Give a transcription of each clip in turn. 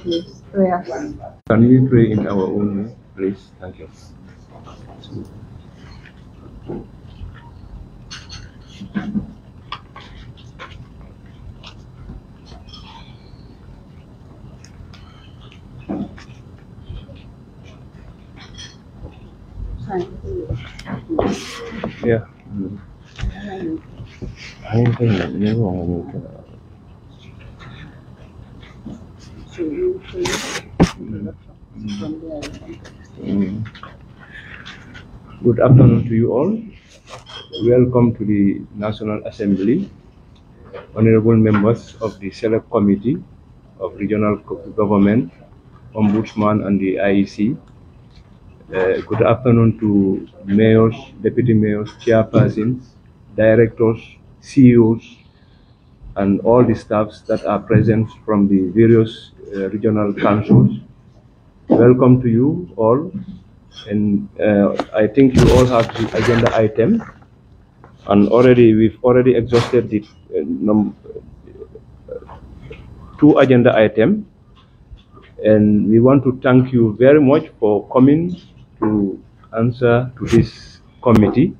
please. Prayer. Can we pray in our own way, please? Thank you. Yeah. I think never. Good afternoon to you all. Welcome to the National Assembly, honorable members of the Select Committee of Regional Government, Ombudsman and the IEC. Good afternoon to mayors, deputy mayors, chairpersons, directors, CEOs, and all the staffs that are present from the various regional councils. Welcome to you all. And I think you all have the agenda item, and we've already exhausted the two agenda items, and we want to thank you very much for coming to answer to this committee.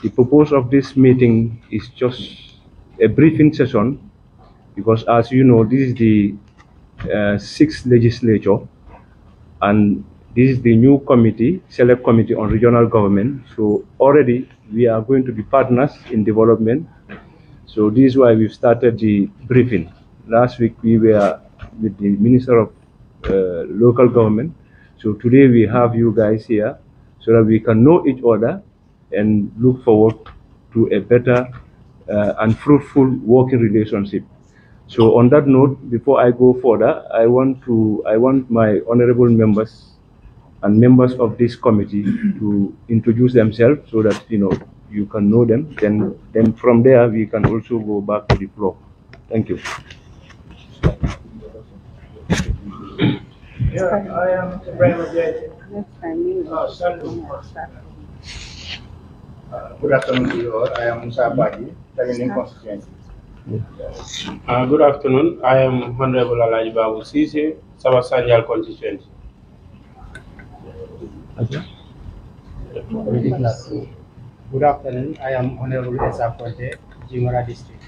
The purpose of this meeting is just a briefing session, because as you know, this is the 6th legislature, and this is the new committee, Select Committee on Regional Government. So already we are going to be partners in development. So this is why we've started the briefing. Last week we were with the Minister of Local Government. So today we have you guys here so that we can know each other and look forward to a better and fruitful working relationship. So on that note, before I go further, I want my honorable members and members of this committee to introduce themselves so that you can know them. Then from there we can also go back to the floor. Thank you. Yeah, I am good afternoon to you all. I am Musa Baji, Talinning constituency. Good afternoon. I am Honorable Alaji Babu Sise, Sabasanjal constituency. Good afternoon. I am Honorable Esa Ponte, Jimara district.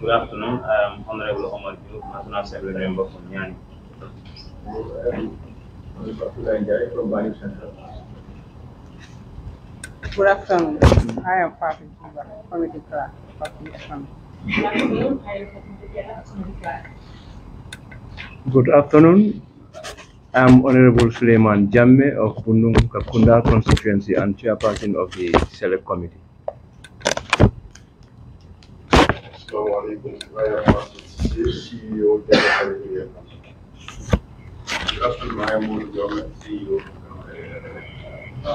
Good afternoon. I am Honorable Omar Yu, National Assembly member from Nyani. Good afternoon. I am Papi Juba, committee clerk of this committee. Good afternoon. I am Honorable Suleiman Jamme of Bundung Kakunda constituency and chairperson of the Select Committee. CEO. Good afternoon. I am Ombudsman CEO. I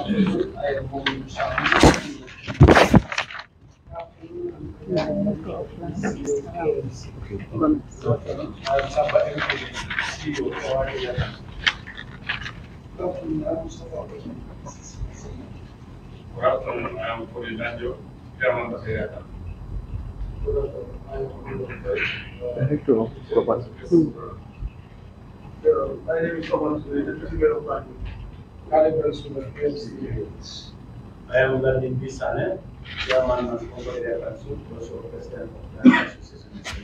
am Gandhi Bisane, Chairman of the Council, also President of the Association.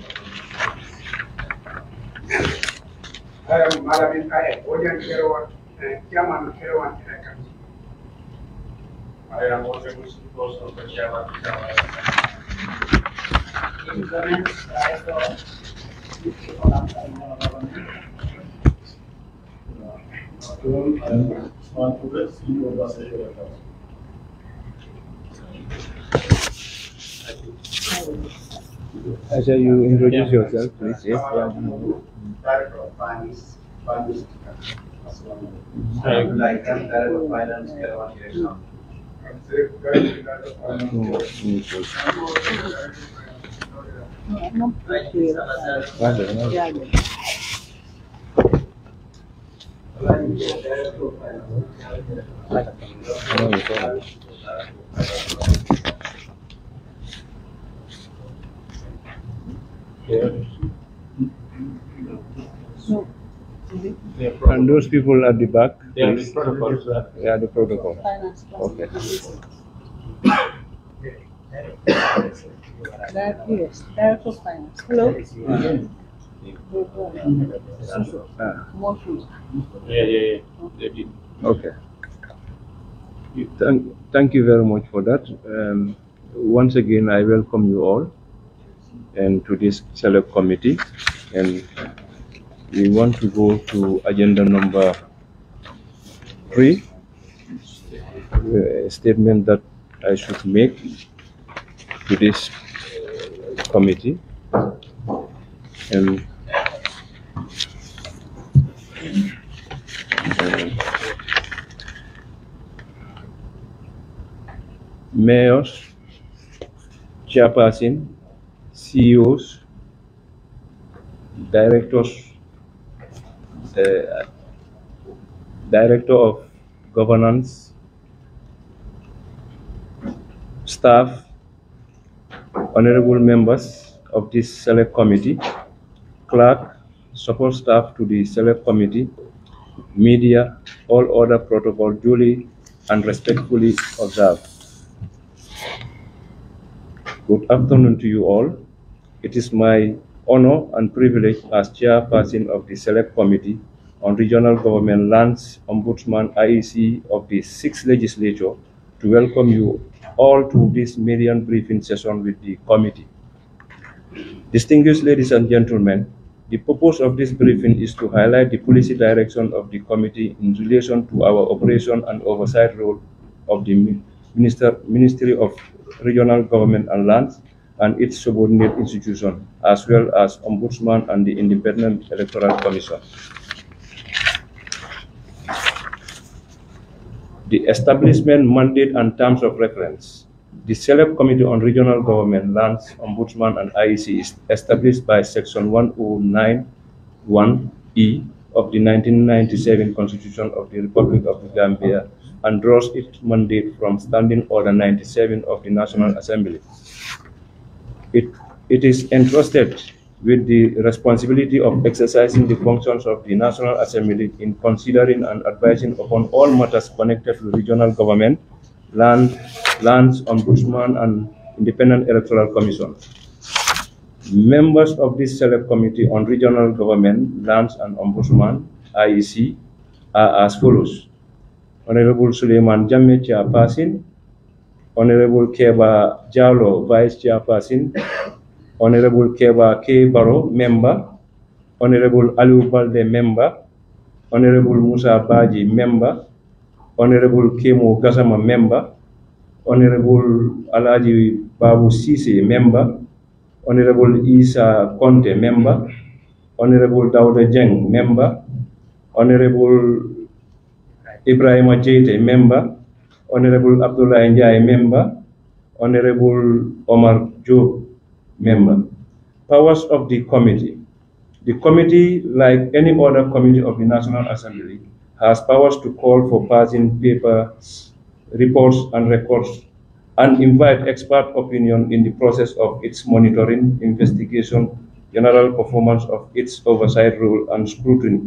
I am Malamin Kaya, Ojan Kerawan, Chairman of Kerawan Council. I am also of the Chairman of the Asha, you introduce yourself, please. Yes. Director of Finance, I am Director of Finance, Kerawan Direction. No. And those people at the back, They are the please. protocols. They are the protocol. Finance. Okay. Yes, Director of Finance. Hello. Motion. Yeah. Okay. Thank you very much for that. Once again, I welcome you all and to this select committee, and we want to go to agenda number 3, a statement that I should make to this committee. And mayors, chairperson, CEOs, directors, director of governance, staff, honorable members of this select committee, clerk, support staff to the select committee, media, all other protocol duly and respectfully observed. Good afternoon to you all. It is my honor and privilege as chairperson of the Select Committee on Regional Government Lands, Ombudsman IEC of the 6th Legislature to welcome you all to this median briefing session with the committee. Distinguished ladies and gentlemen, the purpose of this briefing is to highlight the policy direction of the committee in relation to our operation and oversight role of the Ministry of Regional Government and Lands and its subordinate institution, as well as Ombudsman and the Independent Electoral Commission. The establishment, mandate, and terms of reference. The Select Committee on Regional Government, Lands, Ombudsman, and IEC is established by Section 109(1)(e) of the 1997 Constitution of the Republic of the Gambia and draws its mandate from Standing Order 97 of the National Assembly. It is entrusted with the responsibility of exercising the functions of the National Assembly in considering and advising upon all matters connected to regional government, lands, Ombudsman, and Independent Electoral Commission. Members of this Select Committee on Regional Government, Lands, and Ombudsman, IEC, are as follows. Honorable Suleiman Jammeh, Chairperson. Honorable Keba Jallo, Vice Chairperson. Honorable Keba K. Baro, Member. Honorable Aliu Balde, Member. Honorable Musa Baji, Member. Honorable Kemo Gasama, Member. Honorable Alaji Babu Sisi, Member. Honorable Isa Conte, Member. Honorable Dauda Jeng, Member. Honorable Ibrahim Ajete, Member. Honorable Abdullah Njai, Member. Honorable Omar Job, Member. Powers of the committee. The committee, like any other committee of the National Assembly, has powers to call for passing papers, reports, and records, and invite expert opinion in the process of its monitoring, investigation, general performance of its oversight role, and scrutiny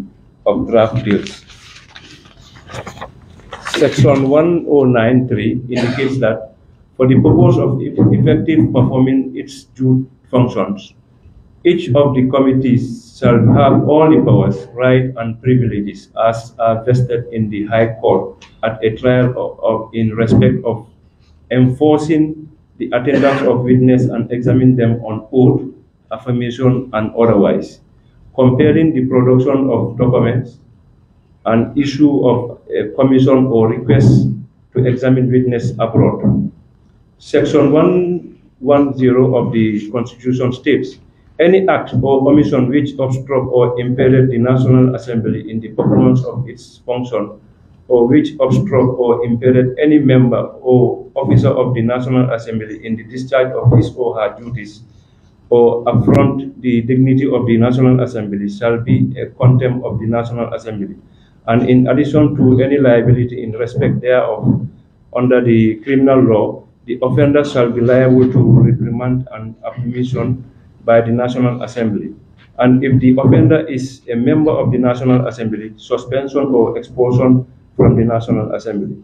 of draft bills. Section 1093 indicates that for the purpose of effective performing its due functions, each of the committees shall have all the powers, rights, and privileges as are vested in the High Court at a trial in respect of enforcing the attendance of witness and examining them on oath, affirmation, and otherwise, comparing the production of documents, and issue of a commission or request to examine witness abroad. Section 110 of the Constitution states, any act or commission which obstruct or impeded the National Assembly in the performance of its function, or which obstruct or impeded any member or officer of the National Assembly in the discharge of his or her duties, or affront the dignity of the National Assembly, shall be a contempt of the National Assembly. And in addition to any liability in respect thereof, under the criminal law, the offender shall be liable to reprimand and admission by the National Assembly. and if the offender is a member of the National Assembly, suspension or expulsion from the National Assembly.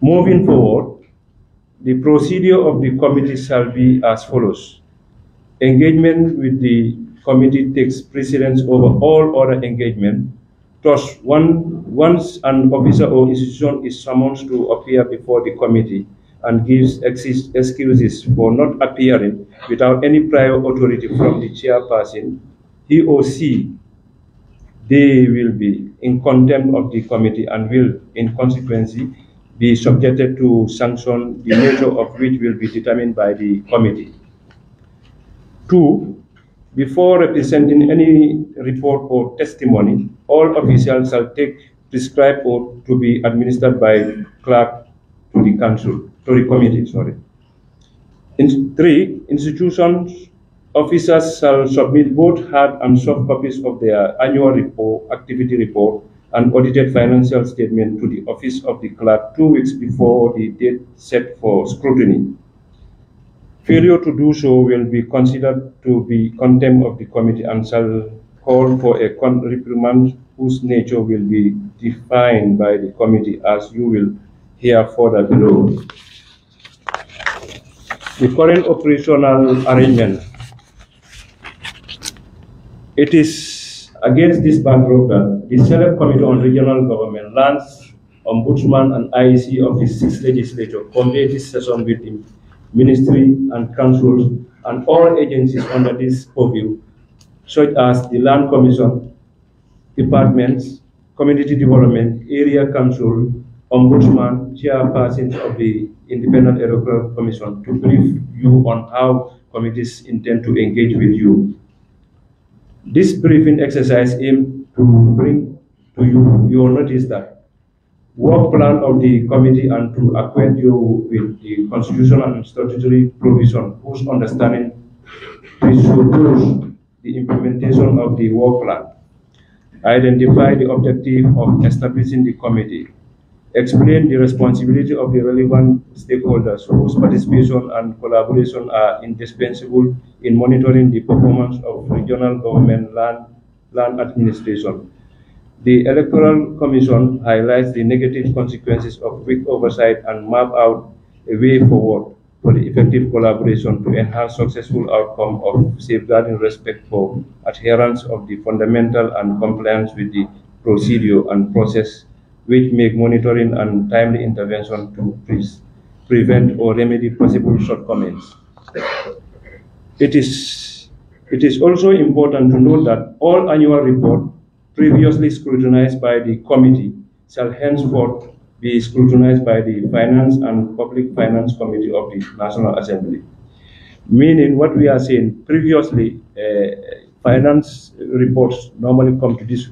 Moving forward, the procedure of the committee shall be as follows. Engagement with the committee takes precedence over all other engagement. Thus, once an officer or institution is summoned to appear before the committee and gives excuses for not appearing without any prior authority from the chairperson, he or she, they will be in contempt of the committee and will, in consequence, be subjected to sanction, the nature of which will be determined by the committee. 2. Before representing any report or testimony, all officials shall take prescribed oath to be administered by clerk to the committee. 3. Institutions officers shall submit both hard and soft copies of their annual report, activity report, and audited financial statement to the office of the clerk 2 weeks before the date set for scrutiny. Failure to do so will be considered to be contempt of the committee and shall call for a reprimand whose nature will be defined by the committee, as you will hear further below. The current operational arrangement. It is against this backdrop that the Select Committee on Regional Government, Lands, Ombudsman and IEC of the 6th Legislature convened this session with the Ministry and Councils and all agencies under this purview, such as the Land Commission, departments, Community Development, Area Council, Ombudsman, Chairpersons of the Independent Electoral Commission, to brief you on how committees intend to engage with you. This briefing exercise aims to bring to you your notice that work plan of the committee and to acquaint you with the constitutional and statutory provision whose understanding presupposes the implementation of the work plan. Identify the objective of establishing the committee. Explain the responsibility of the relevant stakeholders whose participation and collaboration are indispensable in monitoring the performance of regional government land administration. The Electoral Commission highlights the negative consequences of weak oversight and map out a way forward for the effective collaboration to enhance successful outcome of safeguarding respect for adherence of the fundamental and compliance with the procedure and process which make monitoring and timely intervention to prevent or remedy possible shortcomings. It is also important to note that all annual reports previously scrutinized by the committee shall henceforth be scrutinized by the Finance and Public Finance Committee of the National Assembly. Meaning what we are saying, previously finance reports normally come to this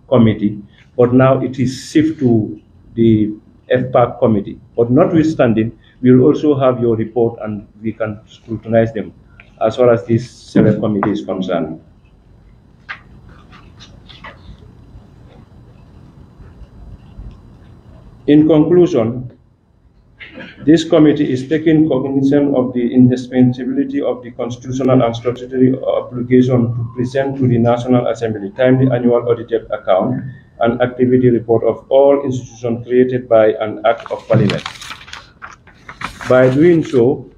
committee, but now it is shifted to the FPAC committee. But notwithstanding, we will also have your report and we can scrutinize them as far as this Select Committee is concerned. In conclusion, this committee is taking cognizance of the indispensability of the constitutional and statutory obligation to present to the National Assembly timely annual audited account and activity report of all institutions created by an Act of Parliament. By doing so,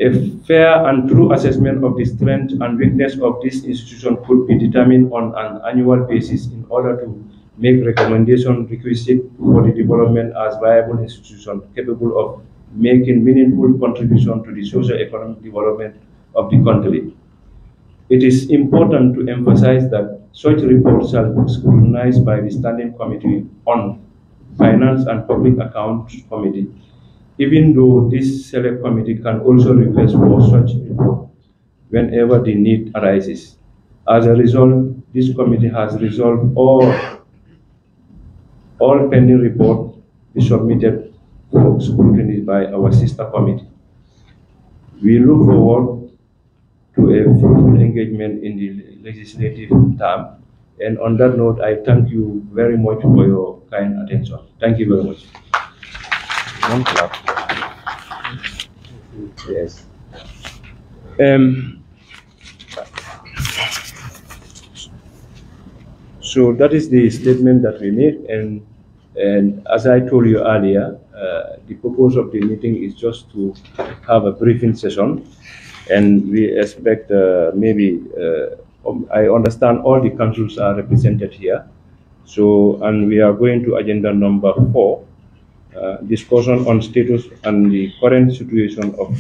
a fair and true assessment of the strength and weakness of this institution could be determined on an annual basis in order to make recommendations requisite for the development as viable institution capable of making meaningful contribution to the socio-economic development of the country. It is important to emphasize that such reports shall be scrutinized by the Standing Committee on Finance and Public Accounts Committee, even though this Select Committee can also request for such report whenever the need arises. As a result, this committee has resolved all pending reports be submitted for scrutiny by our sister committee. We look forward to a fruitful engagement in the legislative term. And on that note, I thank you very much for your kind attention. Thank you very much. One clap. Yes. So that is the statement that we made, and as I told you earlier, the purpose of the meeting is just to have a briefing session, and we expect I understand all the councils are represented here. So, and we are going to agenda number 4, discussion on status and the current situation of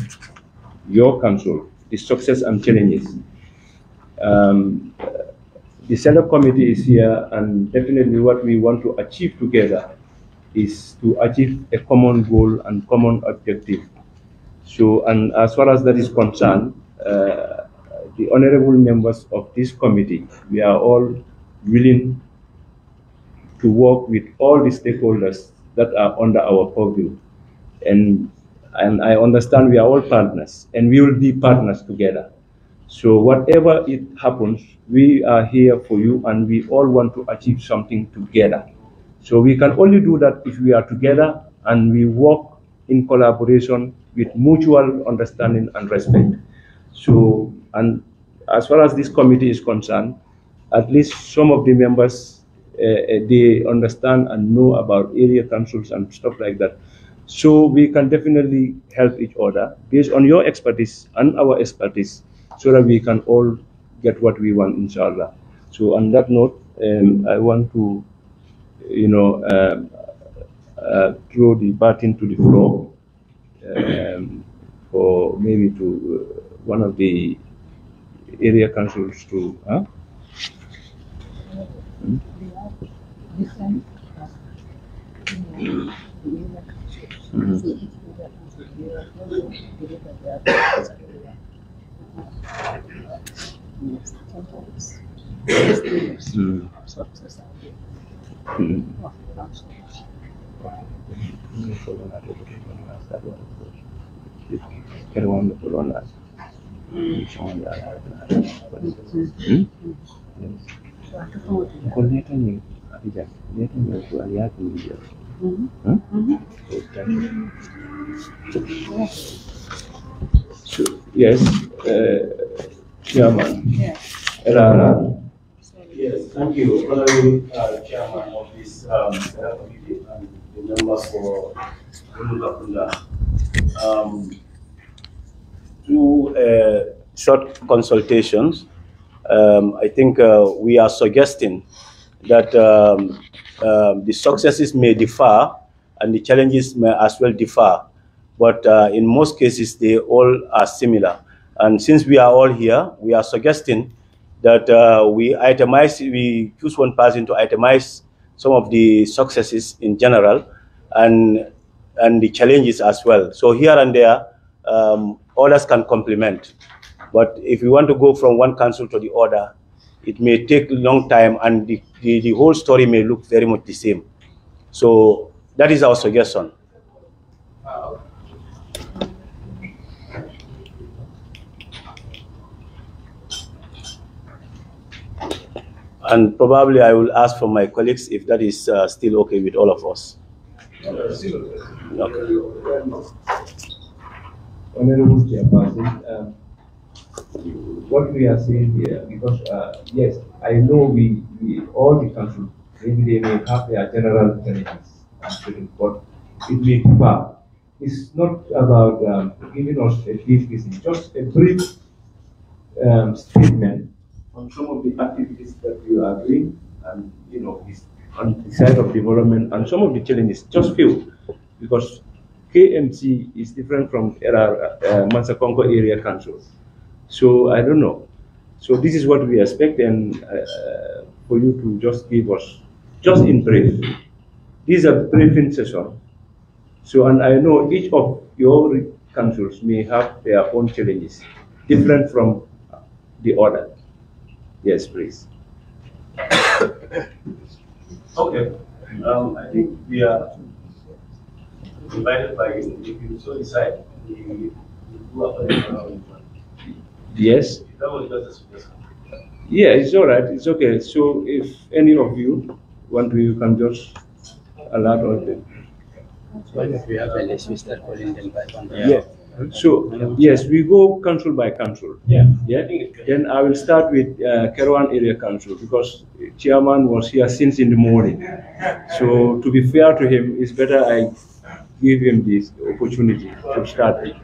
your council, the success and challenges. The select committee is here, and definitely what we want to achieve together is to achieve a common goal and common objective. So, and as far as that is concerned, the honorable members of this committee, we are all willing to work with all the stakeholders that are under our purview. And I understand we are all partners, and we will be partners together. So whatever it happens, we are here for you, and we all want to achieve something together. So we can only do that if we are together and we work in collaboration with mutual understanding and respect. So, and as far as this committee is concerned, at least some of the members, they understand and know about area councils and stuff like that. So we can definitely help each other based on your expertise and our expertise, so that we can all get what we want, inshallah. So on that note, I want to, throw the baton to the floor for maybe to one of the area councils to. So, yes, Chairman. Yes, thank you, Honorable Chairman of this committee and the members for two short consultations. I think we are suggesting that the successes may differ and the challenges may as well differ, but in most cases they all are similar. And since we are all here, we are suggesting that we choose one person to itemize some of the successes in general and the challenges as well. So here and there, others can complement. But if we want to go from one council to the other, it may take a long time, and the whole story may look very much the same. So that is our suggestion. And probably I will ask from my colleagues if that is still okay with all of us. Okay. Honorable Chairperson, what we are saying here, because yes, I know we all the councils, maybe they may have their general challenges, but it may differ. It's not about giving us a brief, it's just a brief statement on some of the activities that you are doing, and on the side of development, and some of the challenges, just few, because KMC is different from Mansakongo area council. So I don't know. So this is what we expect, and for you to just give us, just in brief. This is a briefing session. So, and I know each of your councils may have their own challenges, different from the other. Yes, please. Okay. I think we are invited by you. If you so decide, you do after. Yes. That was just a suggestion. Yeah, it's all right. It's okay. So if any of you want to, you can just alert all them. So if we have a list, we start calling them by one. Yeah. So, yes, we go council by council. Yeah. Yeah. Then I will start with Kerouan Area Council because chairman was here since in the morning. So, to be fair to him, it's better I give him this opportunity to start it.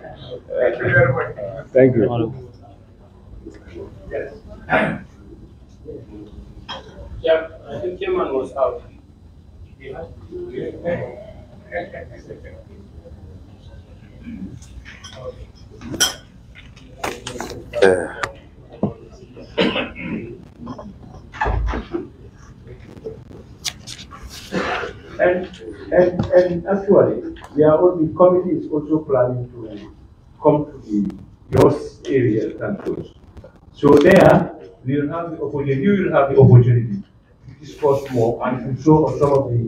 Thank you very much. Thank you. Yes. Yeah, I think chairman was out. And actually, the committee is also planning to come to yours area councils. So there, we will have the opportunity. You will have the opportunity to discuss more and to show us some of the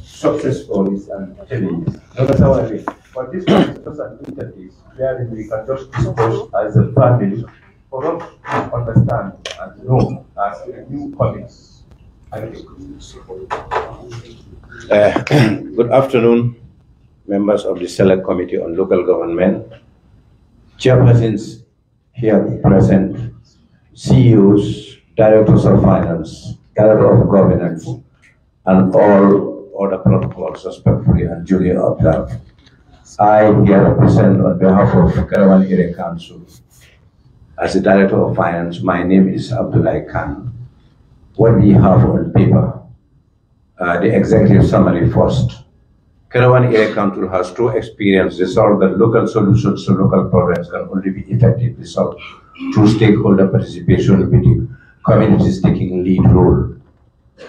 success stories and challenges. That's how I mean. But this one is just an interface where we can just discuss as a family for us to understand and know as new colleagues. Good afternoon, members of the Select Committee on Local Government, chairpersons here present, CEOs, directors of finance, director of governance, and all other protocols respectfully and duly observed. I here represent on behalf of Kerouan Area Council. As the director of finance, my name is Abdullah Khan. What we have on paper, the executive summary first. Kerouan Area Council has true experience resolved that local solutions to local problems can only be effectively solved through stakeholder participation with the communities taking lead role.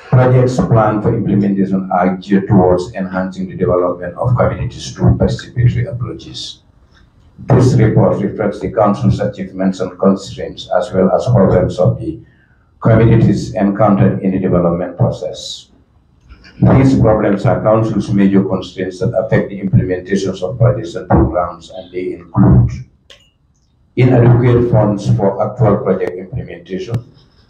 Projects planned for implementation are geared towards enhancing the development of communities through participatory approaches. This report reflects the Council's achievements and constraints as well as problems of the communities encountered in the development process. These problems are Council's major constraints that affect the implementations of projects and programs, and they include inadequate funds for actual project implementation,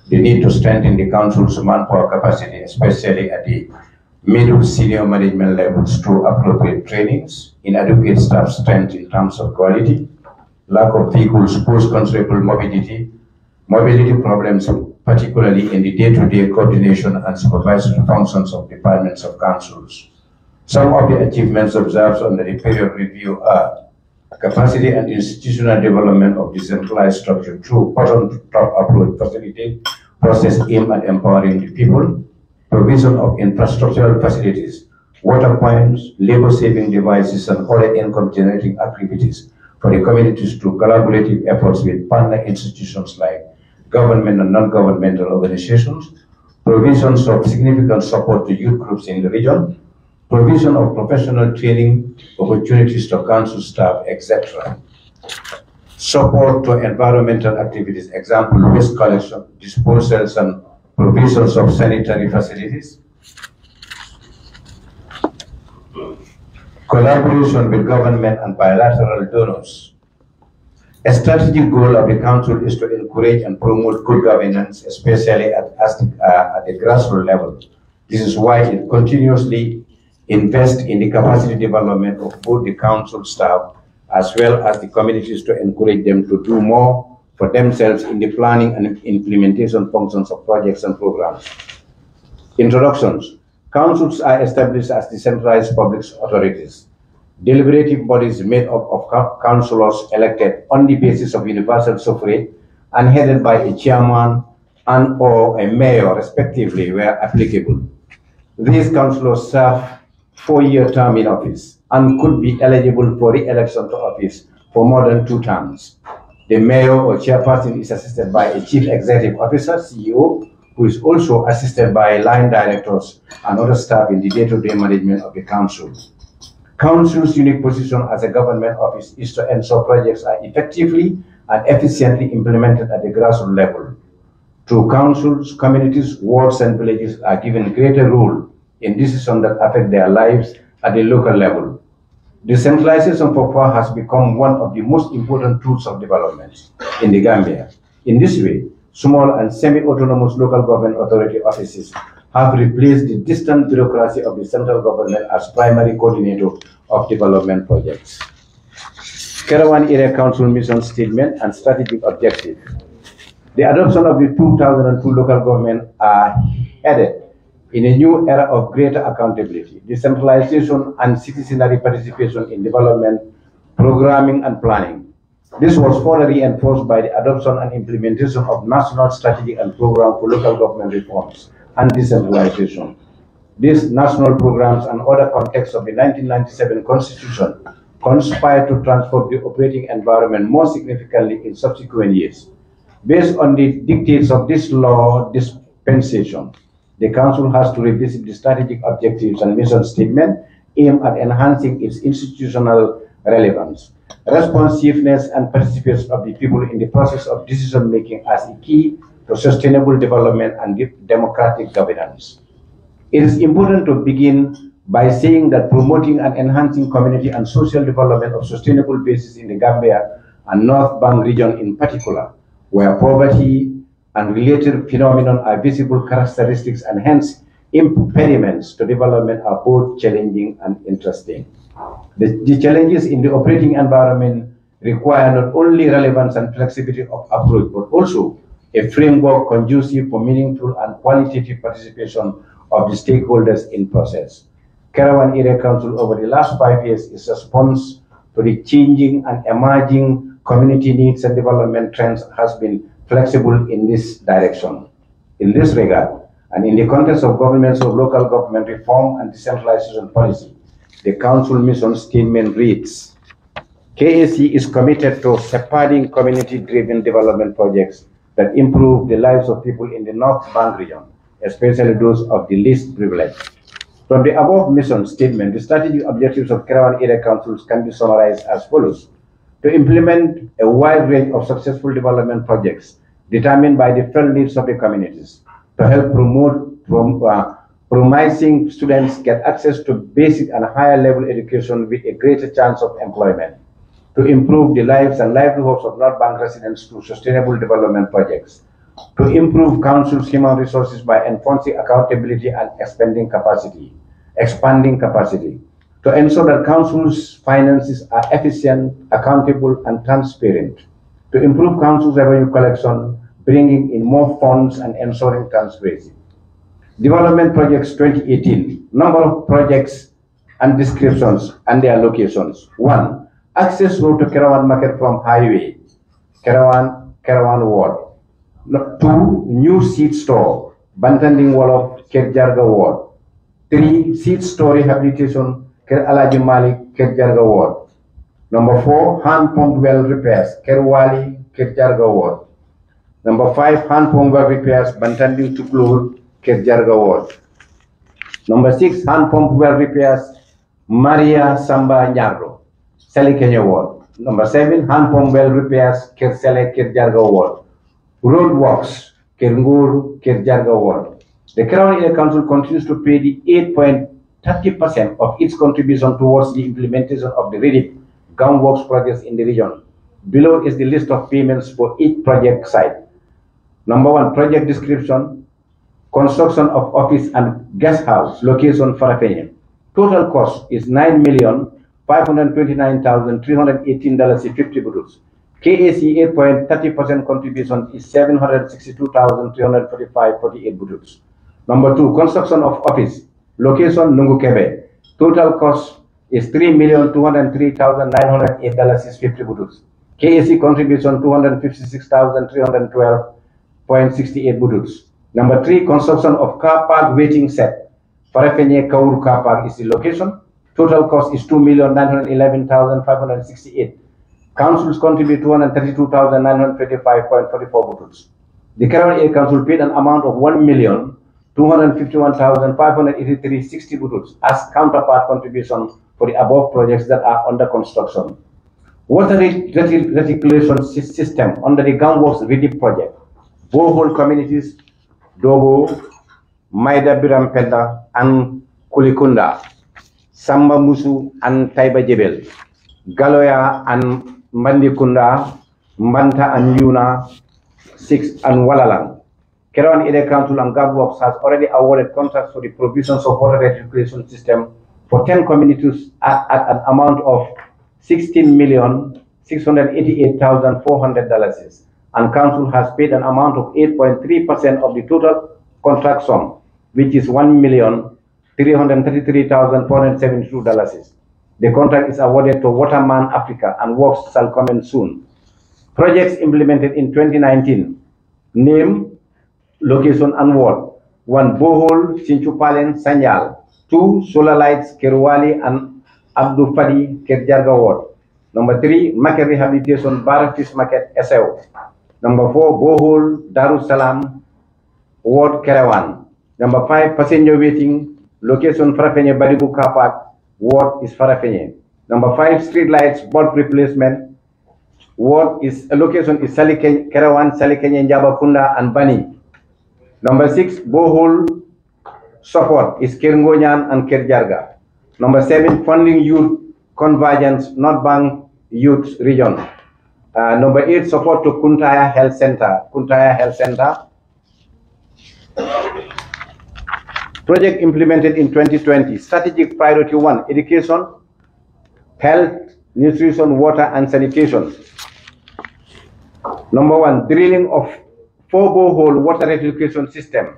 the need to strengthen the Council's manpower capacity, especially at the middle senior management levels through appropriate trainings, inadequate staff strength in terms of quality, lack of vehicles, post-considerable mobility problems, particularly in the day-to-day coordination and supervisory functions of departments of councils. Some of the achievements observed under the period review are capacity and institutional development of decentralized structure through bottom-top approach facilitate process aimed at empowering the people, provision of infrastructural facilities, water points, labor-saving devices, and other income-generating activities for the communities through collaborative efforts with partner institutions like government and non-governmental organizations, provisions of significant support to youth groups in the region, provision of professional training opportunities to council staff, etc. Support to environmental activities, example, waste collection, disposals, and provisions of sanitary facilities. Collaboration with government and bilateral donors. A strategic goal of the Council is to encourage and promote good governance, especially at the grassroots level. This is why it continuously invests in the capacity development of both the Council staff as well as the communities to encourage them to do more for themselves in the planning and implementation functions of projects and programs. Introductions. Councils are established as decentralized public authorities. Deliberative bodies made up of councillors elected on the basis of universal suffrage and headed by a chairman and or a mayor respectively where applicable. These councillors serve 4-year term in office and could be eligible for re-election to office for more than 2 terms. The mayor or chairperson is assisted by a chief executive officer, CEO, who is also assisted by line directors and other staff in the day-to-day management of the council. Council's unique position as a government office is to ensure projects are effectively and efficiently implemented at the grassroots level. Through councils, communities, wards, and villages are given greater role in decisions that affect their lives at the local level. Decentralization for far has become one of the most important tools of development in the Gambia. In this way, small and semi-autonomous local government authority offices have replaced the distant bureaucracy of the central government as primary coordinator of development projects. Caravan Area Council mission statement and strategic objective. The adoption of the 2002 local government are headed in a new era of greater accountability, decentralization, and citizenry participation in development, programming, and planning. This was further reinforced by the adoption and implementation of national strategy and program for local government reforms and decentralization. These national programs and other contexts of the 1997 Constitution conspired to transform the operating environment more significantly in subsequent years. Based on the dictates of this law dispensation, the Council has to revisit the strategic objectives and mission statement aimed at enhancing its institutional relevance, responsiveness, and participation of the people in the process of decision-making as a key to sustainable development and democratic governance. It is important to begin by saying that promoting and enhancing community and social development of sustainable basis in the Gambia and North Bank region in particular, where poverty and related phenomena are visible characteristics and hence impediments to development, are both challenging and interesting. The challenges in the operating environment require not only relevance and flexibility of approach, but also a framework conducive for meaningful and qualitative participation of the stakeholders in process. Caravan Area Council over the last 5 years is a response to the changing and emerging community needs and development trends has been flexible in this direction. In this regard, and in the context of governments of local government reform and decentralization policy, the Council mission statement reads, KAC is committed to supporting community-driven development projects that improve the lives of people in the North Bank region, especially those of the least privileged. From the above mission statement, the strategic objectives of Caravan Area Councils can be summarized as follows: to implement a wide range of successful development projects determined by the felt needs of the communities, to help promote promising students get access to basic and higher level education with a greater chance of employment, to improve the lives and livelihoods of North Bank residents through sustainable development projects, to improve Council's human resources by enhancing accountability and expanding capacity, to ensure that Council's finances are efficient, accountable, and transparent, to improve Council's revenue collection, bringing in more funds and ensuring transparency. Development Projects 2018, number of projects and descriptions and their locations. 1. Access road to Caravan Market from highway, Caravan Ward. 2. New seed store, Bantanding Wolof, Kerjarga Ward. 3. Seed store rehabilitation, Ker Alaji Malik, Kerjarga Ward. Number 4. Hand pump well repairs, Kerwali, Kerjarga Ward. Number 5. Hand pump well repairs, Bantanding Tuklur, Kerjarga Ward. Number 6. Hand pump well repairs, Maria Samba Nyarro, Sele Kenya Ward. Number 7. Hand pump well repairs, Kersele, Kerjarga Ward. Road works, Kerngur, Kerjarga Ward. The Caravan Area Council continues to pay the 8.30% of its contribution towards the implementation of the REDIP groundworks projects in the region. Below is the list of payments for each project site. Number 1, project description, construction of office and guest house, location Farafenye. Total cost is $9,529,318.50. KAC 8.30% contribution is $762,345.48. Number 2, construction of office, location Nungukebe. Total cost is $3,203,908.50. KAC contribution $256,312.68. Number 3, construction of car park waiting set. Farafenye Kaur car park is the location. Total cost is $2,911,568. Councils contribute $232,925.44. The Caravan Area Council paid an amount of $1,251,583.60 as counterpart contribution for the above projects that are under construction. Water reticulation system under the Groundworks REDIP project. Borehole communities Dobo, Maida Birampenda, and Kulikunda, Samba Musu and Taiba Jebel, Galoya and Mandikunda, Manta and Yuna, 6 and Walalang. Caravan Area Council and Groundworks has already awarded contracts for the provisions of water reticulation system for 10 communities at an amount of $16,000,000 $688,400, and council has paid an amount of 8.3% of the total contract sum, which is $1,333,472. The contract is awarded to Waterman Africa, and works shall commence soon. Projects implemented in 2019: name, location, and ward. 1. Bohol, Sinchupalen, Sanyal. 2. Solar lights, Kerwali and Abdul Fadi, Kerjarga ward. Number 3. Market rehabilitation, Barafish Market, SAO. Number 4. Bohol, Darussalam, ward, Kerawan. Number 5. Passenger waiting, location Farafenye Baribu Car Park, ward is Farafenye. Number 5. Street lights, bulb replacement, ward is location is Kerawan, Salikenya, Njabakunda, and Bani. Number 6, Bohol support is Kiringonyan and Kerjarga. Number 7, funding youth convergence, North Bank Youth Region. Number 8, support to Kuntaya Health Center. Project implemented in 2020. Strategic priority 1, education, health, nutrition, water, and sanitation. Number 1, drilling of 4 borehole water rectification system.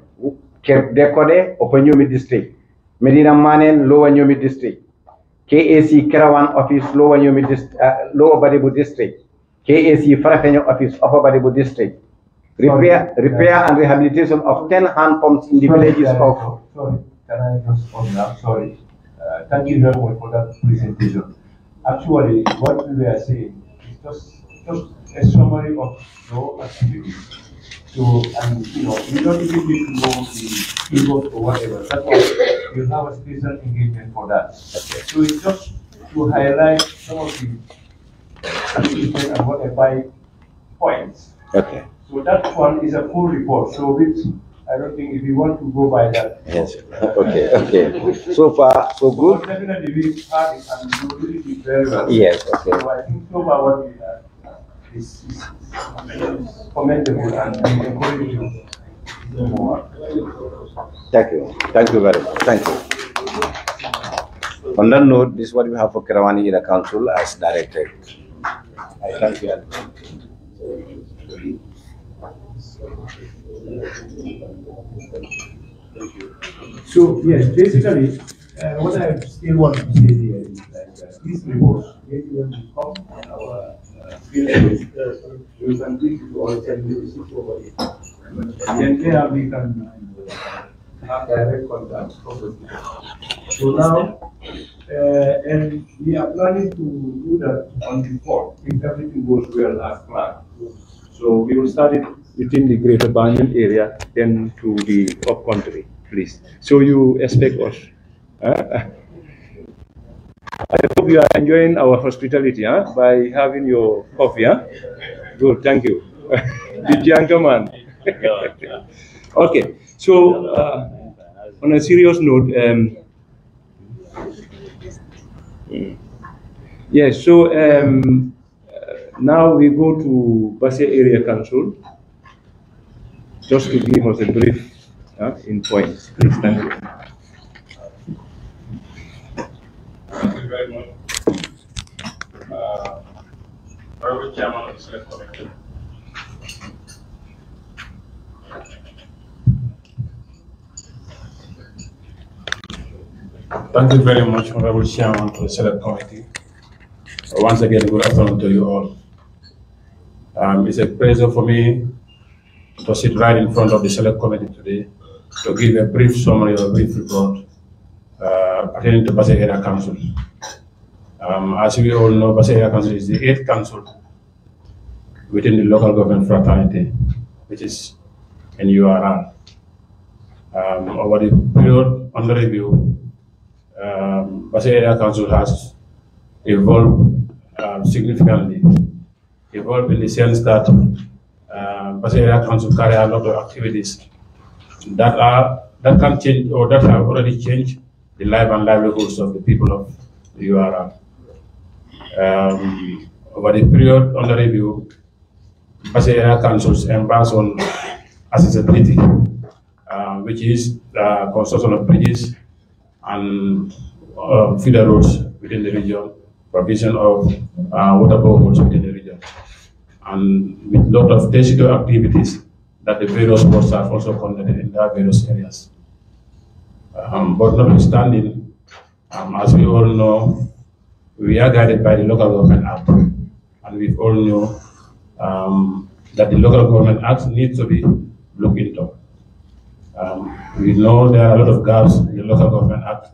Dekode, Upper Nyumi District. Medina Manen, Lower Nyumi District. KAC Kerawan Office, Lower Nyumi District, Lower Badibu District. KAC Farafenye Office, Upper Badibu District. Repair and rehabilitation of 10 hand pumps in the villages of... Sorry, can I just comment? I'm sorry. Thank you very much for that presentation. Actually, what we were saying is just a summary of your activities. So, and you don't even need to know the keyboard or whatever. That's why you have a special engagement for that. Okay. So it's just to highlight some of the activities and whatever points. Okay. So that one is a full report. So which I don't think if you want to go by that. Yes. Okay. So far, so good. So definitely we had it and you really did very well. Yes. Okay. So I think so far what we have is commendable and encourage you to do more. Thank you. Thank you very much. Thank you. On that note, this is what we have for Kerawani Area Council as directed. I thank you. So yes, basically, what I still want to say here is that these reports, maybe when we come on our field we can give to all 10 minutes over it. And then there we can have direct contact. So now, and we are planning to do that on the 4th, if everything goes well as planned. So we will start it within the greater Banyan area, then to the up-country, please. So you expect us. I hope you are enjoying our hospitality by having your coffee. Good, thank you. The gentleman. Okay, so on a serious note, yes, so now we go to Basse Area Council, just to give us a brief in points, please. Thank you. Thank you very much. Honorable Chairman of the Select Committee. Thank you very much, Honorable Chairman of the Select Committee. Once again, good afternoon to you all. It's a pleasure for me to sit right in front of the Select Committee today to give a brief summary or a brief report pertaining to Basse Area Council. As we all know, Basse Area Council is the 8th council within the local government fraternity, which is in URL. Over the period under review, Basse Area Council has evolved significantly. Evolved in the sense that Basse Area Council carry a lot of activities that can change or that have already changed the life and livelihoods of the people of the URL. Over the period under review, Basse Area Councils embarks on accessibility, which is construction of bridges and feeder roads within the region, provision of water boreholes within the region, and with a lot of digital activities that the various boards have also conducted in their various areas. But notwithstanding, as we all know, we are guided by the Local Government Act, and we all know that the Local Government Act needs to be looked into. We know there are a lot of gaps in the Local Government Act.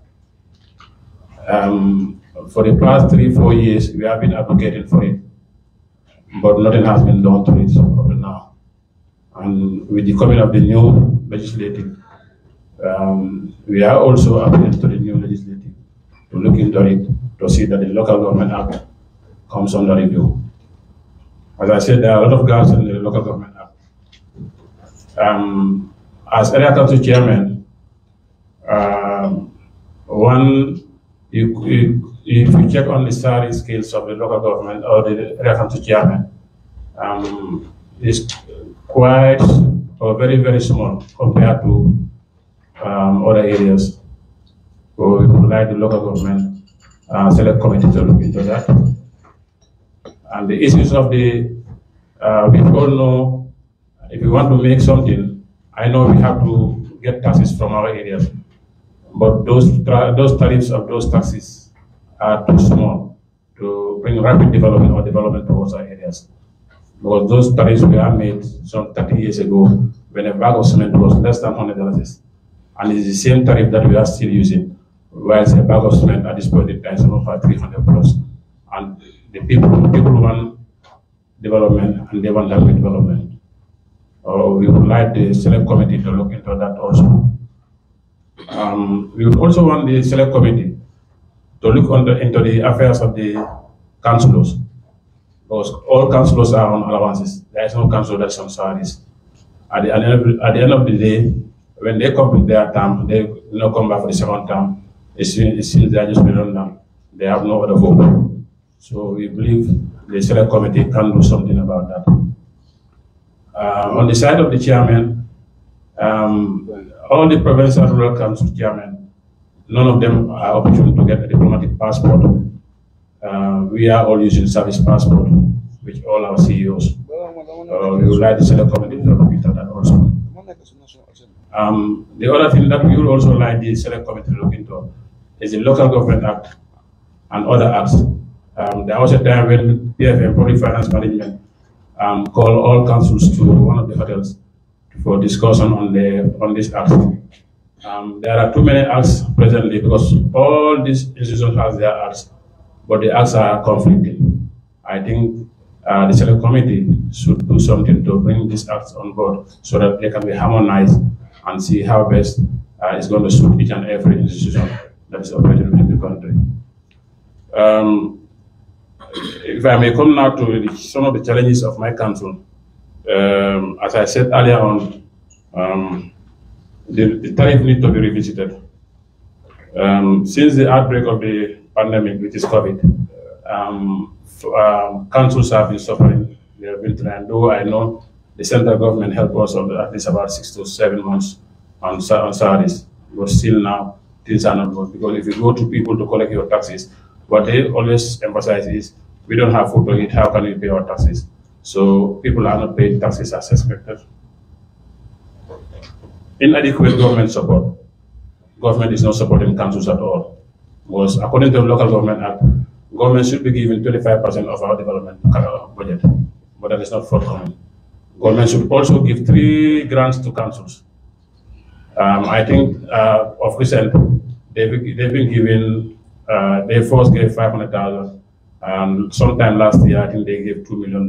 For the past 3-4 years, we have been advocating for it, but nothing has been done to it up to now. And with the coming of the new legislative, we are also appealing to the new legislative to look into it to see that the Local Government Act comes under review. As I said, there are a lot of gaps in the Local Government Act. As area council chairman, if you check on the salary scales of the local government or the area council chairman, is quite or very, very small compared to other areas. So we would like the local government select committee to look into that. And the issues of the, we all know, if we want to make something, I know we have to get taxes from our areas, but those tariffs of those taxes are too small to bring rapid development or development towards our areas. Because those tariffs were made some 30 years ago when a bag of cement was less than $100. And it's the same tariff that we are still using, whilst a bag of cement at this point in time is about $300+. And the people want development and they want rapid development. We would like the select committee to look into that also. We would also want the select committee to look into the affairs of the councillors, because all councillors are on allowances. There is no councillor that's on salaries. At the end of the day, when they complete their term, they will not come back for the second term. It seems they are just redundant. They have no other hope. So we believe the select committee can do something about that. On the side of the chairman, all the provincial rural council chairmen, none of them are opportune to get a diplomatic passport. We are all using service passport, which all our CEOs. We would like the select committee to look into that also. The other thing that we would also like the select committee to look into is the Local Government Act and other acts. There was a time when PFM, Public Finance Management, called all councils to one of the hotels for discussion on this act. There are too many acts presently because all these institutions have their acts, but the acts are conflicting. I think the select committee should do something to bring these acts on board so that they can be harmonized and see how best it's going to suit each and every institution that is operating within the country. If I may come now to some of the challenges of my council, as I said earlier on, the tariff needs to be revisited. Since the outbreak of the pandemic, which is COVID, councils have been suffering. They have been trying, though I know the central government helped us at least about 6 to 7 months on salaries, but still now things are not good, because if you go to people to collect your taxes, what they always emphasize is, we don't have food to eat, how can we pay our taxes? So people are not paying taxes as expected. Inadequate government support. Government is not supporting councils at all. Because according to the Local Government Act, government should be given 25% of our development budget, but that is not forthcoming. Government should also give 3 grants to councils. I think of recent, they've been given, they first gave 500,000. Sometime last year, I think they gave $2 million.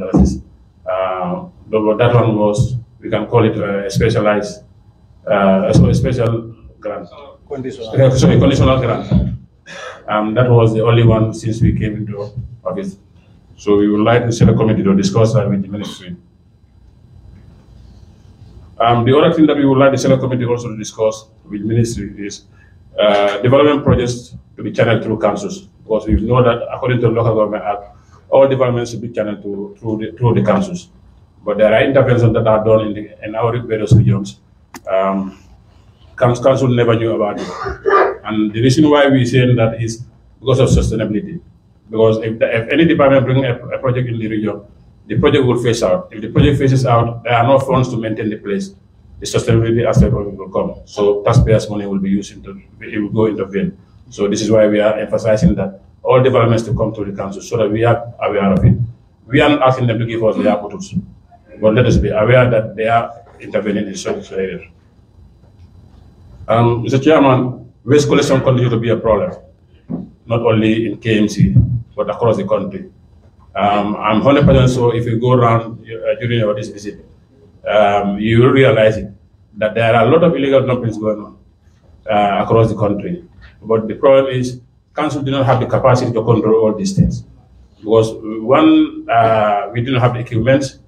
But that one was, we can call it a specialized, a special grant. Conditional grant. That was the only one since we came into office. So we would like the select committee to discuss that with the ministry. The other thing that we would like the select committee also to discuss with the ministry is development projects to be channeled through councils. Because we know that according to the Local Government Act, all developments should be channeled through the councils. But there are interventions that are done in our various regions. Council never knew about it. And the reason why we say that is because of sustainability. Because if any department brings a project in the region, the project will phase out. If the project phases out, there are no funds to maintain the place. The sustainability aspect of it will come. So taxpayers' money will be used it will go into vain. So this is why we are emphasizing that all developments to come to the council so that we are aware of it. We are not asking them to give us their quotas, but let us be aware that they are intervening in such areas. Mr. Chairman, waste collection continues to be a problem, not only in KMC, but across the country. I'm 100% sure if you go around during this visit, you will realize that there are a lot of illegal dumpings going on across the country. But the problem is, council do not have the capacity to control all these things. Because one, we do not have the equipment.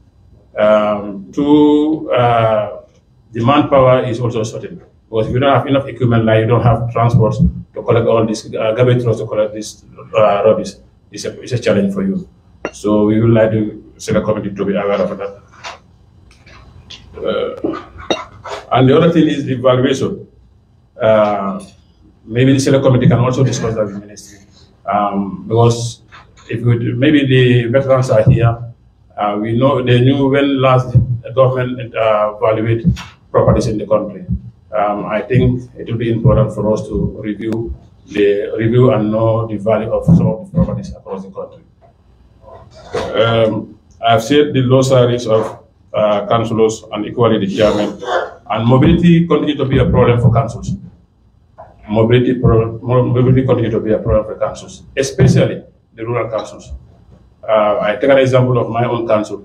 Two, the manpower is also certain. Because if you don't have enough equipment, like you don't have transport to collect all this garbage trucks to collect this rubbish, it's a challenge for you. So we would like the select committee to be aware of that. And the other thing is the evaluation. Maybe the select committee can also discuss that with the ministry. Because if maybe the veterans are here, we know they knew when last the government evaluate properties in the country. I think it will be important for us to review and know the value of some of the properties across the country. I've said the low salaries of councillors and equally the chairman, and mobility continue to be a problem for councils. Mobility continue to be a problem for councils, especially the rural councils. I take an example of my own council.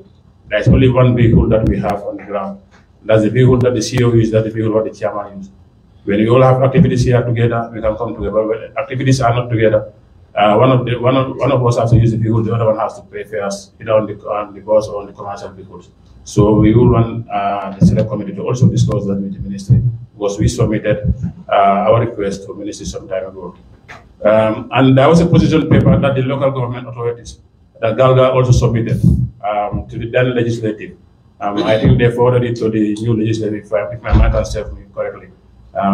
There's only one vehicle that we have on the ground. That's the vehicle that the CEO uses, that's the vehicle that the chairman uses. When we all have activities here together, we can come together. But when activities are not together, one of us has to use the vehicle, the other one has to pay fares, either on the bus or on the commercial vehicles. So we will want the select committee to also discuss that with the ministry, because we submitted our request to the ministry some time ago. And there was a position paper that the local government authorities, that Galga also submitted to the then legislative. I think they forwarded it to the new legislative, if my mind can serve me correctly.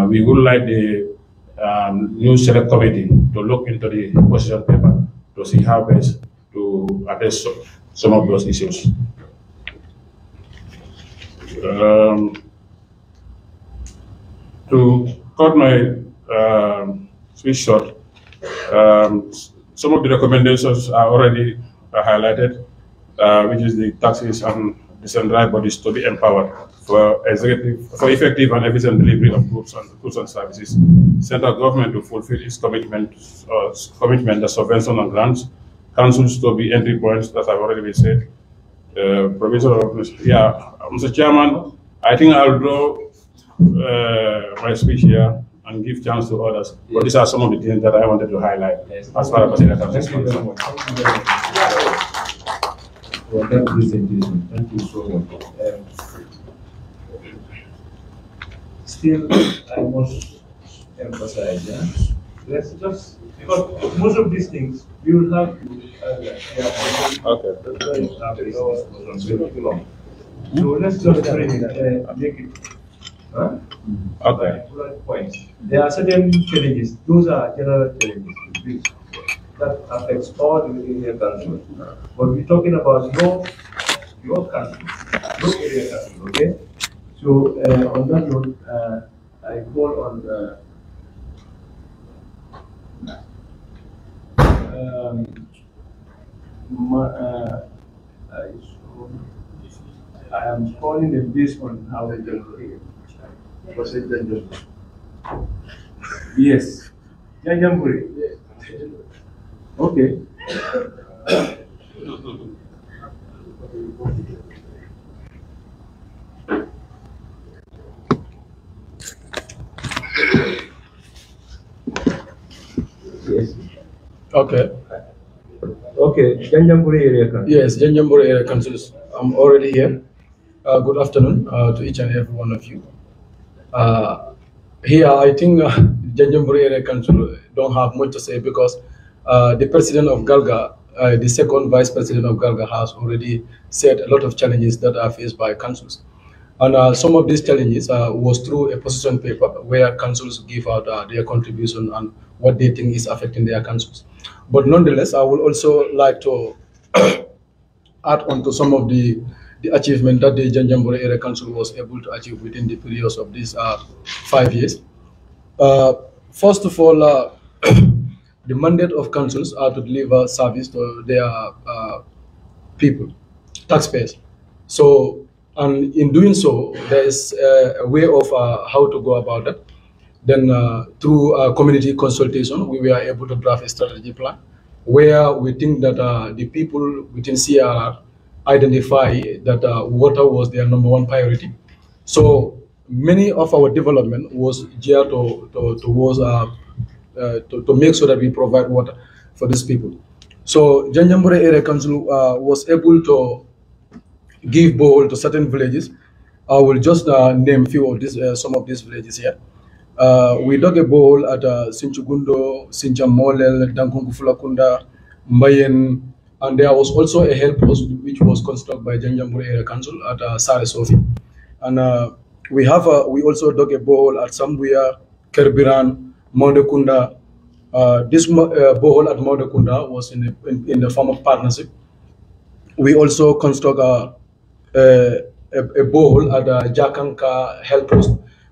We would like the new select committee to look into the position paper to see how best to address some of those issues. To cut my speech short, some of the recommendations are already highlighted, which is the taxes and decentralized bodies to be empowered for effective and efficient delivery of goods and services. Central government to fulfill its commitment to subvention and grants. Councils to be entry points, that have already been said. Provision of, Mr. Chairman, I think I'll draw my speech here and give chance to others. But these are some of the things that I wanted to highlight as far as the council is concerned. For that presentation. Thank you so much. Still, I must emphasize, let's just, because most of these things, we will have to, so let's just make it, points. There are certain challenges, those are general challenges that affects all the area councils. But we're talking about your country, no area council, okay? So on that note, I call on I am calling them based on how they generate. Yes. Okay. Yes. Okay. Okay. Janjamburi Area Council. Yes, Janjamburi Area Councils. I'm already here. Good afternoon to each and every one of you. Here, I think Janjamburi Area Council don't have much to say because the president of Galga, the second vice president of Galga, has already said a lot of challenges that are faced by councils. And some of these challenges was through a position paper where councils give out their contribution and what they think is affecting their councils. But nonetheless, I would also like to add on to some of the achievement that the Janjanbureh Area Council was able to achieve within the periods of these 5 years. First of all, the mandate of councils are to deliver service to their people, taxpayers. So, and in doing so, there is a way of how to go about it. Then through community consultation, we were able to draft a strategy plan where we think that the people within CRR identify that water was their #1 priority. So many of our development was geared towards to make sure that we provide water for these people. So Janjanbureh Area Council was able to give borehole to certain villages. I will just name few of these, some of these villages here. We dug a borehole at Sinchugundo, Sinjamolel, Dankungufulakunda, Mbayen, and there was also a help post which was constructed by Janjanbureh Area Council at Sare Sofi. And we also dug a borehole at Sambuya, Kerbiran, Mondekunda. This borehole at Mondekunda was in the form of partnership. We also construct a borehole at Jakanka Health Post,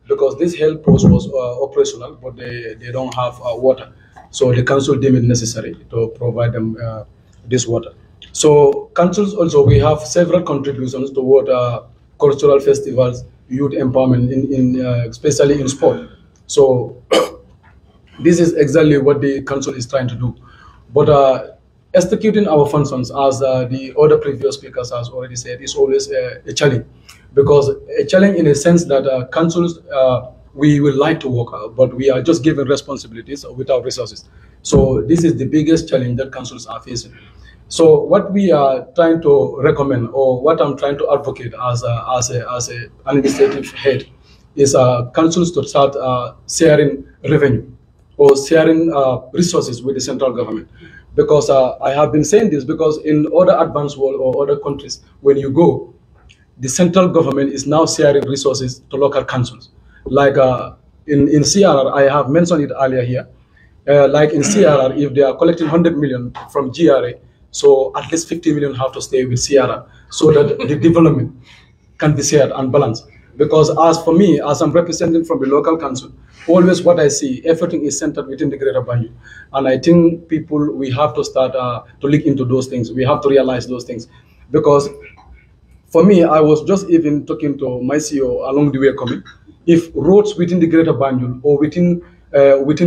because this health post was operational, but they don't have water. So the council deemed it necessary to provide them this water. So councils also, we have several contributions toward cultural festivals, youth empowerment, especially in sport. So this is exactly what the council is trying to do. But executing our functions, as the other previous speakers has already said, is always a challenge. Because a challenge in a sense that councils, we would like to work out, but we are just given responsibilities without resources. So this is the biggest challenge that councils are facing. So what we are trying to recommend, or what I'm trying to advocate as an administrative head, is councils to start sharing revenue or sharing resources with the central government. Because I have been saying this because in other advanced world or other countries, when you go, the central government is now sharing resources to local councils. Like in CRR, I have mentioned it earlier here. Like in CRR, if they are collecting 100 million from GRA, so at least 50 million have to stay with CRR so that the development can be shared and balanced. Because as for me, as I'm representing from the local council, always what I see, everything is centered within the Greater Banjul. And I think people, we have to start to look into those things. We have to realize those things. Because for me, I was just even talking to my CEO along the way coming. If roads within the Greater Banjul or within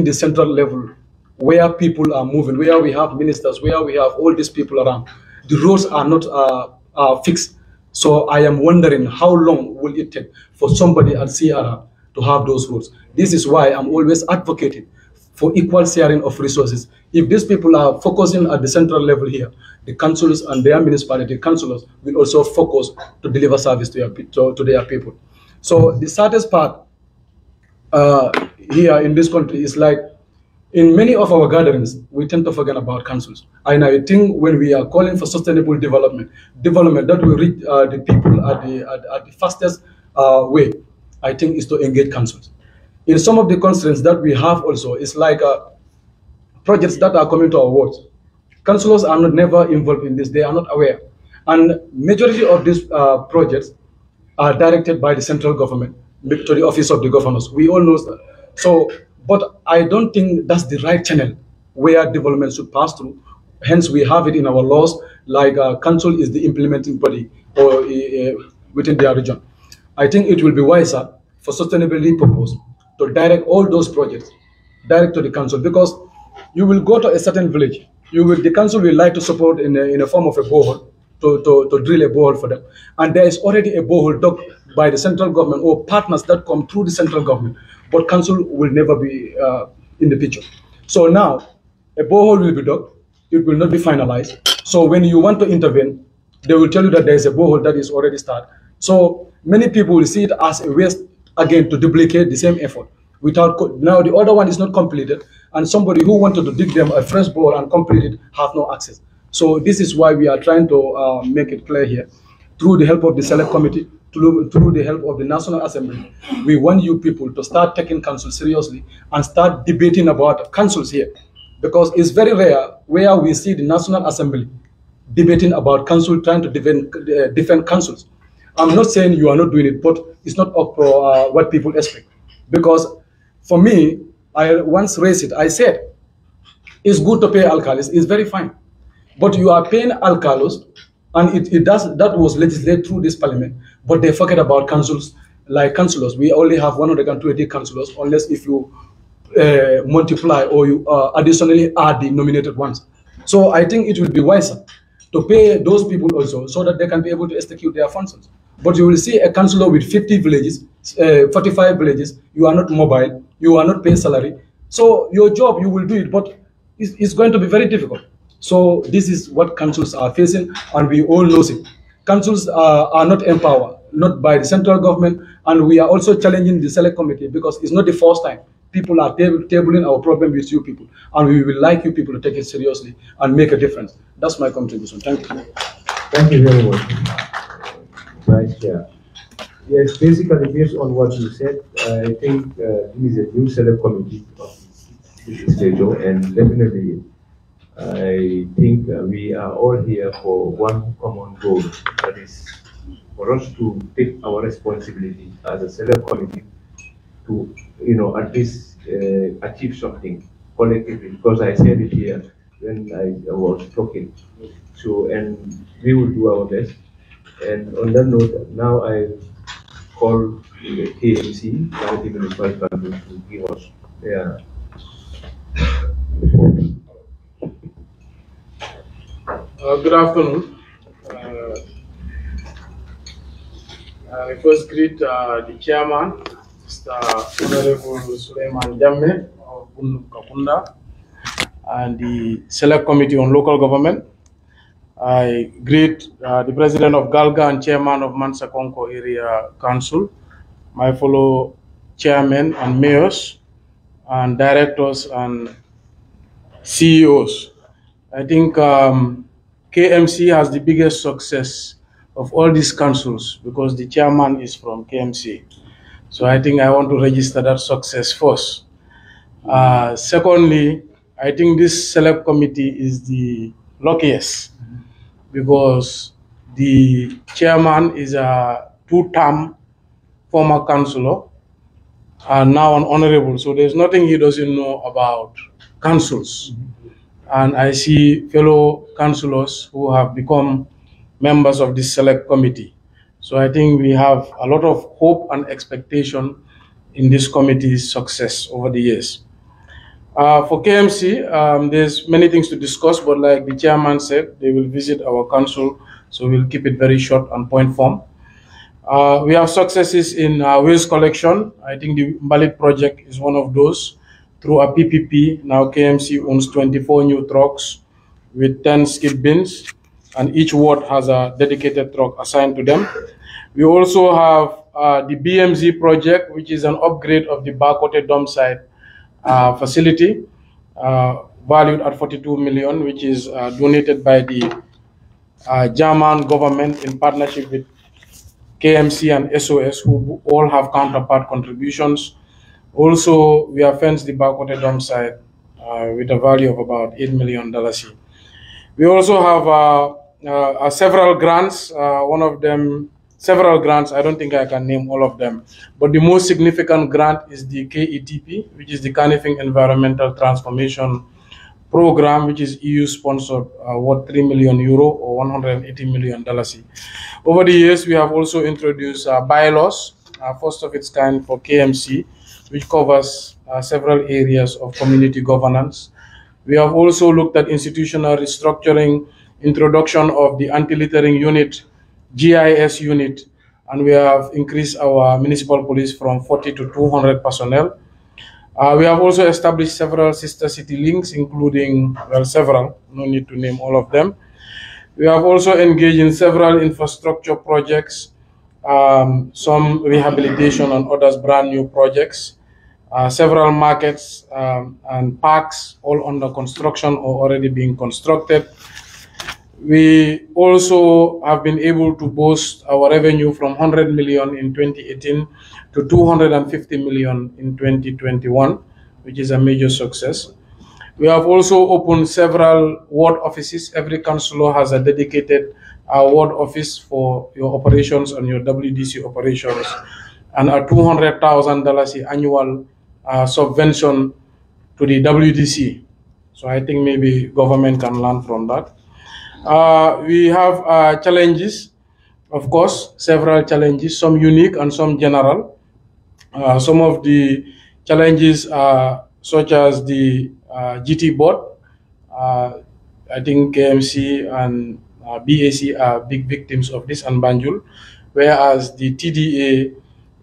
the central level, where people are moving, where we have ministers, where we have all these people around, the roads are not fixed. So I am wondering how long will it take for somebody at CRR to have those roads. This is why I'm always advocating for equal sharing of resources. If these people are focusing at the central level here, the councils and their municipality councillors will also focus to deliver service to their people. So the saddest part here in this country is like, in many of our gatherings, we tend to forget about councils. And I think when we are calling for sustainable development that will reach the people at the fastest way, I think is to engage councils. In some of the constraints that we have also, it's like projects that are coming to our wards. Councillors are never involved in this, they are not aware. And majority of these projects are directed by the central government to the office of the governors. We all know that. So, but I don't think that's the right channel where development should pass through. Hence, we have it in our laws, like council is the implementing body or within their region. I think it will be wiser for sustainability purpose to direct all those projects direct to the council, because you will go to a certain village, the council will like to support in a form of a borehole to drill a borehole for them, and there is already a borehole dug by the central government or partners that come through the central government, but council will never be in the picture. So now a borehole will be dug, it will not be finalized. So when you want to intervene, they will tell you that there is a borehole that is already started. So many people will see it as a waste again to duplicate the same effort. Now the other one is not completed, and somebody who wanted to dig them a fresh borehole and complete it have no access. So this is why we are trying to make it clear here through the help of the Select Committee, through the help of the National Assembly. We want you people to start taking council seriously and start debating about councils here. Because it's very rare where we see the National Assembly debating about council, trying to defend councils. I'm not saying you are not doing it, but it's not up for what people expect. Because for me, I once raised it, I said, it's good to pay alcalis, it's very fine. But you are paying alcalos, and that was legislated through this parliament, but they forget about councils, like councillors. We only have 120 councillors, unless if you multiply or you additionally add the nominated ones. So I think it will be wiser to pay those people also, so that they can be able to execute their functions. But you will see a councillor with 50 villages, 45 villages, you are not mobile, you are not paying salary. So your job, you will do it, but it's going to be very difficult. So this is what councils are facing, and we all know it. Councils are not empowered, not by the central government, and we are also challenging the Select Committee, because it's not the first time people are tabling our problem with you people, and we will like you people to take it seriously and make a difference. That's my contribution. Thank you. Thank you very much, Vice Chair. Yes, basically based on what you said, I think this is a new Select Committee of this schedule, and definitely I think we are all here for one common goal, that is for us to take our responsibility as a Select Committee to, at least achieve something collectively, because I said it here when I was talking. So, and we will do our best. And on that note, now I call the KMC, County Municipal Council, to give us their report. Good afternoon. I first greet the chairman, Mr. Honorable Suleiman Jammeh of Kakunda, and the Select Committee on Local Government. I greet the President of Galga and Chairman of Mansa Konko Area Council, my fellow chairmen and mayors and directors and CEOs. I think KMC has the biggest success of all these councils because the chairman is from KMC. So I think I want to register that success first. Secondly, I think this Select Committee is the luckiest because the chairman is a two-term former councillor and now an honorable. So there's nothing he doesn't know about councils. And I see fellow councillors who have become members of this Select Committee. So I think we have a lot of hope and expectation in this committee's success over the years. For KMC, there's many things to discuss, but like the chairman said, they will visit our council, so we'll keep it very short and point form. We have successes in waste collection. I think the Mbalit project is one of those. Through a PPP, now KMC owns 24 new trucks with 10 skid bins, and each ward has a dedicated truck assigned to them. We also have the BMZ project, which is an upgrade of the Bakote dump site facility, valued at 42 million, which is donated by the German government in partnership with KMC and SOS, who all have counterpart contributions. Also, we have fenced the Bakote dump site with a value of about $8 million. We also have several grants. Several grants, I don't think I can name all of them, but the most significant grant is the KETP, which is the Canifing Environmental Transformation Program, which is EU-sponsored, worth €3 million or $180 million. Over the years, we have also introduced bylaws, first of its kind for KMC, which covers several areas of community governance. We have also looked at institutional restructuring, introduction of the anti-littering unit, GIS unit, and we have increased our municipal police from 40 to 200 personnel. We have also established several sister city links, including, well, several, no need to name all of them. We have also engaged in several infrastructure projects, some rehabilitation and others brand new projects, several markets and parks all under construction or already being constructed. We also have been able to boost our revenue from 100 million in 2018 to 250 million in 2021, which is a major success. We have also opened several ward offices. Every councillor has a dedicated ward office for your operations and your WDC operations, and a $200,000 annual subvention to the WDC. So I think maybe government can learn from that. We have challenges, of course, several challenges, some unique and some general. Some of the challenges are such as the GT board. I think KMC and BAC are big victims of this, and Banjul, whereas the TDA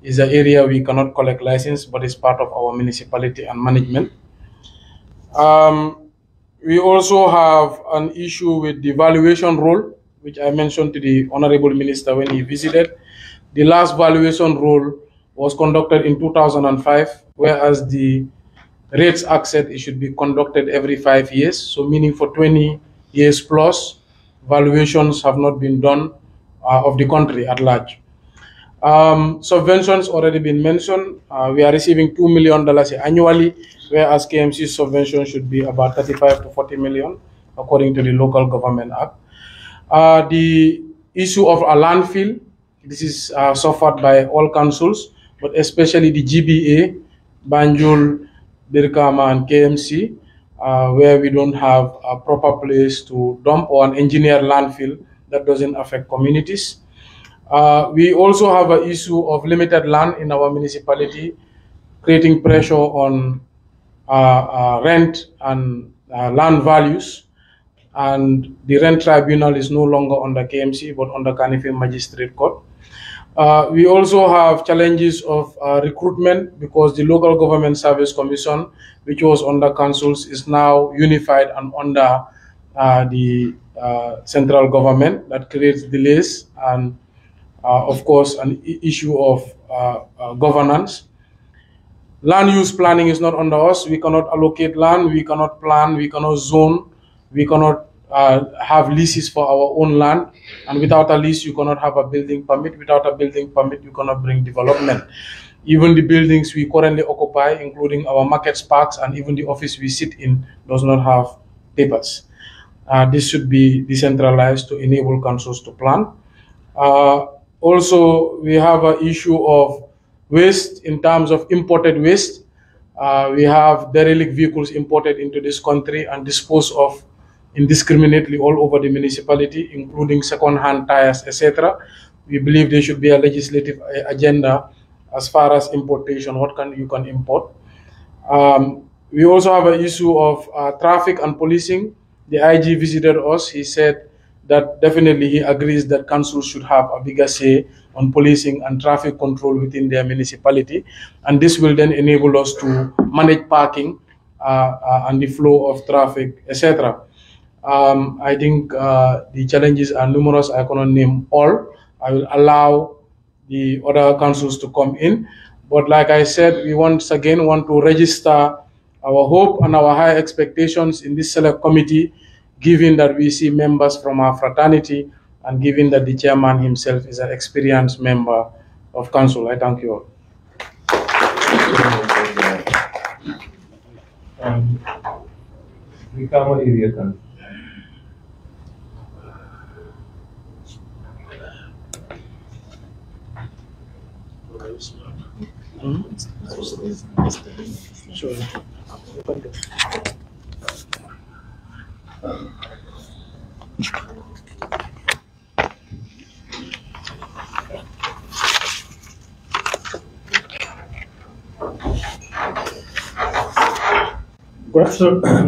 is an area we cannot collect license, but it's part of our municipality and management. We also have an issue with the valuation role, which I mentioned to the Honorable Minister when he visited. The last valuation role was conducted in 2005, whereas the rates access, it should be conducted every 5 years. So meaning for 20 years plus, valuations have not been done of the country at large. Subventions already been mentioned. We are receiving $2 million annually, whereas KMC subvention should be about 35 to 40 million, according to the Local Government Act. The issue of a landfill, this is suffered by all councils, but especially the GBA, Banjul, Birkama, and KMC, where we don't have a proper place to dump or an engineered landfill that doesn't affect communities. We also have an issue of limited land in our municipality, creating pressure on rent and land values. And the rent tribunal is no longer under KMC, but under Kanifi Magistrate Court. We also have challenges of recruitment, because the Local Government Service Commission, which was under councils, is now unified and under the central government. That creates delays and of course, an issue of governance. Land use planning is not under us. We cannot allocate land, we cannot plan, we cannot zone, we cannot have leases for our own land. And without a lease, you cannot have a building permit. Without a building permit, you cannot bring development. Even the buildings we currently occupy, including our markets, parks, and even the office we sit in, does not have papers. This should be decentralized to enable councils to plan. Also, we have an issue of waste in terms of imported waste. We have derelict vehicles imported into this country and disposed of indiscriminately all over the municipality, including second-hand tires, etc. We believe there should be a legislative agenda as far as importation, what you can import. We also have an issue of traffic and policing. The IG visited us. He said that definitely he agrees that councils should have a bigger say on policing and traffic control within their municipality. And this will then enable us to manage parking and the flow of traffic, etc. I think the challenges are numerous. I cannot name all. I will allow the other councils to come in. But like I said, we once again want to register our hope and our high expectations in this select committee, given that we see members from our fraternity and given that the chairman himself is an experienced member of council. I thank you all. Become area council. Sure.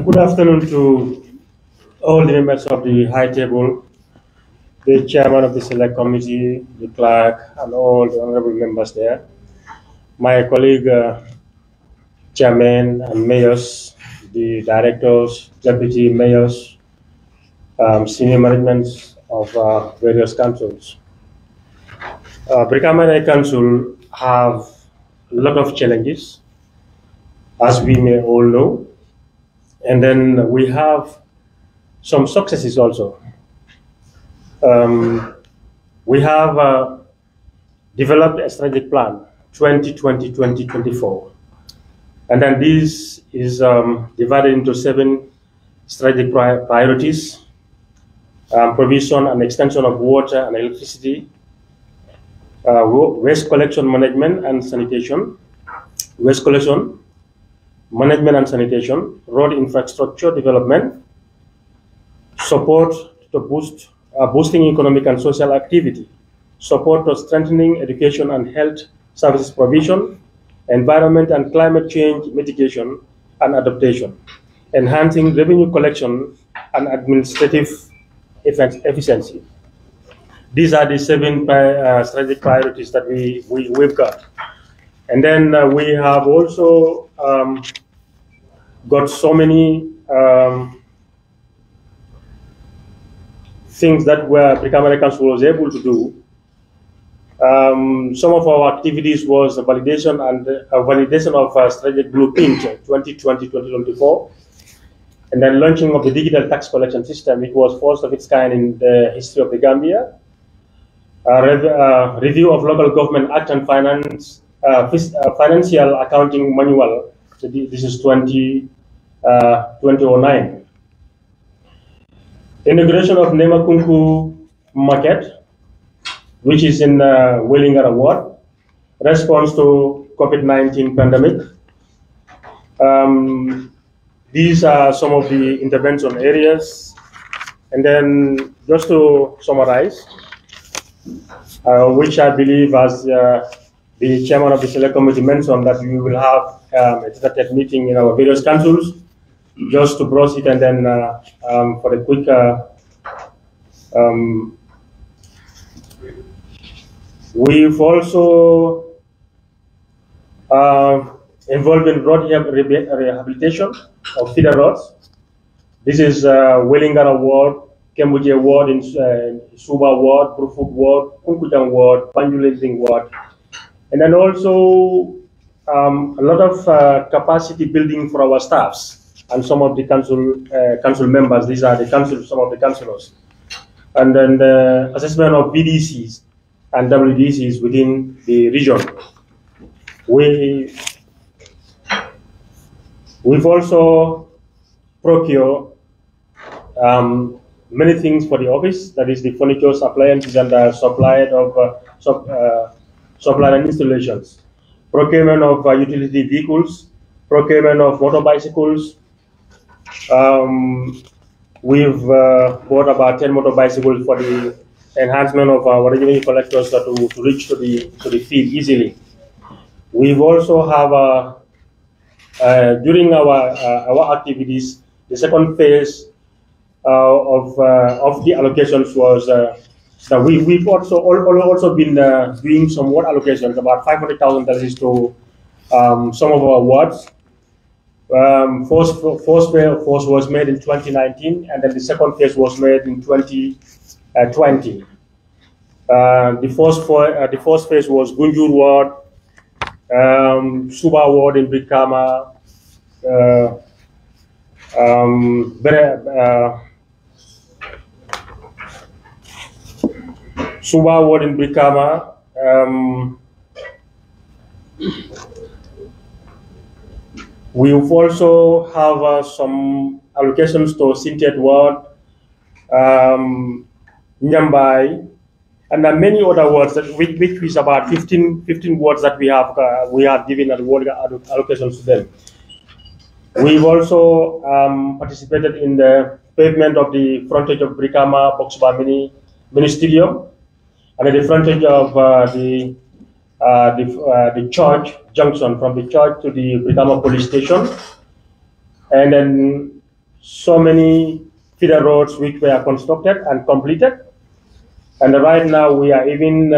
Good afternoon to all the members of the high table, the chairman of the select committee, the clerk, and all the honorable members there. My colleague, chairman and mayors, the directors, deputy mayors, senior management of various councils. Brikama and Iec Council have a lot of challenges, as we may all know. And then we have some successes also. We have developed a strategic plan, 2020-2024. And then this is divided into 7 strategic priorities: provision and extension of water and electricity, waste collection management and sanitation, waste collection management and sanitation, road infrastructure development, support to boosting economic and social activity, support to strengthening education and health services provision, environment and climate change mitigation and adaptation, enhancing revenue collection and administrative efficiency. These are the 7 strategic priorities that we've got. And then we have also got so many things that Brikama Council was able to do. Some of our activities was validation of strategic blueprint 2020-2024, and then launching of the digital tax collection system. It was first of its kind in the history of the Gambia. Review of local government act and finance, financial accounting manual. So this is 2009. Integration of Nemakunku market, which is in Wellingara Ward. Response to COVID-19 pandemic. These are some of the intervention areas. And then just to summarize, which I believe, as the chairman of the select committee mentioned, that we will have a tentative meeting in our various councils, just to browse it, and then for a quick we've also involved in road rehabilitation of feeder roads. This is Wellingara Ward, Kembuje Ward, in Suba Ward, Brufut Ward, Kunkujang Ward, Panjuling Ward. And then also a lot of capacity building for our staffs and some of the council members. These are the some of the councillors. And then the assessment of VDCs and WDCs within the region. We've also procured many things for the office, that is the furniture, appliances, and supply and installations. Procurement of utility vehicles, procurement of motorbicycles. We've bought about 10 motorbicycles for the enhancement of our revenue collectors to reach to the field easily. We've also have during our activities, the second phase of the allocations was that we've also been doing some ward allocations, about $500,000 to some of our wards. First phase was made in 2019, and then the second phase was made in 2020. The first phase was Gunjur Ward, Suba Ward in Brikama, Suba Ward in Brikama, we also have some allocations to Sintet Ward, Nyambai, and many other wards, which is about 15 wards that we have given ward allocations to them. We've also participated in the pavement of the frontage of Brikama Boxbar Mini Stadium, and the frontage of the church junction, from the church to the Brikama police station, and then so many feeder roads which were constructed and completed. And right now we are even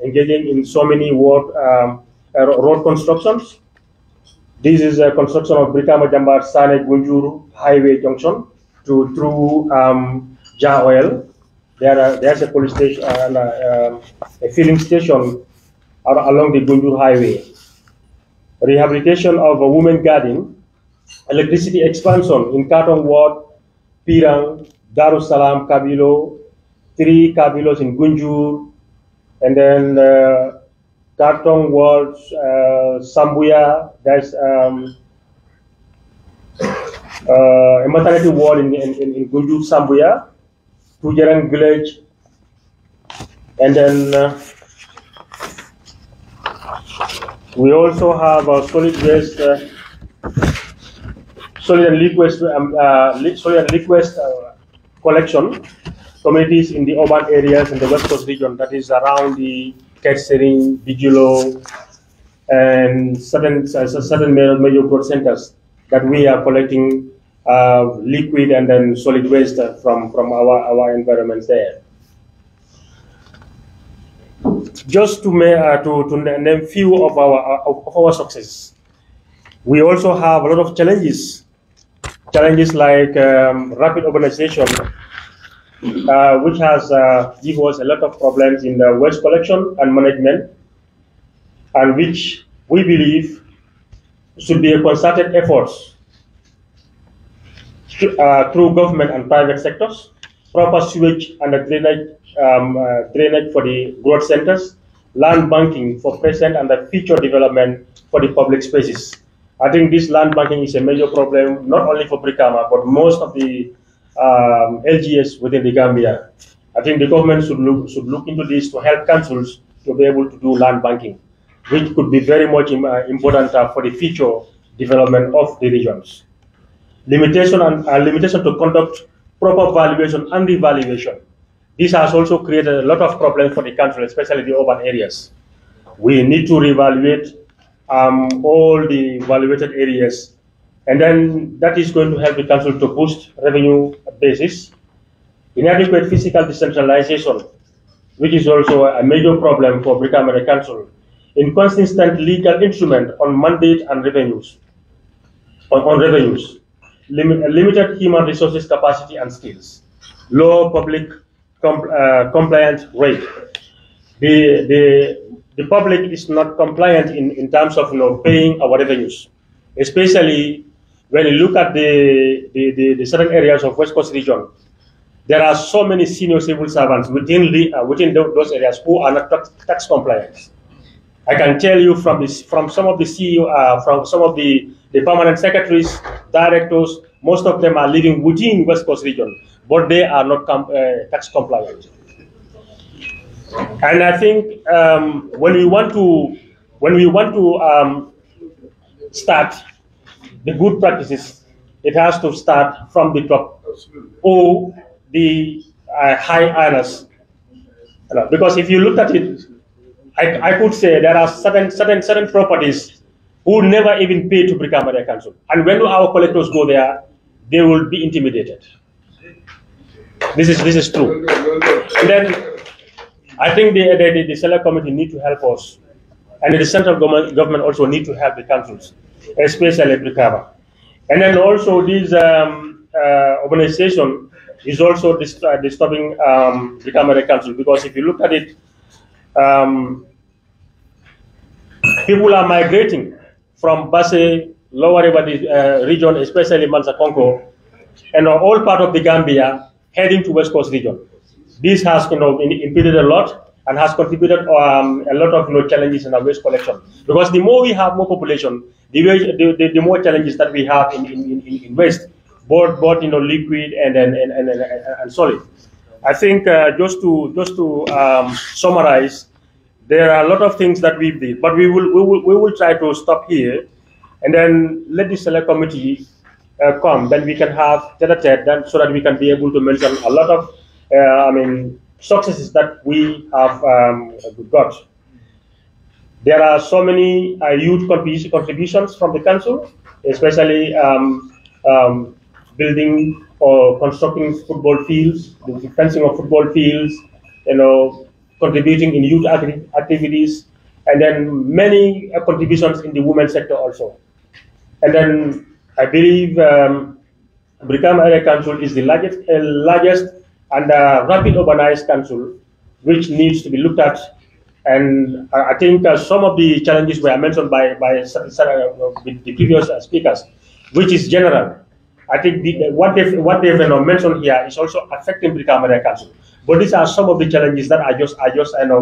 engaging in so many road constructions. This is a construction of Brikama Jambar Sane Gunjuru Highway Junction through Ja Oil. There's a police station and a filling station along the Gunjur Highway. Rehabilitation of a women garden, electricity expansion in Katong Ward, Pirang, Darussalam, Kabilo, 3 Kabilos in Gunjur, and then Kartong Ward, Sambuya, there's a maternity ward in Gunjur, Sambuya, Tujarang village, and then we also have a solid waste, solid and liquid waste collection communities in the urban areas in the West Coast region, that is around the Kettering, Bigelow, and certain major growth centers that we are collecting liquid and then solid waste from our environments there. Just to name few of our successes, we also have a lot of challenges. Challenges like rapid urbanization, which has given us a lot of problems in the waste collection and management, and which we believe should be a concerted effort through government and private sectors, proper sewage and drainage for the growth centers, land banking for present and the future development for the public spaces. I think this land banking is a major problem, not only for Brikama, but most of the LGS within the Gambia. I think the government should look into this to help councils to be able to do land banking, which could be very much important for the future development of the regions. Limitation to conduct proper valuation and evaluation. This has also created a lot of problems for the country, especially the urban areas. We need to reevaluate all the evaluated areas, and then that is going to help the council to boost revenue basis. Inadequate physical decentralization, which is also a major problem for Brikama Council. Inconsistent legal instrument on mandate and revenues. Limited human resources capacity and skills. Low public compliance rate. The public is not compliant in terms of paying our revenues, especially when you look at the certain areas of West Coast region. There are so many senior civil servants within those areas who are not tax compliant. I can tell you from some of the CEO, from some of the permanent secretaries, directors, most of them are living within West Coast region, but they are not tax compliant. And I think when we want to start the good practices, it has to start from the top or the high earners. Because if you look at it, I could say there are certain properties who never even pay to Brikama Council, and when our collectors go there, they will be intimidated. This is true. And then I think the select committee need to help us, and the central government also need to help the councils, especially Brikama. And then also this organization is also disturbing Brikama Council, because if you look at it, people are migrating from Basse, Lower River region, especially Mansakonko, and all part of the Gambia, heading to West Coast region. This has impeded a lot and has contributed a lot of challenges in our waste collection. Because the more we have more population, the more challenges that we have in waste, both liquid and solid. I think just to summarize, there are a lot of things that we did, but we will try to stop here, and then let the select committee come. Then we can have tete-a-tete, then so that we can be able to mention a lot of successes that we have got. There are so many huge contributions from the council, especially building or constructing football fields, the fencing of football fields, contributing in youth activities, and then many contributions in the women's sector also. And then I believe Brikama Area Council is the largest and rapid urbanized council, which needs to be looked at. And I think some of the challenges were mentioned by the previous speakers, which is general. I think what they've mentioned here is also affecting Brikama Area Council. But these are some of the challenges that I just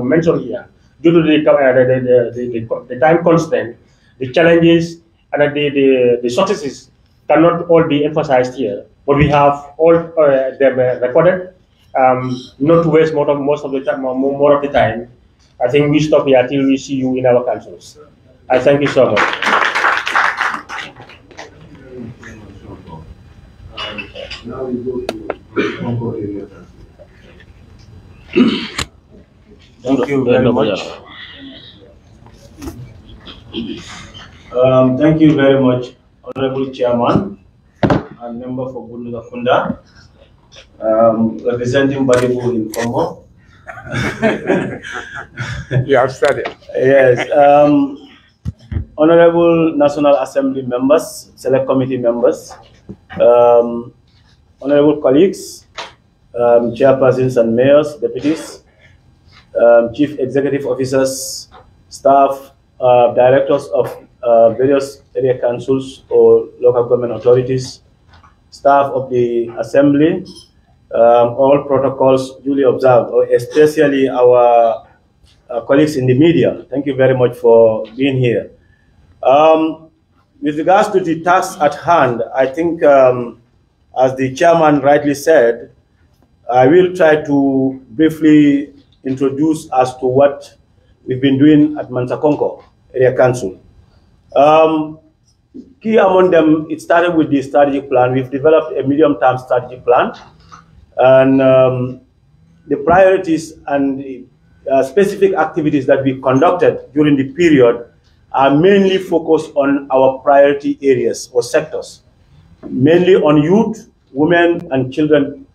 mentioned here. Due to the time constraint, the challenges and the successes cannot all be emphasized here. But we have all them recorded. Not to waste more of the time. I think we stop here till we see you in our councils. I thank you so much. Now we go to Thank you very much. Thank you very much, Honorable Chairman and member for Bunduga Kunda, representing Badibu in Congo. You have studied. Yes. Honorable National Assembly members, Select Committee members, honorable colleagues, chairpersons and mayors, deputies, chief executive officers, staff, directors of various area councils or local government authorities, staff of the assembly, all protocols duly observed, especially our colleagues in the media. Thank you very much for being here. With regards to the task at hand, I think, as the chairman rightly said, I will try to briefly introduce as to what we've been doing at Mansakonko Area Council. Key among them, it started with the strategic plan. We've developed a medium-term strategic plan, and the priorities and the specific activities that we conducted during the period are mainly focused on our priority areas or sectors, mainly on youth, women, and children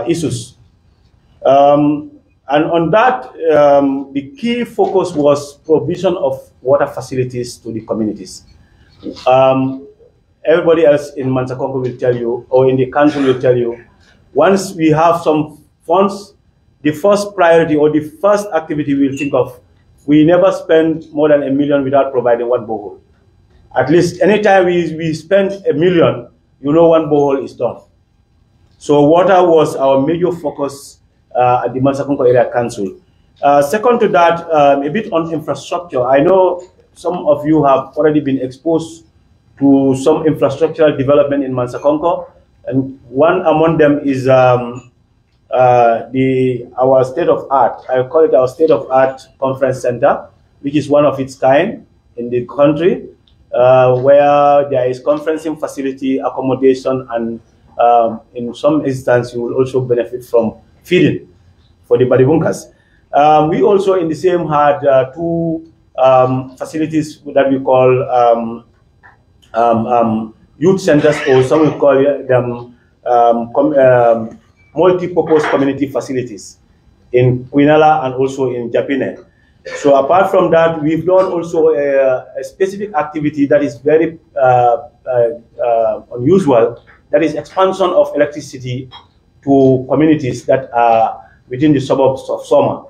issues. And on that, the key focus was provision of water facilities to the communities. Everybody else in Mansakonko will tell you, or in the council will tell you, once we have some funds, the first priority or the first activity we'll think of, we never spend more than $1 million without providing one borehole. At least anytime we spend $1 million, you know one borehole is done. So water was our major focus at the Mansakonko Area Council. Second to that, a bit on infrastructure. I know some of you have already been exposed to some infrastructural development in Mansakonko, and one among them is our state-of-art, I call it our state-of-art conference center, which is one of its kind in the country, where there is conferencing facility, accommodation, and in some instances, you will also benefit from feeding for the Badibunkas. We also in the same had two facilities that we call youth centers, or some will call them multi-purpose community facilities in Quinala and also in Japine. So apart from that, we've done also a specific activity that is very unusual, that is expansion of electricity to communities that are within the suburbs of Soma.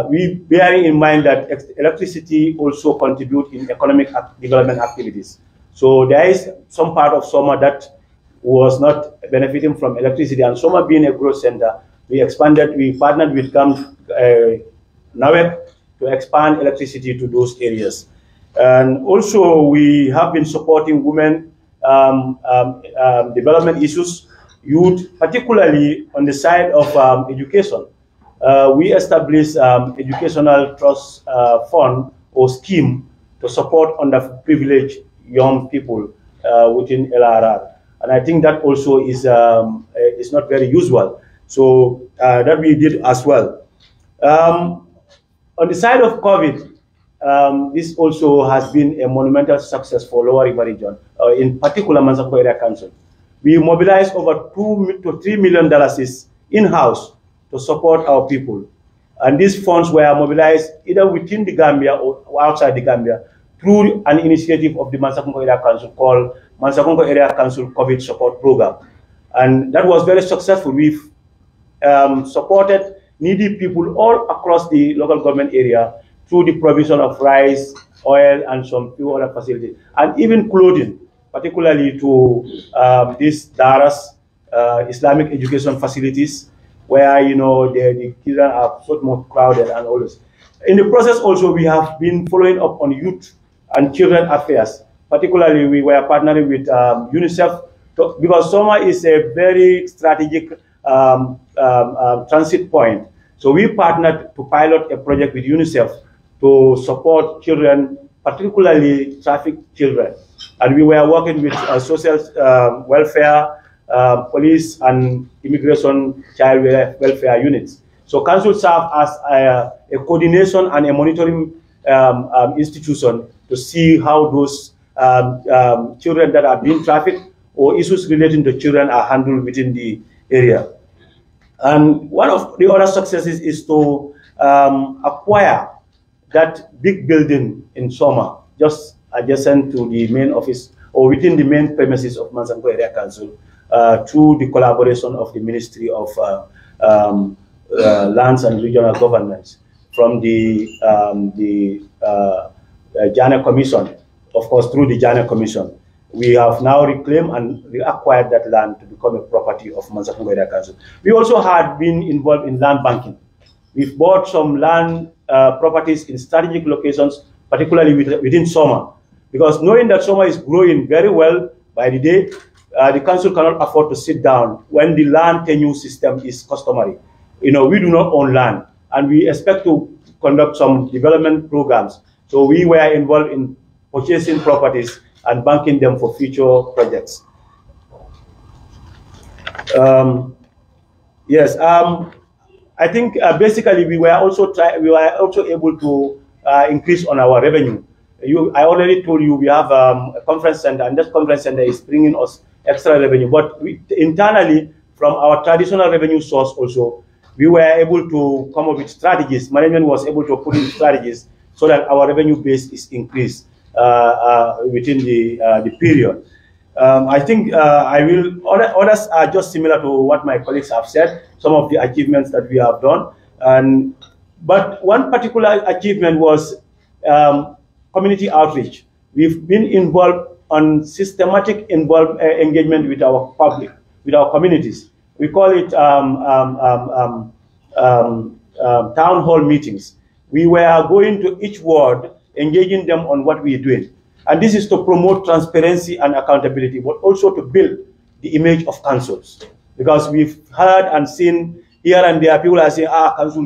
We bearing in mind that electricity also contributes in economic development activities. So there is some part of Soma that was not benefiting from electricity, and Soma being a growth center, we partnered with NAWEC to expand electricity to those areas. And also we have been supporting women development issues, youth, particularly on the side of education. We established educational trust fund or scheme to support underprivileged young people within LRR. And I think that also is not very usual. So that we did as well. On the side of COVID, this also has been a monumental success for Lower River region, in particular Mansakonko Area Council. We mobilized over $2 to $3 million in-house to support our people. And these funds were mobilized either within the Gambia or outside the Gambia through an initiative of the Mansakonko Area Council called Mansakonko Area Council COVID Support Program. And that was very successful. We've supported needy people all across the local government area through the provision of rice, oil, and some few other facilities, and even clothing, particularly to these Daras, Islamic education facilities, where, you know, the children are sort of more crowded and all this. In the process also, we have been following up on youth and children affairs. Particularly, we were partnering with UNICEF, because Soma is a very strategic transit point. So we partnered to pilot a project with UNICEF to support children, particularly trafficked children. And we were working with social welfare, police and immigration child welfare units. So council served as a coordination and a monitoring institution to see how those children that are being trafficked or issues relating to children are handled within the area. And one of the other successes is to acquire that big building in Soma, just adjacent to the main office or within the main premises of Mansanko Area Council, through the collaboration of the Ministry of Lands and Regional Governments, from the Jana Commission, of course, through the Jana Commission. We have now reclaimed and reacquired that land to become a property of Mansakungo Area Council. We also had been involved in land banking. We've bought some land properties in strategic locations, particularly within Soma, because knowing that Soma is growing very well by the day, the council cannot afford to sit down when the land tenure system is customary. You know, we do not own land, and we expect to conduct some development programs. So we were involved in purchasing properties and banking them for future projects. I think basically we were also able to increase on our revenue. I already told you we have a conference center, and this conference center is bringing us extra revenue. But internally, from our traditional revenue source also, we were able to come up with strategies. Management was able to put in strategies so that our revenue base is increased within the period. I think others are just similar to what my colleagues have said, some of the achievements that we have done. But one particular achievement was community outreach. We've been involved on systematic engagement with our public, with our communities. We call it town hall meetings. We were going to each ward, engaging them on what we are doing. And this is to promote transparency and accountability, but also to build the image of councils. Because we've heard and seen here and there, people are saying, council,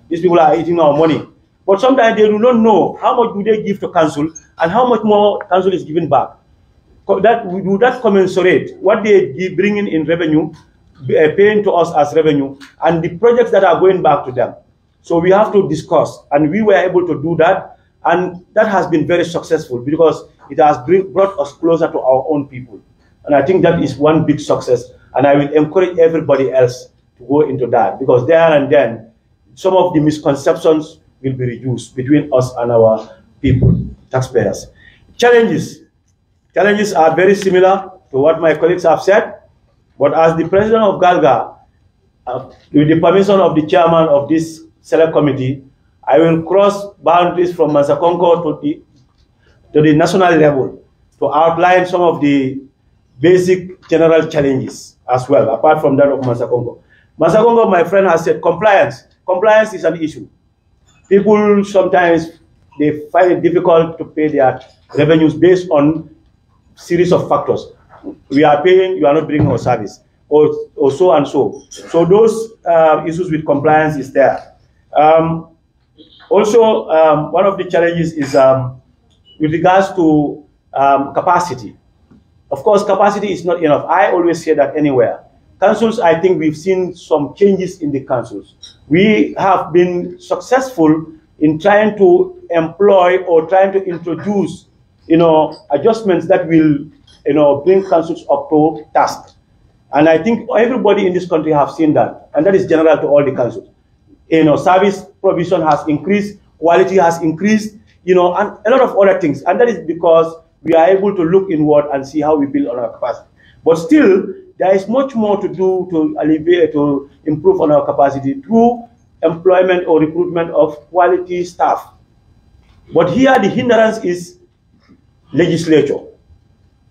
these people are eating our money. But sometimes they do not know how much do they give to council and how much more council is giving back. Do that commensurate what they bring in revenue, paying to us as revenue, and the projects that are going back to them. So we have to discuss, and we were able to do that, and that has been very successful because it has brought us closer to our own people. And I think that is one big success, and I will encourage everybody else to go into that, because there and then some of the misconceptions will be reduced between us and our people, taxpayers. Challenges are very similar to what my colleagues have said, but as the president of Galga, with the permission of the chairman of this select committee, I will cross boundaries from Mansakonko to the national level to outline some of the basic general challenges as well, apart from that of Mansakonko. Mansakonko, my friend, has said compliance. Compliance is an issue. People sometimes, they find it difficult to pay their revenues based on series of factors. We are paying, you are not bringing our service, or so and so. So those issues with compliance is there. Also, one of the challenges is with regards to capacity. Of course, capacity is not enough. I always say that anywhere. Councils, I think we've seen some changes in the councils. We have been successful in trying to employ or trying to introduce, adjustments that will, bring councils up to task. And I think everybody in this country have seen that, and that is general to all the councils. Service provision has increased, quality has increased, and a lot of other things. And that is because we are able to look inward and see how we build on our capacity. But still, there is much more to do to alleviate, to improve on our capacity through employment or recruitment of quality staff. But here the hindrance is legislature.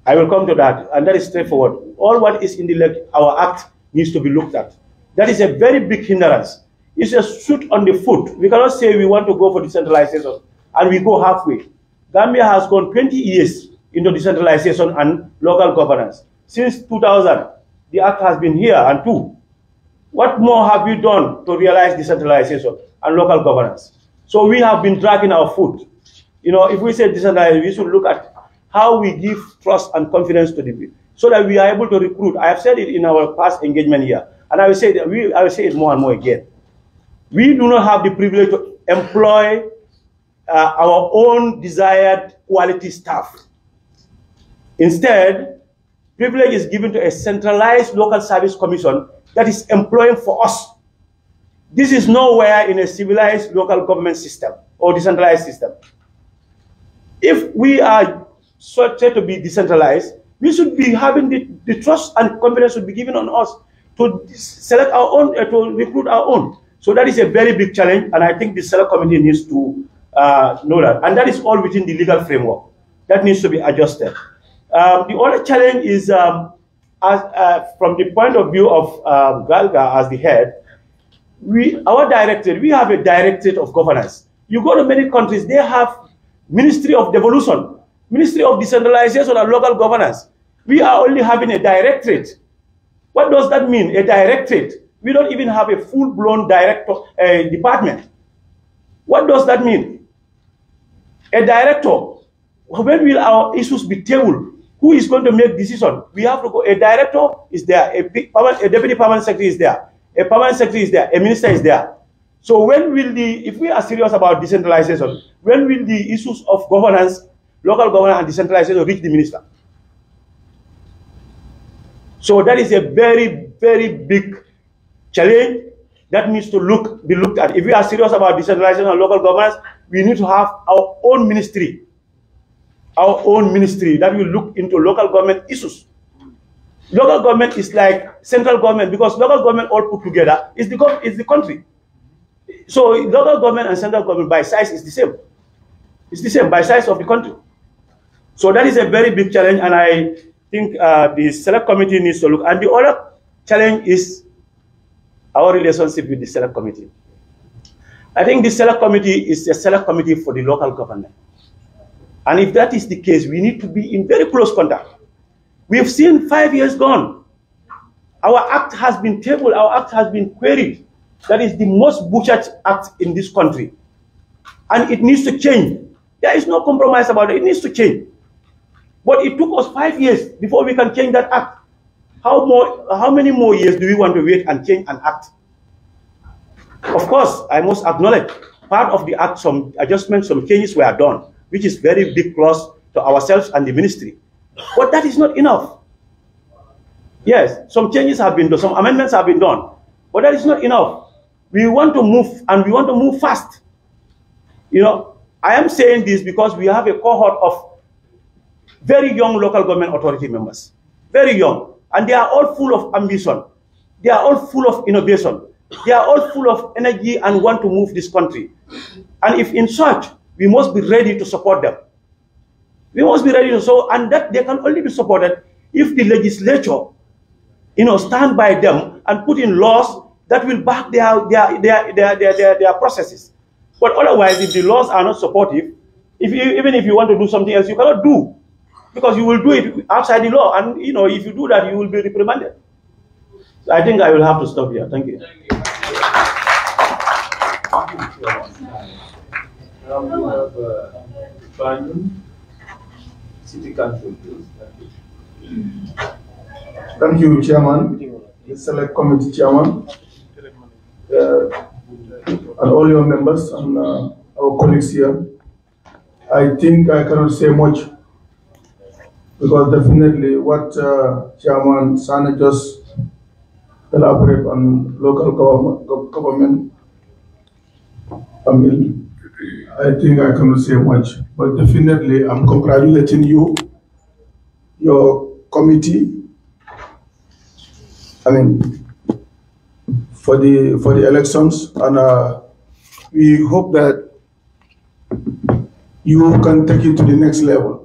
I will come to that, and that is straightforward. All what is in our act needs to be looked at. That is a very big hindrance. It's a shoot on the foot. We cannot say we want to go for decentralization and we go halfway. Gambia has gone 20 years into decentralization and local governance. Since 2000, the act has been here and two. What more have we done to realize decentralization and local governance? So we have been dragging our foot. You know, if we say decentralization, we should look at how we give trust and confidence to the people so that we are able to recruit. I have said it in our past engagement here, and I will say that I will say it more and more again. We do not have the privilege to employ our own desired quality staff. Instead, privilege is given to a centralized local service commission that is employing for us. This is nowhere in a civilized local government system or decentralized system. If we are said to be decentralized, we should be having the trust and confidence should be given on us to select our own, to recruit our own. So that is a very big challenge, and I think the select committee needs to know that. And that is all within the legal framework. That needs to be adjusted. The other challenge is, from the point of view of Galga as the head, we have a directorate of governance. You go to many countries, they have Ministry of Devolution, Ministry of Decentralization and Local Governance. We are only having a directorate. What does that mean, a directorate? We don't even have a full-blown department. What does that mean? A director. When will our issues be tabled? Who is going to make decision? We have to go. A director is there. A deputy permanent secretary is there. A permanent secretary is there. A minister is there. So when will if we are serious about decentralization, when will the issues of governance, local governance and decentralization reach the minister? So that is a very, very big challenge that needs to be looked at. If we are serious about decentralization and local governance, we need to have our own ministry. Our own ministry that will look into local government issues. Local government is like central government because local government all put together is the country. So local government and central government by size is the same. It's the same by size of the country. So that is a very big challenge, and I think the select committee needs to look. And the other challenge is our relationship with the select committee. I think the select committee is a select committee for the local government. And if that is the case, we need to be in very close contact. We have seen 5 years gone. Our act has been tabled, our act has been queried. That is the most butchered act in this country. And it needs to change. There is no compromise about it. It needs to change. But it took us 5 years before we can change that act. How many more years do we want to wait and change an act? Of course, I must acknowledge, part of the act, some adjustments, some changes were done, which is very big loss to ourselves and the ministry. But that is not enough. Yes, some changes have been done, some amendments have been done, but that is not enough. We want to move, and we want to move fast. You know, I am saying this because we have a cohort of very young local government authority members, very young, and they are all full of ambition. They are all full of innovation. They are all full of energy and want to move this country. And if in such, we must be ready to support them. We must be ready to support, and that they can only be supported if the legislature, you know, stand by them and put in laws that will back their processes. But otherwise, if the laws are not supportive, even if you want to do something else, you cannot do, because you will do it outside the law, and you know, if you do that, you will be reprimanded. So I think I will have to stop here. Thank you. Now we have Banyan City Council, please. Thank you, Chairman, the Select Committee Chairman, and all your members and our colleagues here. I think I cannot say much because definitely what Chairman Sana just elaborated on local government, I mean, I think I cannot say much, but definitely I'm congratulating you, your committee, I mean, for the elections, and we hope that you can take it to the next level.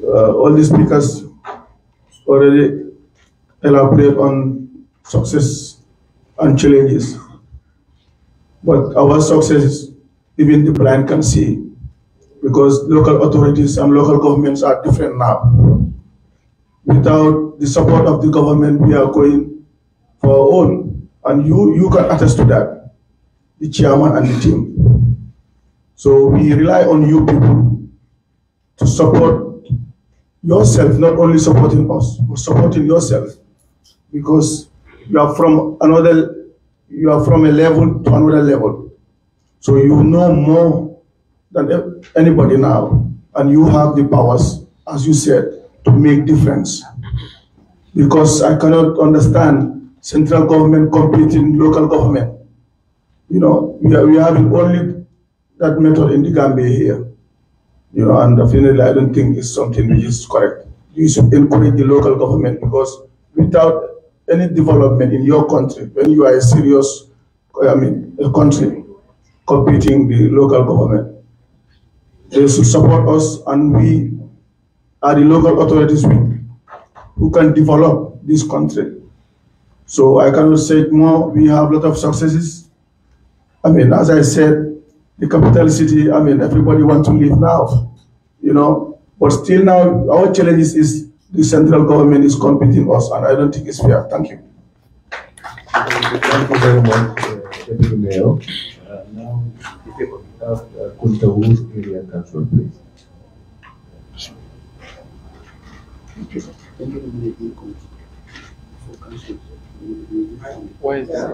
All the speakers already elaborate on success and challenges. But our success, even the blind can see, because local authorities and local governments are different now. Without the support of the government, we are going for our own. And you can attest to that, the chairman and the team. So we rely on you people to support yourself, not only supporting us, but supporting yourself, because you are from a level to another level. So you know more than anybody now, and you have the powers, as you said, to make difference. Because I cannot understand central government competing local government. You know, we are having only that method in the Gambia here. You know, and definitely I don't think it's something which is correct. You should encourage the local government, because without any development in your country, when you are a serious, a country competing the local government, they should support us, and we are the local authorities who can develop this country. So I cannot say it more. We have a lot of successes. I mean, as I said, the capital city, I mean, everybody wants to live now, you know, but still now our challenge is the central government is competing us, and I don't think it's fair. Thank you. Thank you very much, Deputy Mayor. Now, if you could have Kuntawur Area Council, please. Why is that?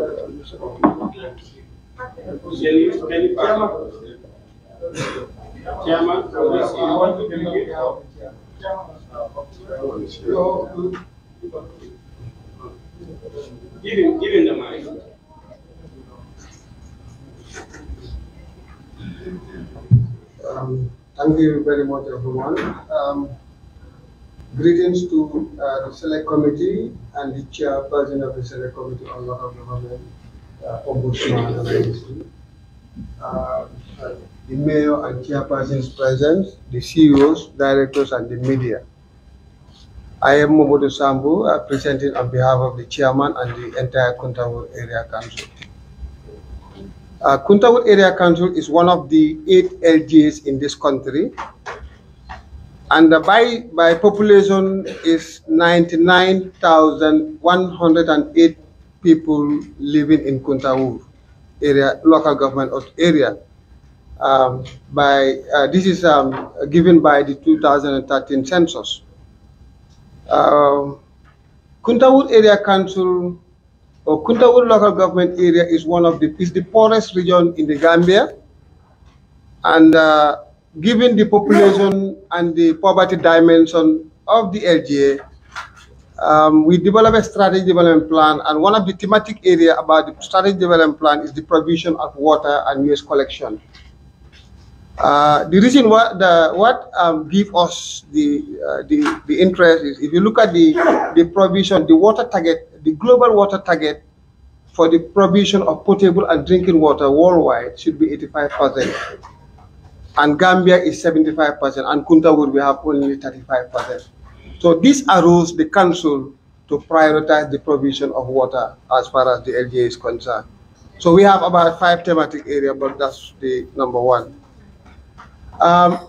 Give him the mic. Thank you very much, everyone. Greetings to the Select Committee and the Chairperson of the Select Committee on Local Government, Ombudsman And Iec, the Mayor and Chairpersons present, the CEOs, Directors, and the media. I am Momodu Sambu, presenting on behalf of the Chairman and the entire Kuntawur Area Council. Kuntawur Area Council is one of the 8 LGAs in this country, and by population is 99,108 people living in Kuntawur area, local government area. This is given by the 2013 census. Kuntawur Area Council, or Kuntawur Local Government Area, is the poorest region in the Gambia, and given the population and the poverty dimension of the LGA, we develop a strategic development plan, and one of the thematic areas about the strategic development plan is the provision of water and waste collection. The reason what gives us the interest is, if you look at the provision, the water target, the global water target for the provision of potable and drinking water worldwide should be 85%. And Gambia is 75%, and Kuntawur we have only 35%. So this arose the council to prioritize the provision of water as far as the LGA is concerned. So we have about 5 thematic areas, but that's the number one.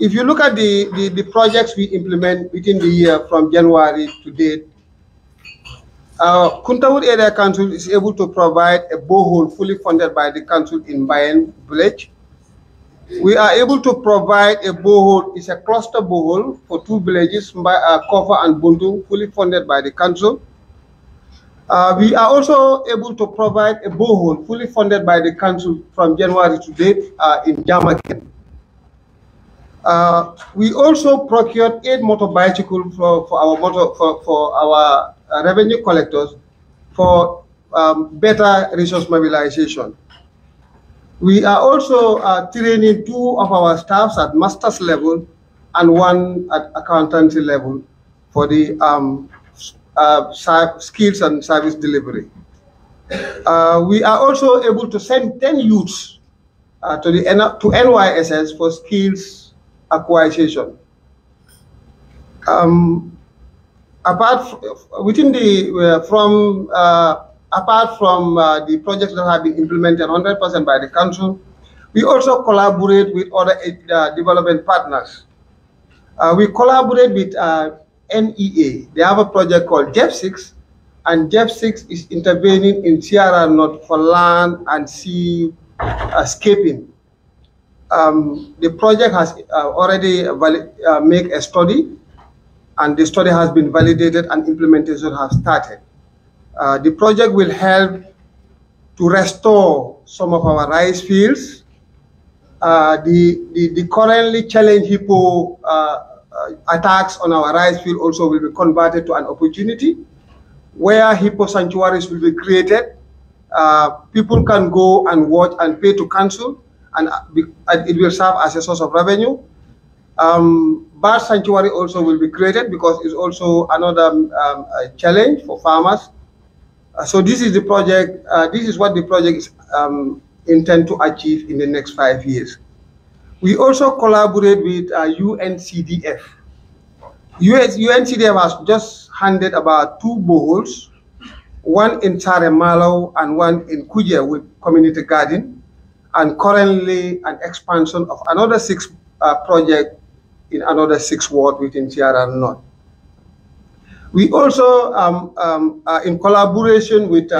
If you look at the projects we implement within the year from January to date, Kuntawur Area Council is able to provide a borehole fully funded by the council in Bayen village. We are able to provide a borehole, it's a cluster borehole for 2 villages, Kofa and Bundu, fully funded by the council. We are also able to provide a borehole fully funded by the council from January to date in Jamakin. We also procured 8 motor bicycles for our revenue collectors for better resource mobilization. We are also training 2 of our staffs at master's level and 1 at accountancy level for the skills and service delivery. We are also able to send 10 youths to NYSS for skills acquisition. apart from the projects that have been implemented 100% by the council, we also collaborate with other development partners. We collaborate with NEA. They have a project called JEP6, and JEP6 is intervening in Sierra North for land and sea scaping. The project has already made a study, and the study has been validated and implementation has started. The project will help to restore some of our rice fields. The currently challenged hippo attacks on our rice field also will be converted to an opportunity where hippo sanctuaries will be created. People can go and watch and pay to council, and it will serve as a source of revenue. Bird sanctuary also will be created because it's also another challenge for farmers. So this is the project. This is what the project is intend to achieve in the next 5 years. We also collaborate with UNCDF. UNCDF has just handed about 2 boreholes, one in Malo and one in Kuja with community garden, and currently an expansion of another 6 projects in another 6 wards within Sierra North. We also, in collaboration with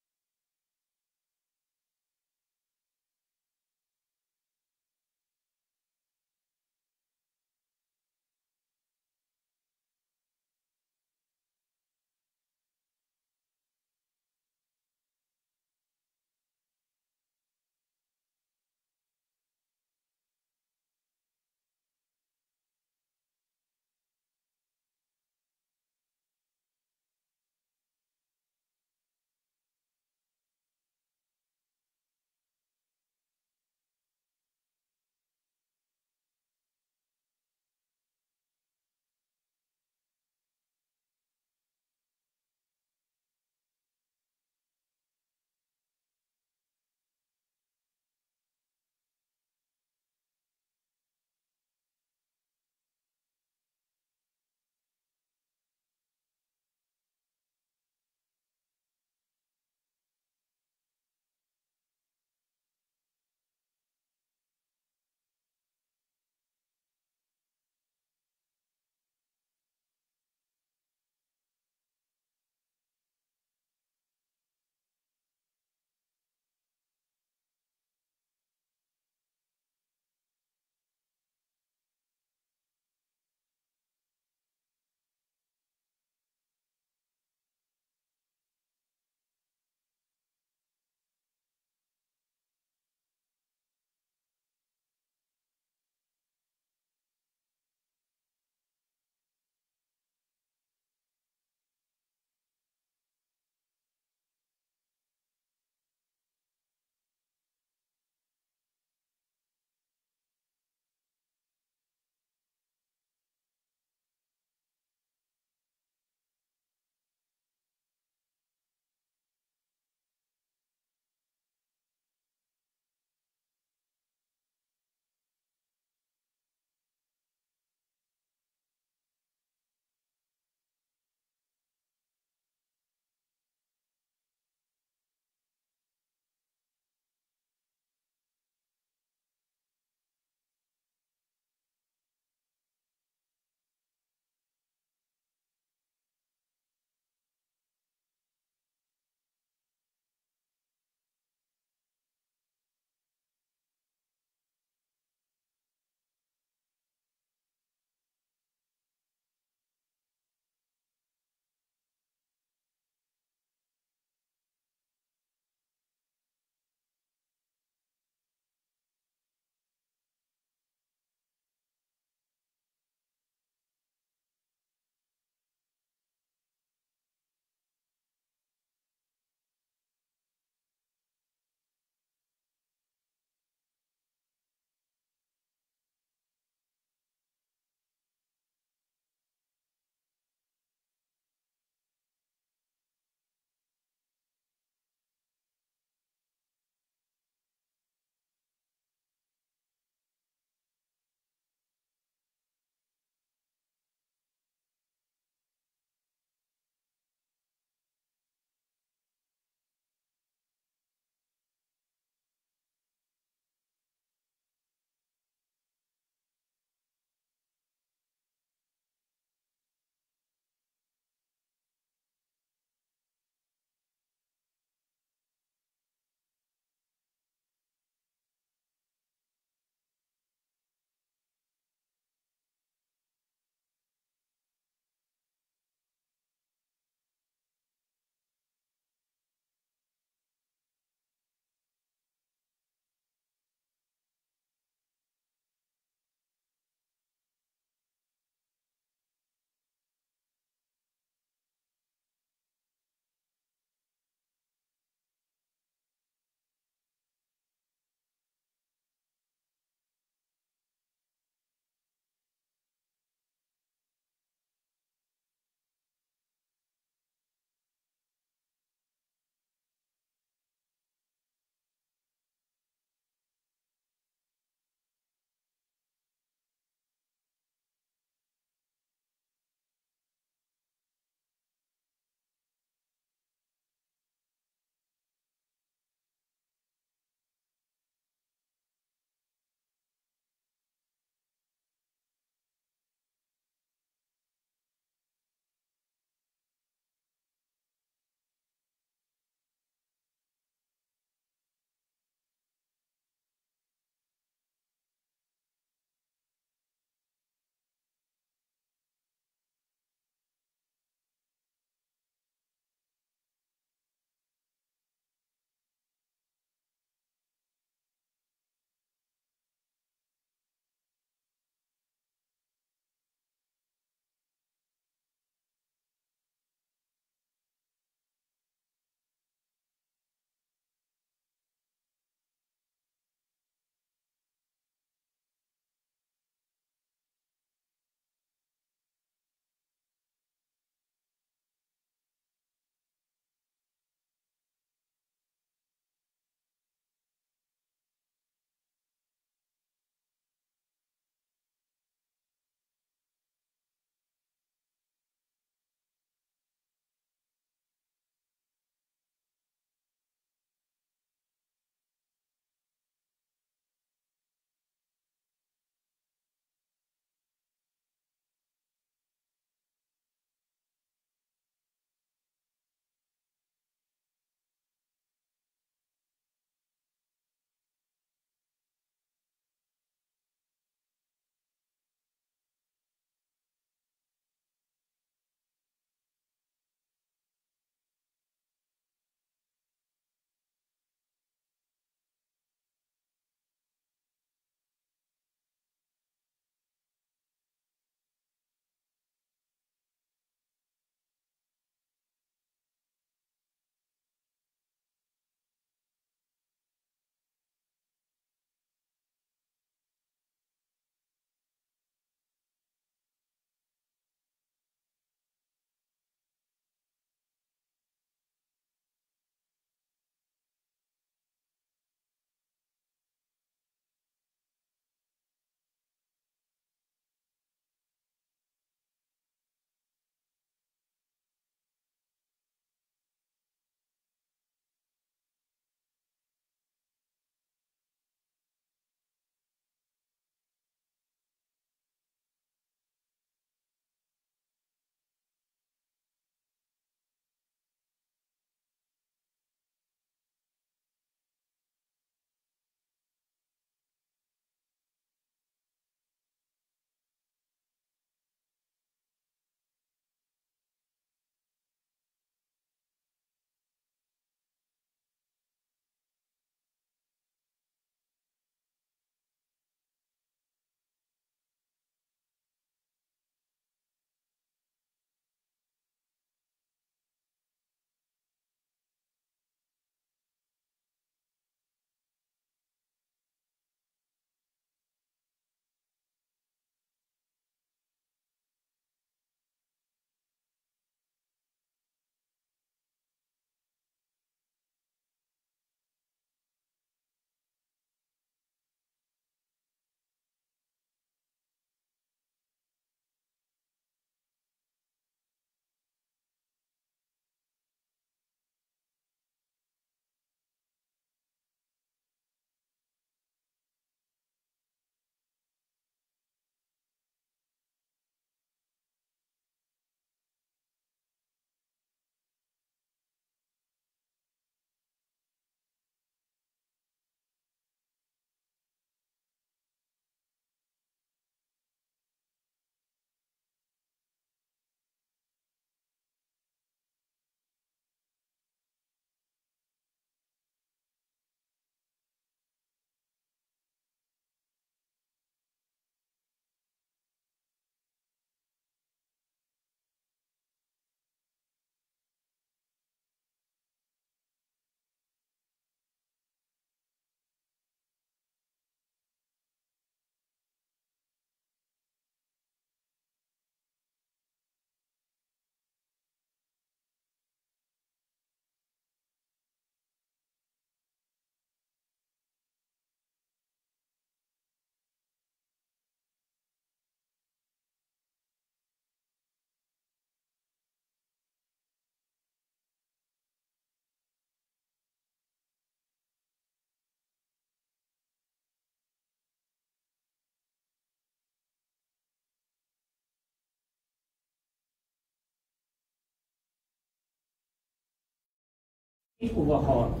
Overhaul.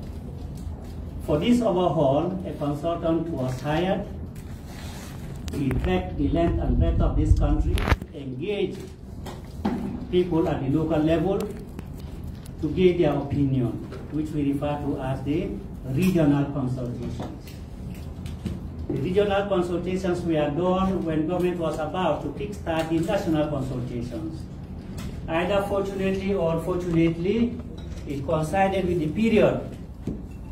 For this overhaul, a consultant was hired to track the length and breadth of this country, engage people at the local level to get their opinion, which we refer to as the regional consultations. The regional consultations were done when government was about to kickstart the national consultations. Either fortunately or unfortunately, it coincided with the period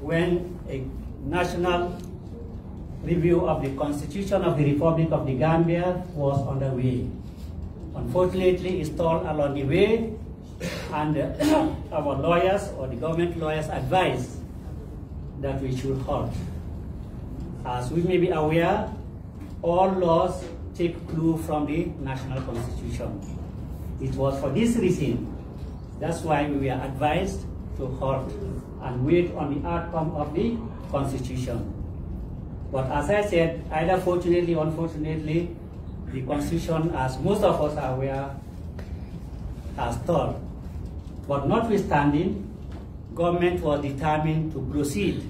when a national review of the Constitution of the Republic of the Gambia was underway. Unfortunately, it stalled along the way, and our lawyers or the government lawyers advised that we should halt. As we may be aware, all laws take clue from the national constitution. It was for this reason, that's why we were advised to halt and wait on the outcome of the constitution. But as I said, either fortunately or unfortunately, the constitution, as most of us are aware, has stalled. But notwithstanding, government was determined to proceed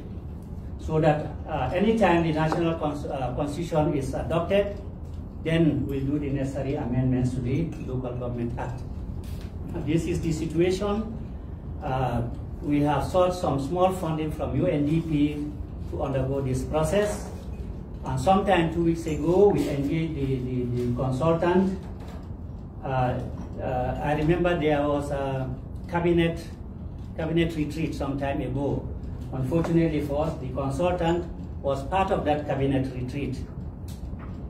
so that anytime the national constitution is adopted, then we'll do the necessary amendments to the Local Government Act. This is the situation. We have sought some small funding from UNDP to undergo this process. And sometime 2 weeks ago, we engaged the consultant. I remember there was a cabinet retreat some time ago. Unfortunately for us, the consultant was part of that cabinet retreat.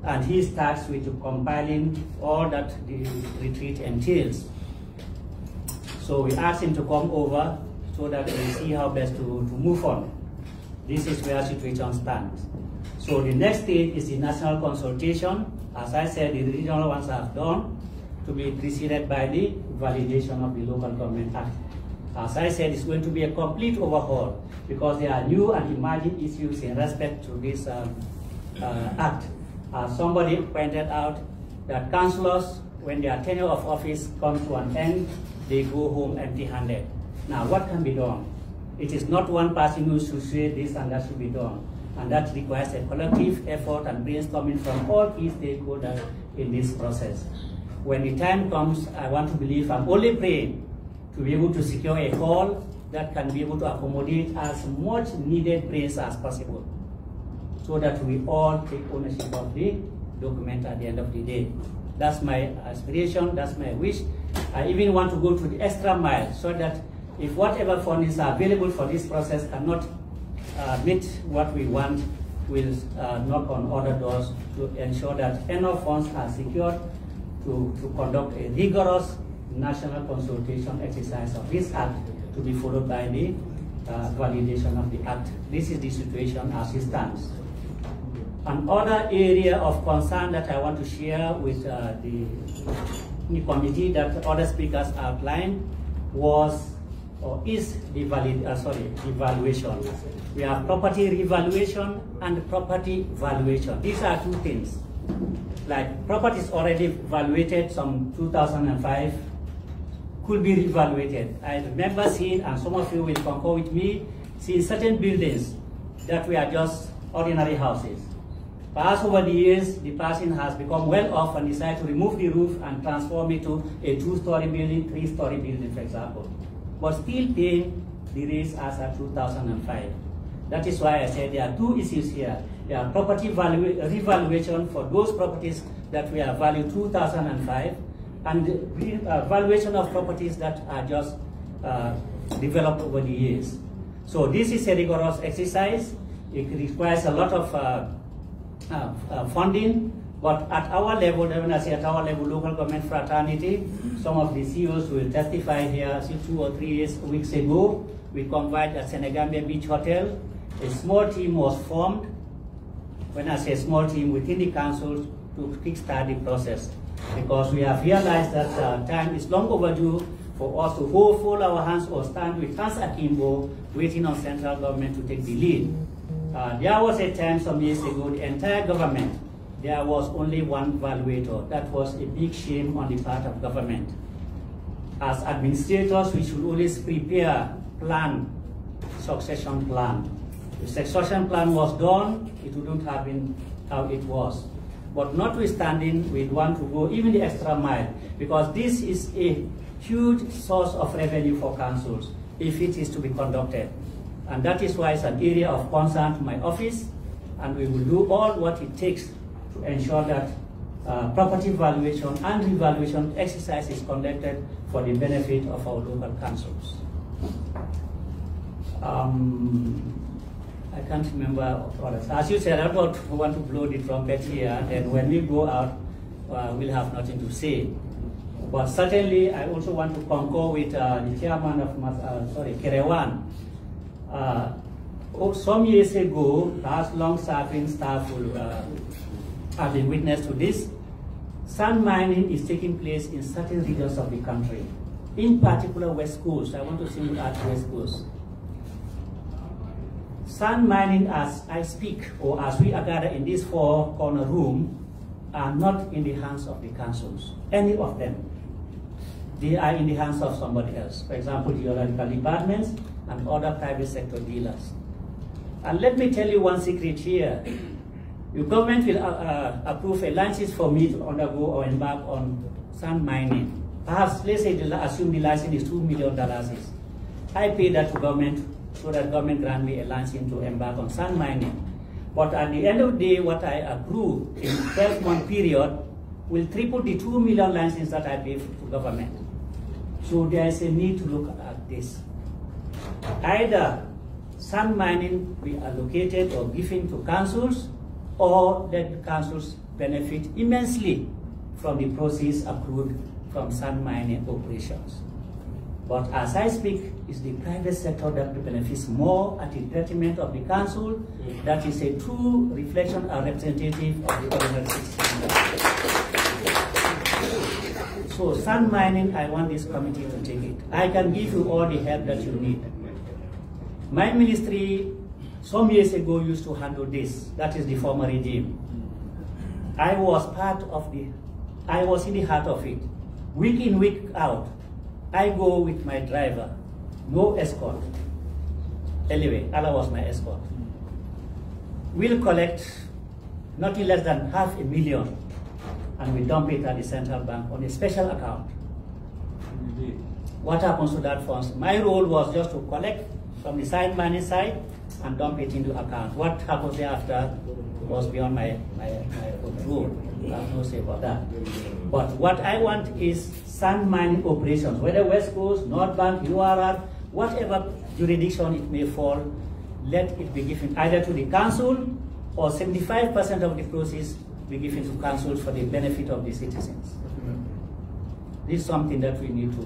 And he starts with compiling all that the retreat entails. So we asked him to come over so that we see how best to move on. This is where situation stands. So the next stage is the national consultation. As I said, the regional ones are done, to be preceded by the validation of the Local Government Act. As I said, it's going to be a complete overhaul because there are new and emerging issues in respect to this act. Somebody pointed out that councillors, when their tenure of office comes to an end, they go home empty-handed. Now, what can be done? It is not one person who should say this and that should be done. And that requires a collective effort and brainstorming from all key stakeholders in this process. When the time comes, I want to believe, I'm only praying to be able to secure a hall that can be able to accommodate as much needed brains as possible, so that we all take ownership of the document at the end of the day. That's my aspiration, that's my wish. I even want to go to the extra mile so that if whatever fundings are available for this process cannot meet what we want, we'll knock on other doors to ensure that enough funds are secured to conduct a rigorous national consultation exercise of this act, to be followed by the validation of the act. This is the situation as it stands. Another area of concern that I want to share with the committee that other speakers outlined was or is the valuation. We have property revaluation and property valuation. These are two things. Like property is already valuated some 2005, could be revaluated. I remember seeing, and some of you will concur with me, seeing certain buildings that were just ordinary houses. Perhaps over the years, the person has become well off and decided to remove the roof and transform it to a 2-story building, 3-story building, for example, but still paying the rates as at 2005. That is why I said there are two issues here. There are property revaluation for those properties that were valued 2005, and valuation of properties that are just developed over the years. So this is a rigorous exercise. It requires a lot of funding, but at our level, when I say at our level, local government fraternity, some of the CEOs will testify here. 2 or 3 weeks ago, we convened at Senegambia Beach Hotel. A small team was formed. When I say small team, within the council to kickstart the process, because we have realized that time is long overdue for us to fold our hands or stand with hands akimbo, waiting on central government to take the lead. There was a time some years ago, the entire government, there was only one valuator. That was a big shame on the part of government. As administrators, we should always prepare, plan, succession plan. If succession plan was done, it wouldn't have been how it was. But notwithstanding, we want to go even the extra mile, because this is a huge source of revenue for councils if it is to be conducted. And that is why it's an area of concern to my office, and we will do all what it takes to ensure that property valuation and revaluation exercise is conducted for the benefit of our local councils. I can't remember others. As you said, I don't want to blow the trumpet here, and when we go out, we'll have nothing to say. But certainly, I also want to concur with the chairman of Kerewan. Some years ago, perhaps long-serving staff will have been witness to this. Sand mining is taking place in certain regions of the country, in particular West Coast. I want to single out West Coast. Sand mining, as I speak, or as we are gathered in this four-corner room, are not in the hands of the councils, any of them. They are in the hands of somebody else. For example, geological departments and other private sector dealers. And let me tell you one secret here. Your government will approve a license for me to undergo or embark on sand mining. Perhaps, let's say, assume the license is $2 million. I pay that to government so that government grant me a license to embark on sand mining. But at the end of the day, what I accrue in 12-month period will triple the 2 million license that I pay to government. So there is a need to look at this. Either sand mining be allocated or given to councils, or let the councils benefit immensely from the proceeds accrued from sand mining operations. But as I speak, it's the private sector that benefits more at the detriment of the council. That is a true reflection and representative of the ordinary citizen. So sand mining, I want this committee to take it. I can give you all the help that you need. My ministry, some years ago, used to handle this. That is the former regime. I was in the heart of it. Week in, week out, I go with my driver, no escort. Anyway, Allah was my escort. We'll collect nothing less than $500,000, and we dump it at the central bank on a special account. What happens to that funds? My role was just to collect from the side money side and dump it into account. What happens thereafter was beyond my role. I have no say about that. But what I want is sand mining operations, whether West Coast, North Bank, URR, whatever jurisdiction it may fall, let it be given either to the council or 75% of the proceeds be given to councils for the benefit of the citizens. This is something that we need to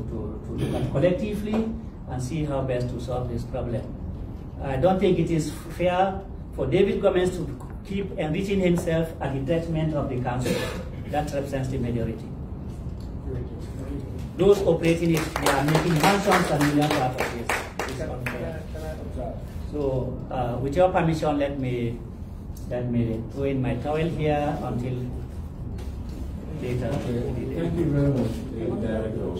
look at collectively and see how best to solve this problem. I don't think it is fair for David Gomez to keep enriching himself at the detriment of the council. That represents the majority. Those operating it, they are making mansions and millions out of this. It's unfair. So, with your permission, let me throw in my towel here until later. Thank you very much, Director.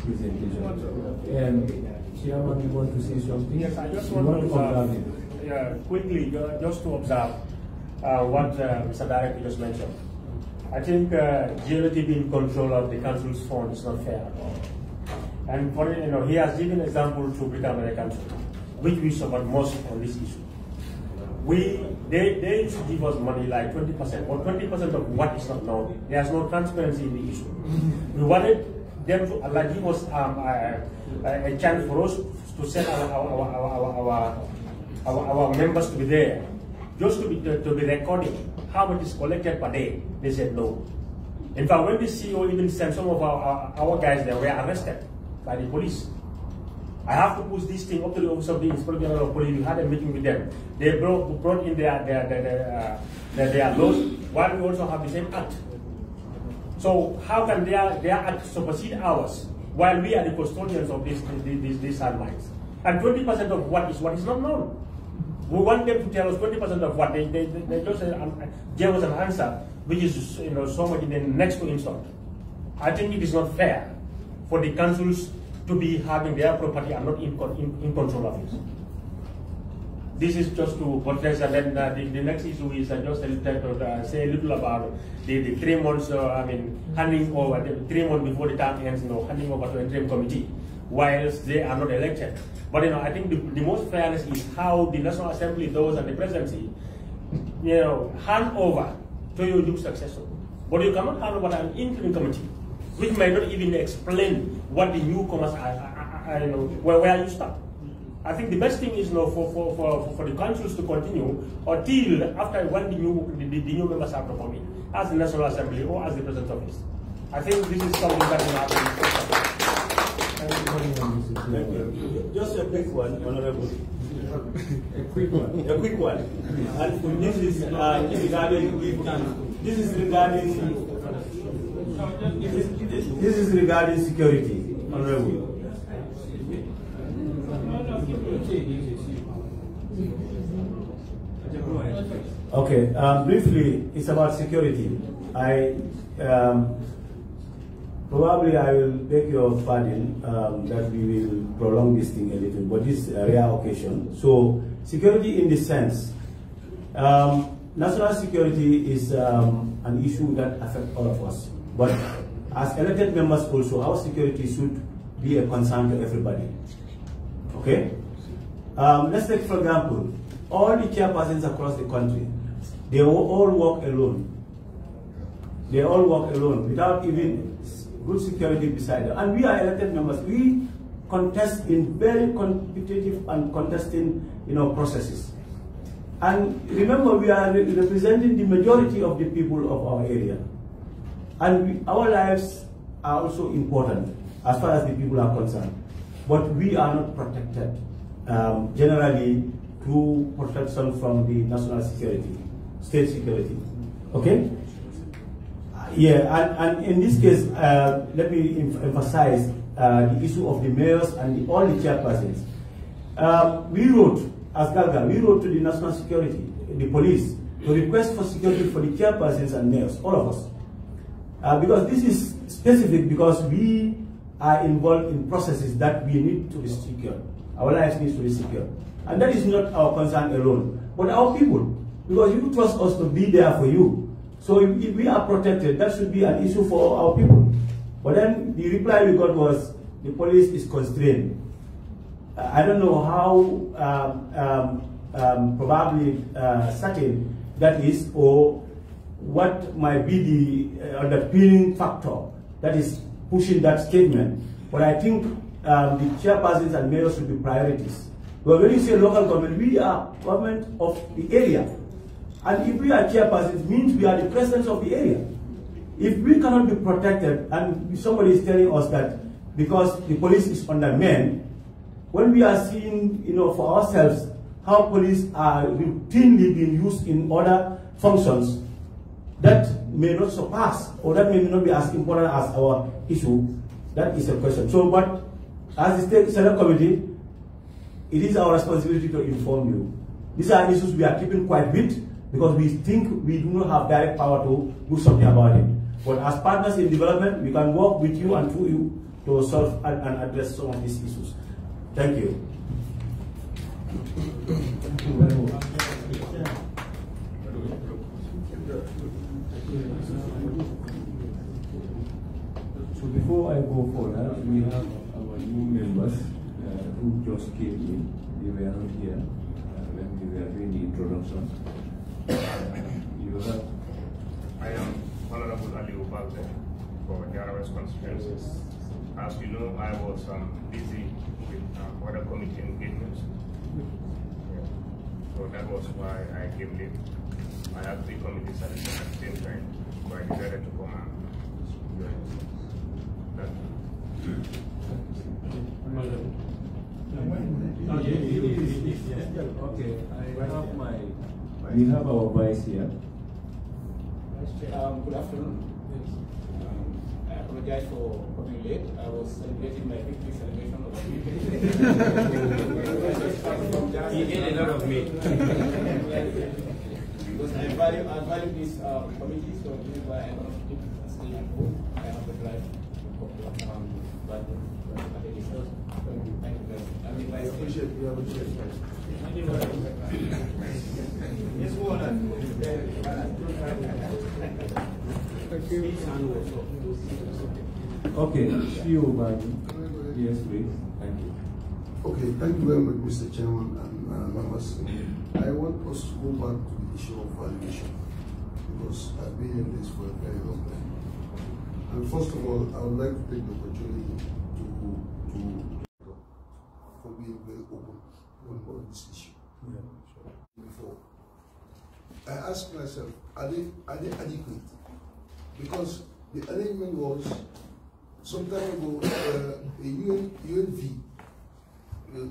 Presentation. And Chairman, you want to say something? Yes, I just want to observe, quickly, just to observe what Mr. Director just mentioned. I think GLT being in control of the council's fund is not fair at all. And for he has given an example to Britain American, which we suffered most on this issue. They used to give us money like 20%, or 20% of what is not known. There's no transparency in the issue. We wanted them to give us a chance for us to send our members to be there, just to be recording how much is collected per day. They said no. In fact, when the CEO even sent some of our guys there, were arrested by the police. I have to push this thing up to the office of the Inspector General of Police. We had a meeting with them. They brought in their laws, while we also have the same act. So how can their act supersede ours, while we are the custodians of these sand mines? And 20% of what is not known. We want them to tell us 20% of what. They just gave us an answer, which is so much in the next to insult. I think it is not fair for the councils to be having their property and not in control of it. This is just to buttress, and then the next issue is just say a little about the 3 months, handing over, the 3 months before the term ends, handing over to a interim committee, whilst they are not elected. But I think the most fairness is how the National Assembly does and the presidency, hand over to your new successor. But you cannot hand over to an interim committee, which may not even explain what the newcomers are, where you start. I think the best thing is for the councils to continue until after when the new members are performing as the National Assembly or as the President's office. I think this is something that will happen. Thank you. Just a quick one, Honorable. A quick one. A quick one. And this is regarding security, Honorable. Okay, briefly, it's about security. Probably I will beg your pardon that we will prolong this thing a little, but this is a rare occasion. So, security in this sense, national security is an issue that affects all of us. But as elected members also, our security should be a concern to everybody. Okay? Let's take, for example, all the chairpersons across the country, they all work alone. They all work alone without even good security beside them. And we are elected members. We contest in very competitive and contesting, processes. And remember, we are representing the majority of the people of our area. And our lives are also important as far as the people are concerned. But we are not protected, generally, through protection from the national security, state security. Okay? Yeah, and in this case, let me emphasize the issue of the mayors and all the chairpersons. We wrote, as Galga, we wrote to the national security, the police, to request for security for the chairpersons and mayors, all of us. Because this is specific, because we are involved in processes that we need to be secure. Our lives need to be secure. And that is not our concern alone, but our people. Because you trust us to be there for you. So if we are protected, that should be an issue for our people. But then the reply we got was, the police is constrained. I don't know how probably certain that is, or what might be the underpinning factor that is pushing that statement. But I think the chairpersons and mayors should be priorities. But when you say local government, we are government of the area. And if we are chairpersons, it means we are the presidents of the area. If we cannot be protected, and somebody is telling us that because the police is undermanned, when we are seeing, for ourselves, how police are routinely being used in other functions, that may not surpass, or that may not be as important as our issue, that is a question. So, but as the State Select Committee, it is our responsibility to inform you. These are issues we are keeping quite with, because we think we do not have direct power to do something about it. But as partners in development, we can work with you and through you to solve and address some of these issues. Thank you. Thank you very much. So before I go further, we have our new members who just came in. They were not here when we were doing the introduction. I am Honorable Ali Ubalde for Jarawas constituencies. As you know, I was busy with other committee engagements. Yeah. So that was why I came late. I had 3 committees at the same time, so I decided to come and join. Okay, we have our vice here. Good afternoon. I apologize for coming late. I was celebrating my victory celebration of the weekend. He ate a lot of meat. Because I value this committee, so this is why I want to stay at home. I have to drive. I appreciate you have a chance. Okay, see you, Biden. Yes, please. Thank you. Okay, thank you very much, Mr. Chairman and members. I want us to go back to the issue of valuation because I've been in this for a very long time. And first of all, I would like to take the opportunity for being very open on this issue. Yeah, sure. Before, I asked myself, are they adequate? Because the arrangement was some time ago a UNV,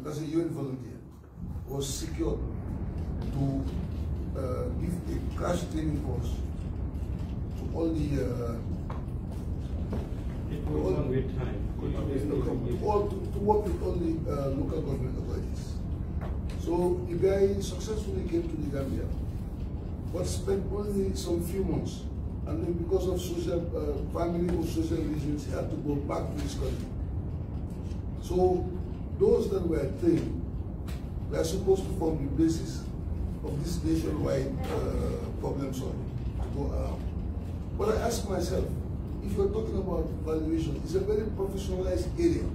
that's a UN volunteer, was secured to give a crash training course to all the to work with all the local government authorities. So the guy successfully came to the Gambia, but spent only some few months, and then because of family or social reasons, he had to go back to his country. So those that were trained were supposed to form the basis of this nationwide problem solving to go around. But I ask myself, if you're talking about valuation, it's a very professionalized area.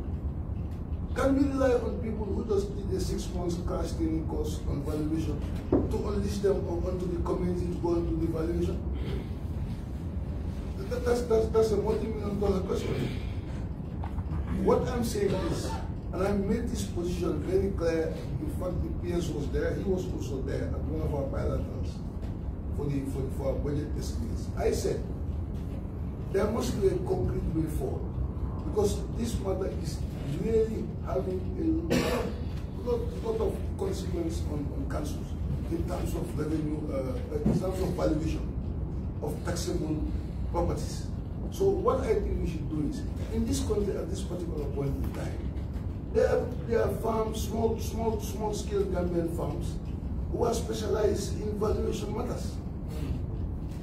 Can we rely on people who just did a 6 months crash training course on valuation to unleash them onto the community to go into the valuation? That's a multi-million-dollar question. What I'm saying is, and I made this position very clear. In fact, the PS was there. He was also there at one of our bilaterals for our budget estimates. I said there must be a concrete way forward because this matter is really having a lot of consequence on councils in terms of revenue, in terms of valuation of taxable properties. So what I think we should do is, in this country at this particular point in time, there are farms, small-scale Gambian farms who are specialized in valuation matters.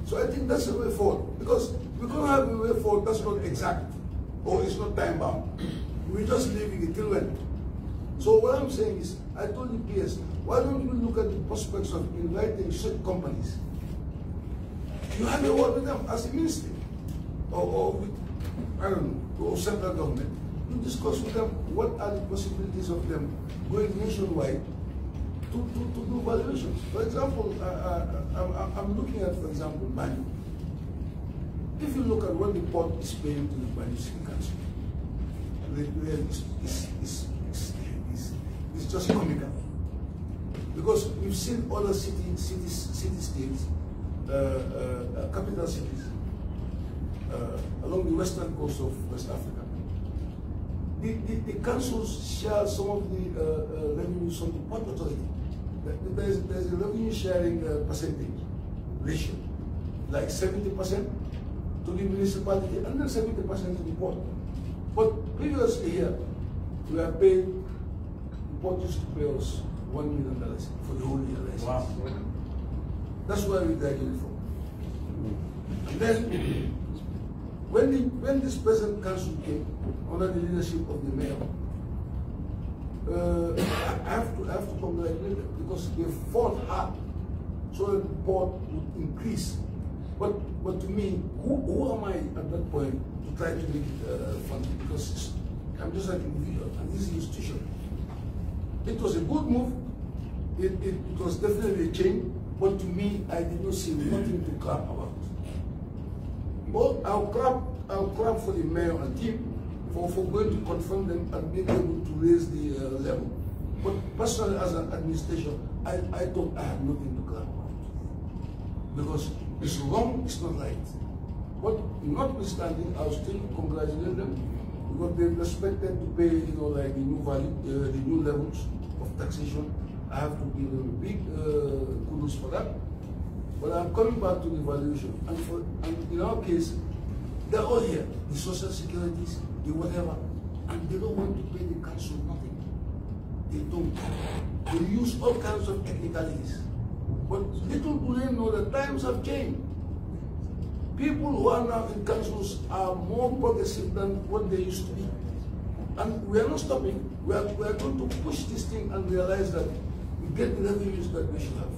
So I think that's the way forward, because we can't have a way forward that's not exact or it's not time-bound. We're just leaving it till when. So what I'm saying is, I told the PS, why don't we look at the prospects of inviting such companies? You have a word with them as a ministry, or with, I don't know, or central government. You discuss with them what are the possibilities of them going nationwide to do valuations. For example, I'm looking at, for example, Bani. If you look at what the port is paying to the Bani City Council, it's just comical. Because we've seen other city-states, capital cities, along the western coast of West Africa. The councils share some of the revenues from the port authority. There's a revenue sharing percentage ratio, like 70% to the municipality and then 70% to the port. But previously here, we are paid, the port used to pay us $1 million for the whole year license. Wow. That's where we graduated from. And then, when this present council came, under the leadership of the mayor, I have to congratulate them because they fought hard so that the port would increase. But to me, who am I at that point to try to make it funded? Because I'm just an individual and this is an institution. It was a good move. It was definitely a change. But to me, I did not see nothing to clap about. Well, I'll clap for the mayor and team for going to confront them and being able to raise the level. But personally, as an administration, I thought I had nothing to clap about. Because it's wrong, it's not right. But notwithstanding, I'll still congratulate them because they've expected to pay, like the new value, the new levels of taxation. I have to give them a big kudos for that. But I'm coming back to the valuation. And in our case, they're all here, the social securities, the whatever, and they don't want to pay the council nothing. They don't. They use all kinds of technicalities. But little do they know that times have changed. people who are now in councils are more progressive than what they used to be. And we are not stopping. We are going to push this thing and realize that we get the revenues that we should have.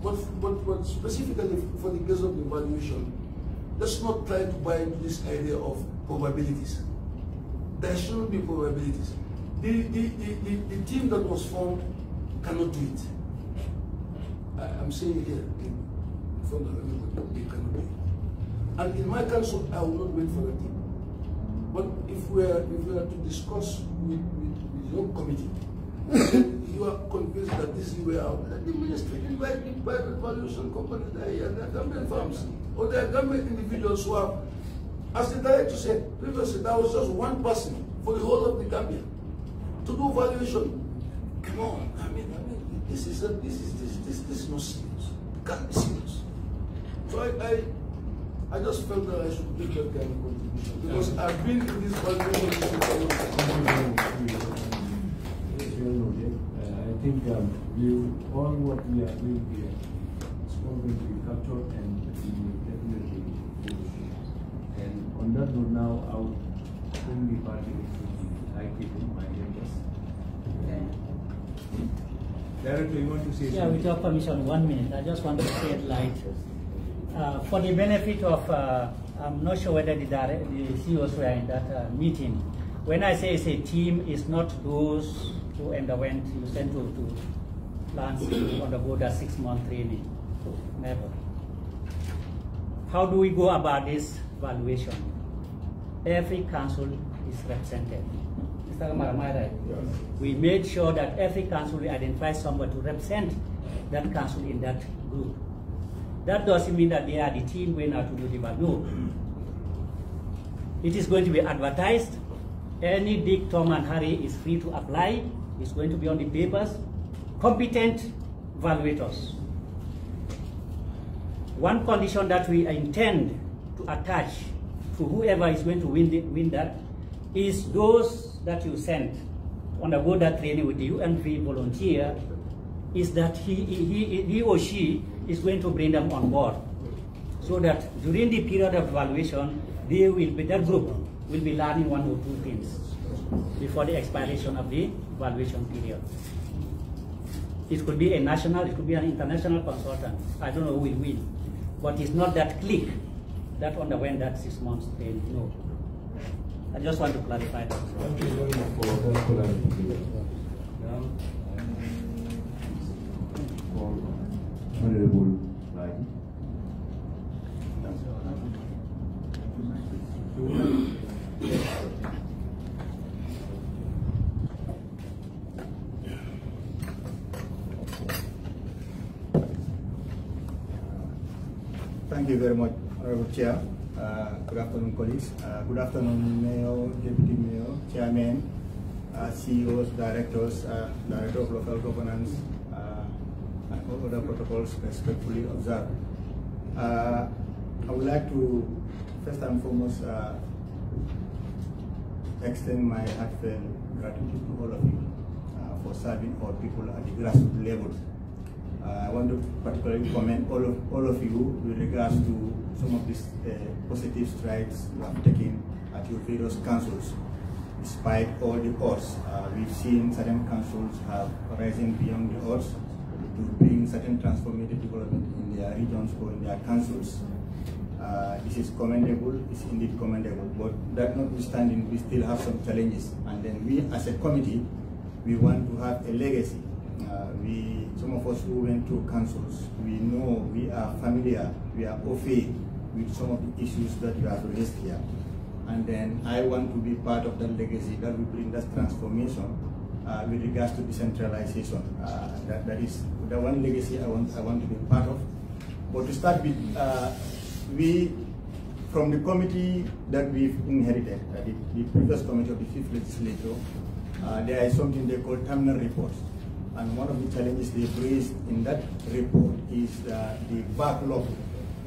But specifically for the case of the valuation, let's not try to buy into this idea of probabilities. There shouldn't be probabilities. The team that was formed cannot do it. I'm saying here in front of everybody, they cannot do it. And in my council, I will not wait for a team. But if we are to discuss with your committee, you are convinced that this is the way out, let the ministry invite the private valuation companies that are here, they are government firms, or they are government individuals who have, as the director said previously, there was just one person for the whole of the Gambia to do valuation. Come on, I mean, this is not serious. It can't be serious. So I just felt that I should make that kind of contribution because I've been in this valuation issue for a long time. I think all what we are doing here is all going to be captured and we will definitely do. And on that note now, I would bring the party to the high table, my members. Director, you want to say something? Yeah, with your permission, 1 minute. I just want to shed light. For the benefit of, I'm not sure whether the CEOs were in that meeting. When I say it's a team, it's not those who underwent, you sent to plants to undergo that 6-month training. Never. How do we go about this valuation? Every council is represented. Mr. Amar, am I right? Yes. We made sure that every council will identify someone to represent that council in that group. That doesn't mean that they are the team going out to do the value. It is going to be advertised. Any Dick, Tom, and Harry is free to apply. It's going to be on the papers. Competent valuators. One condition that we intend to attach to whoever is going to win that is those that you send to undergo that training with the UNV volunteer, is that he or she is going to bring them on board, so that during the period of evaluation, that group will be learning 1 or 2 things before the expiration of the evaluation period. It could be a national, it could be an international consultant. I don't know who will win, but it's not that clique that underwent that 6 months training. No. I just want to clarify that. Thank you very much for that clarification. Now, Honorable Biden. Thank you very much, Honorable Chair. Good afternoon, colleagues. Good afternoon, Mayor, Deputy Mayor, Chairman, CEOs, Directors, Director of Local Governance, and all other protocols respectfully observed. I would like to, first and foremost, extend my heartfelt gratitude to all of you for serving our people at the grassroots level. I want to particularly commend all of you with regards to some of these positive strides you have taken at your various councils. Despite all the odds, we've seen certain councils have risen beyond the odds to bring certain transformative development in their regions or in their councils. This is commendable, it's indeed commendable, but that notwithstanding, we still have some challenges. And then we, as a committee, we want to have a legacy. Some of us who went through councils, we know, we are familiar, we are au fait with some of the issues that you have raised here. And then I want to be part of that legacy that will bring that transformation with regards to decentralization. That is the one legacy I want to be part of. But to start with, from the committee that we've inherited, the previous committee of the 5th legislature, there is something they call terminal reports. And one of the challenges they've raised in that report is the backlog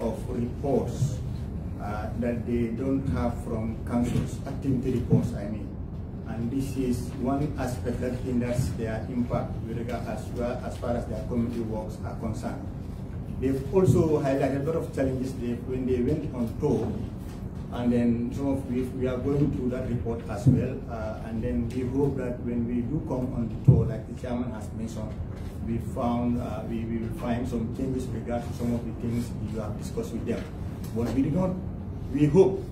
of reports that they don't have from councils, activity reports, I mean. And this is one aspect that hinders their impact with regard as far as their community works are concerned. They've also highlighted a lot of challenges when they went on tour, and then some of which we are going through that report as well. And then we hope that when we do come on the tour, like the chairman has mentioned, we will find some changes regarding some of the things you have discussed with them. But we hope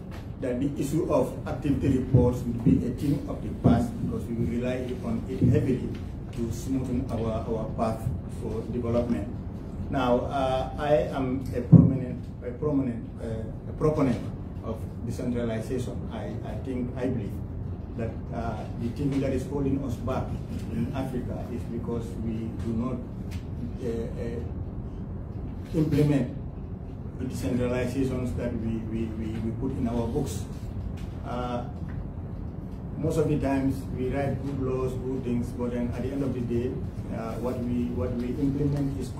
that the issue of activity reports will be a thing of the past, because we will rely on it heavily to smoothen our path for development. Now, I am a proponent of decentralization. I believe that the thing that is holding us back in Africa is because we do not implement the decentralizations that we put in our books. Most of the times we write good laws, good things, but then at the end of the day, what we implement is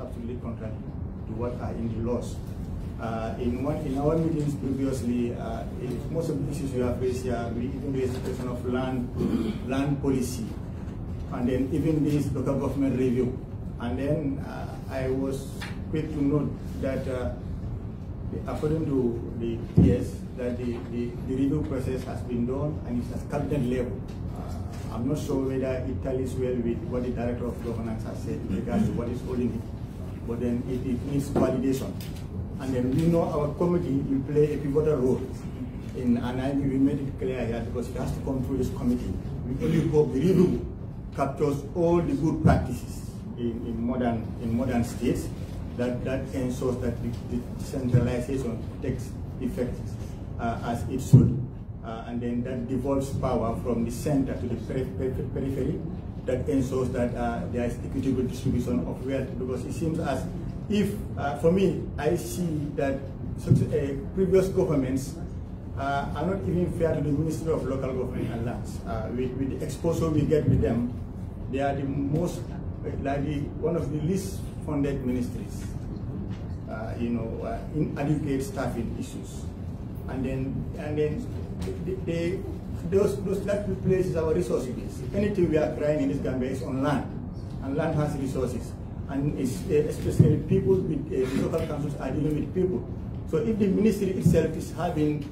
absolutely contrary to what are in the laws. In our meetings previously, most of the issues you have raised here, we even raised the question of land policy, and then even this local government review. And then I was quick to note that according to the PS, that the review process has been done and it's at cabinet level. I'm not sure whether it tallies well with what the Director of Governance has said in regards to what is holding it, but then it needs validation. And then we know our committee will play a pivotal role and we made it clear here because it has to come through this committee. We only hope the review captures all the good practices in modern states that ensures that the decentralization takes effect as it should. And then that devolves power from the center to the periphery, that ensures that there is equitable distribution of wealth, because it seems as if, for me, I see that previous governments are not even fair to the Ministry of Local Government and Lands. With the exposure we get with them, they are the most, one of the least funded ministries, inadequate staffing issues. And then those that places our resources. Anything we are trying in this Gambia is on land, and land has resources. And especially people with local councils are dealing with people. So if the ministry itself is having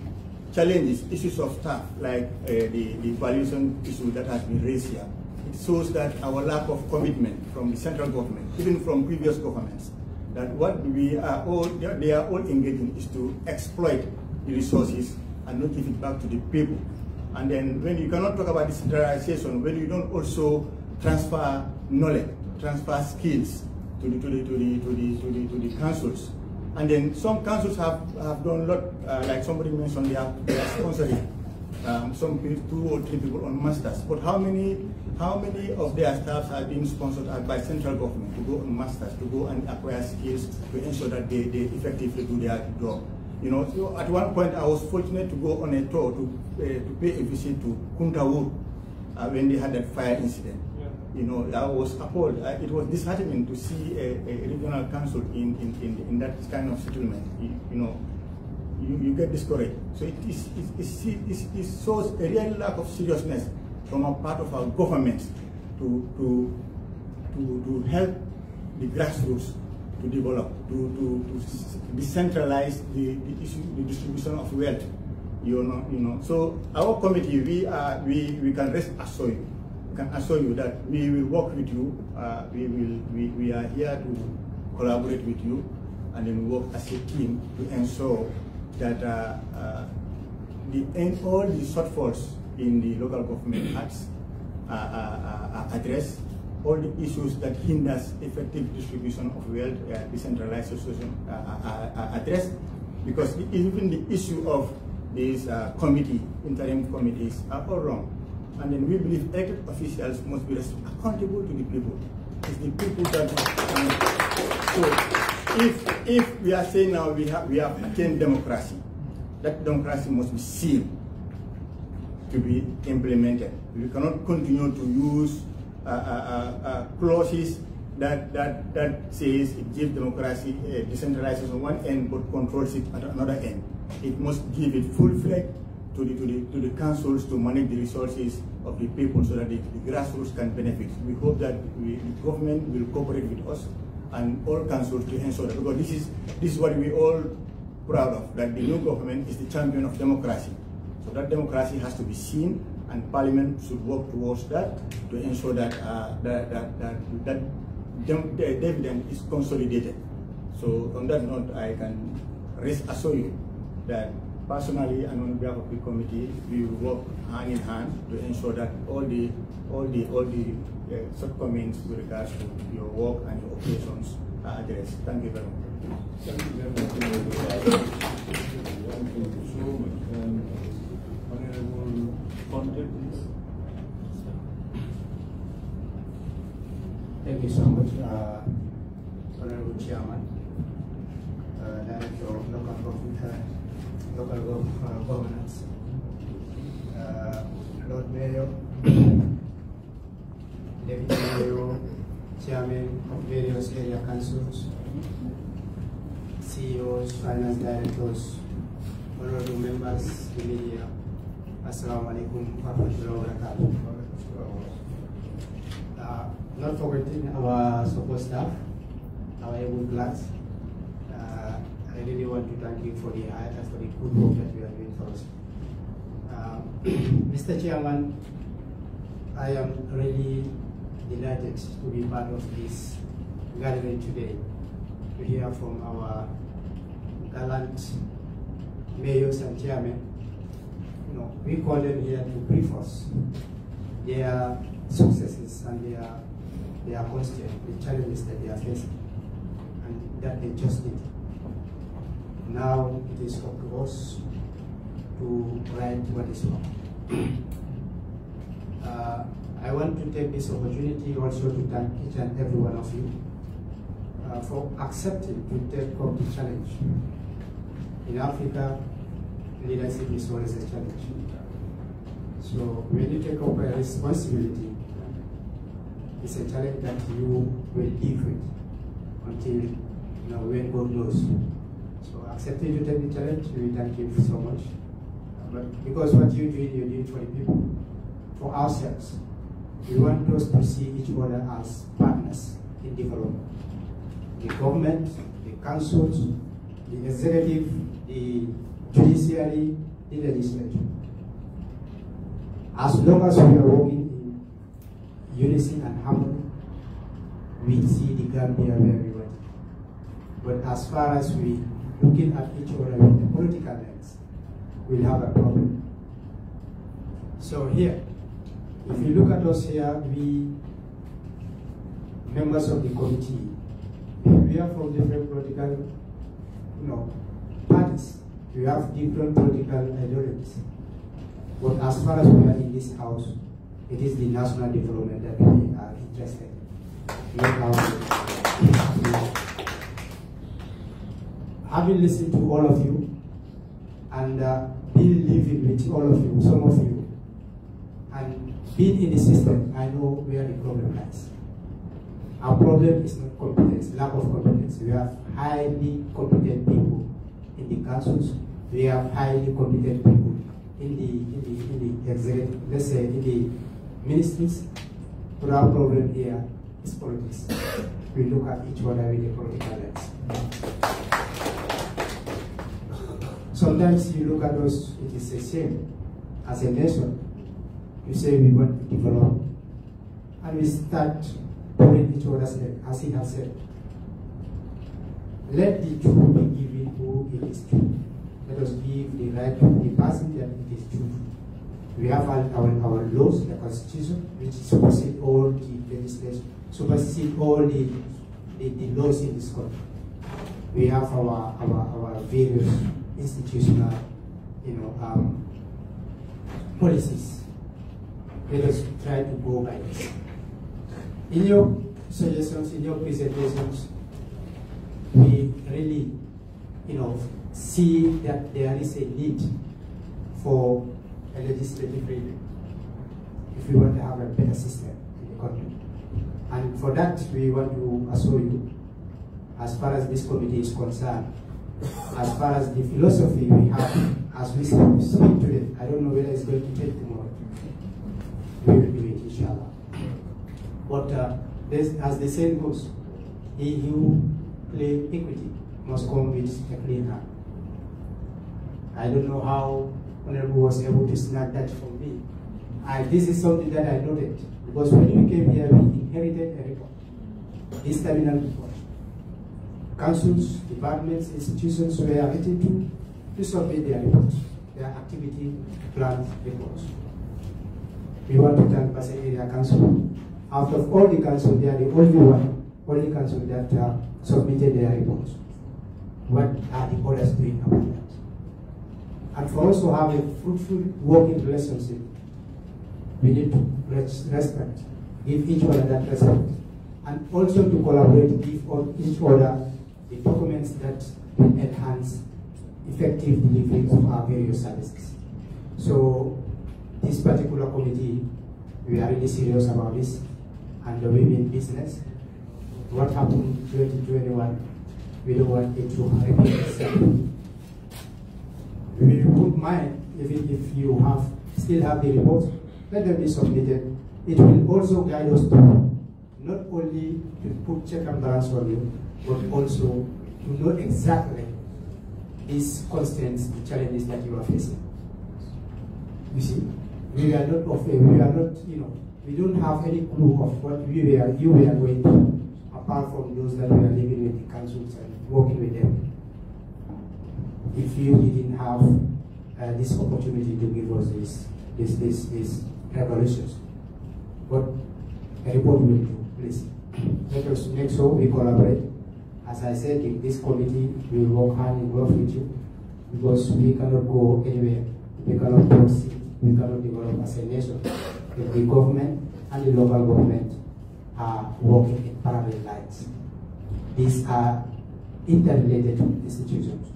challenges, issues of staff, like the valuation issue that has been raised here, it shows that our lack of commitment from the central government, even from previous governments, that what they are all engaged in is to exploit the resources and not give it back to the people. And then when you cannot talk about decentralization, when you don't also transfer knowledge, transfer skills to the councils, and then some councils have done a lot, like somebody mentioned, they are sponsoring some 2 or 3 people on masters. But how many of their staffs are being sponsored by central government to go on masters, to go and acquire skills to ensure that they effectively do their job? So at one point I was fortunate to go on a tour to pay a visit to Kuntawur when they had that fire incident. I was appalled. It was disheartening to see a regional council in that kind of settlement. You get discouraged. So it shows a real lack of seriousness from a part of our governments to help the grassroots to develop, to decentralize the distribution of wealth. So our committee, we can rest assured. Can assure you that we will work with you. We are here to collaborate with you, and then work as a team to ensure that all the shortfalls in the local government acts are addressed. All the issues that hinders effective distribution of wealth, decentralization are addressed, because even the issue of these interim committees are all wrong. And then we believe elected officials must be accountable to the people. It's the people that so if we are saying now we have attained democracy, that democracy must be seen to be implemented. We cannot continue to use clauses that says it gives democracy decentralization on one end but controls it at another end. It must give it full-fledged to the councils to manage the resources of the people so that the grassroots can benefit. We hope that the government will cooperate with us and all councils to ensure that, because this is what we all proud of, that the new government is the champion of democracy. So that democracy has to be seen, and Parliament should work towards that to ensure that that dividend is consolidated. So on that note, I can assure you that personally and on behalf of the committee, we will work hand in hand to ensure that all the shortcomings with regards to your work and your operations are addressed. Thank you very much. Thank you very much. Thank you so much. Honorable Conte, please. Thank you so much, Honorable Chairman, Director of Local Governance, Lord Mayor, Deputy Mayor, Chairman of various area councils, CEOs, finance directors, honorable members, the media. Assalamu alaikum wa rahmatullahi wa barakatuh. Not forgetting our support staff, our able class. I really want to thank you for the good work that you are doing for us. Mr. Chairman, I am really delighted to be part of this gathering today to hear from our gallant mayors and chairmen. You know, we call them here to brief us their successes and their constraints, the challenges that they are facing, and that they just did. Now it is up to us to right what is wrong. I want to take this opportunity also to thank each and every one of you for accepting to take up the challenge. In Africa, leadership is always a challenge. So when you take up a responsibility, it's a challenge that you will live with until when God knows. So accepting to take the challenge, we thank you so much. But because what you do for the people, for ourselves. We want us to see each other as partners in development. The government, the councils, the executive, the judiciary, the legislature. As long as we are working in unison and harmony, we see the Gambia where we want. But as far as we looking at each other with the political lens, we'll have a problem. So here, if you look at us here, we members of the committee, we are from different political, parties. We have different political ideologies. But as far as we are in this house, it is the national development that we are interested in. Having listened to all of you and been living with all of you, some of you, and being in the system, I know where the problem lies. Our problem is not competence, lack of competence. We have highly competent people in the councils. We have highly competent people in the executive, let's say in the ministries. But our problem here is politics. We look at each other with a political lens. Sometimes you look at us, it is a shame. As a nation, you say we want to develop, and we start pulling each other's leg, as he has said. Let the truth be given who it is true. Let us give the right to the person that it is true. We have our laws, the Constitution, which supersede all the legislation, supersede all the laws in this country. We have our various institutional, policies. Let us try to go by this. In your suggestions, in your presentations, we really, see that there is a need for a legislative review if we want to have a better system in the country. And for that, we want to assure you, as far as this committee is concerned, as far as the philosophy we have, as we speak today, I don't know whether it's going to take tomorrow. We will do it, inshallah. But as the saying goes, he who claims equity must come with a clean hand. I don't know how Honorable was able to snag that from me. This is something that I noted, because when we came here, we inherited a report, this terminal report. Councils, departments, institutions were written to submit their reports, their activity plan reports. We want to thank Pasay Area Council. Out of all the council, they are the only council that submitted their reports. What are the others doing about that? And for us to have a fruitful working relationship, we need to respect, give each other that respect, and also to collaborate, give each other the documents that will enhance effective delivery of our various services. So this particular committee, we are really serious about this, and the women business. What happened in 2021, we don't want it to repeat itself. We won't mind if you still have the reports, let them be submitted. It will also guide us to not only to put check and balance on you, but also to know exactly these constraints, the challenges that you are facing. You see, we are not, we don't have any clue of what you are going through, apart from those that we are living with the councils and working with them. If you didn't have this opportunity to give us these revelations, what a report will do, please. Let us make sure we collaborate. As I said, in this committee, we will work hand in glove with you, because we cannot go anywhere. We cannot proceed. We cannot develop as a nation if the government and the local government are working in parallel lines. These are interrelated institutions.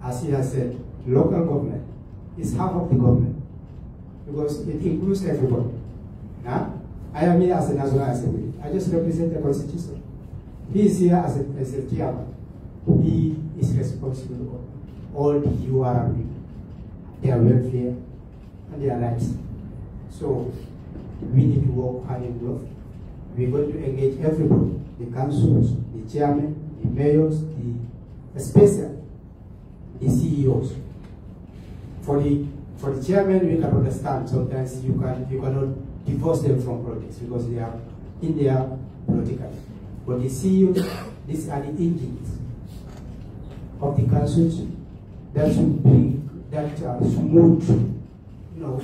As he has said, local government is half of the government, because it includes everybody. Now, I am here as a National Assembly. I just represent the Constitution. He is here as a chairman. He is responsible for all the URR people, their welfare and their rights. So we need to work hand in glove. We're going to engage everybody, the councils, the chairman, the mayors, especially the CEOs. For the chairman, we can understand sometimes you cannot divorce them from politics because they are in there politically. But the CEOs, these are the engines of the councils that should bring that smooth,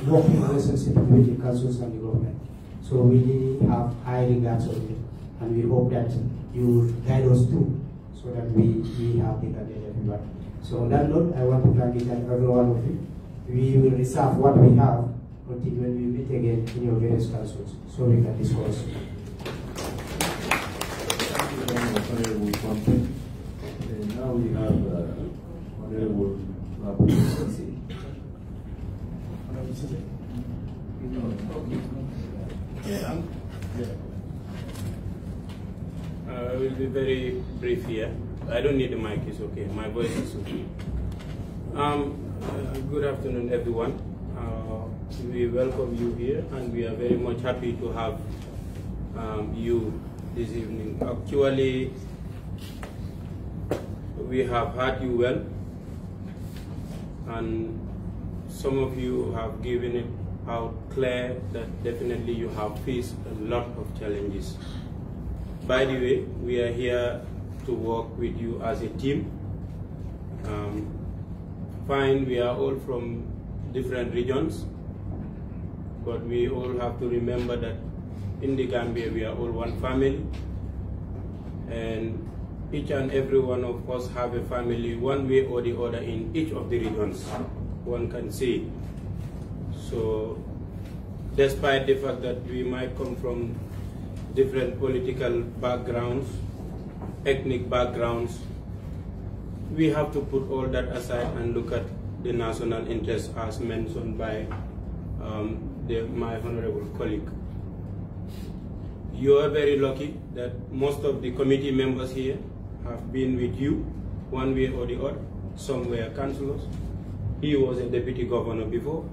working relationship between the councils and the government. So we really have high regards of it, and we hope that you will guide us too, so that we have the guidance everybody. So on that note, I want to thank each and every one of you. We will reserve what we have until when we meet again in your various councils, so we can discuss. Honorable Compton. And now we have Honorable I will be very brief here. I don't need the mic, it's okay. My voice is okay. Good afternoon, everyone. We welcome you here, and we are very much happy to have you this evening. Actually, we have heard you well, and some of you have given it out clear that definitely you have faced a lot of challenges. By the way, we are here to work with you as a team. Fine, we are all from different regions, but we all have to remember that in the Gambia we are all one family, and each and every one of us have a family one way or the other in each of the regions, one can say. So despite the fact that we might come from different political backgrounds, ethnic backgrounds, we have to put all that aside and look at the national interest as mentioned by my honorable colleague. You are very lucky that most of the committee members here have been with you one way or the other. Some were councillors. He was a deputy governor before.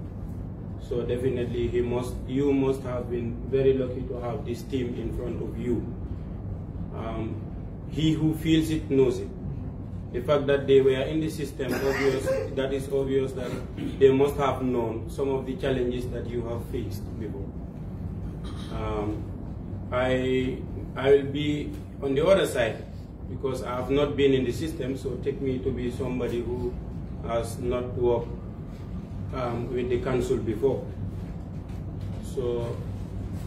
So definitely you must have been very lucky to have this team in front of you. He who feels it knows it. The fact that they were in the system, that is obvious that they must have known some of the challenges that you have faced before. I will be on the other side because I have not been in the system, so take me to be somebody who has not worked with the council before. So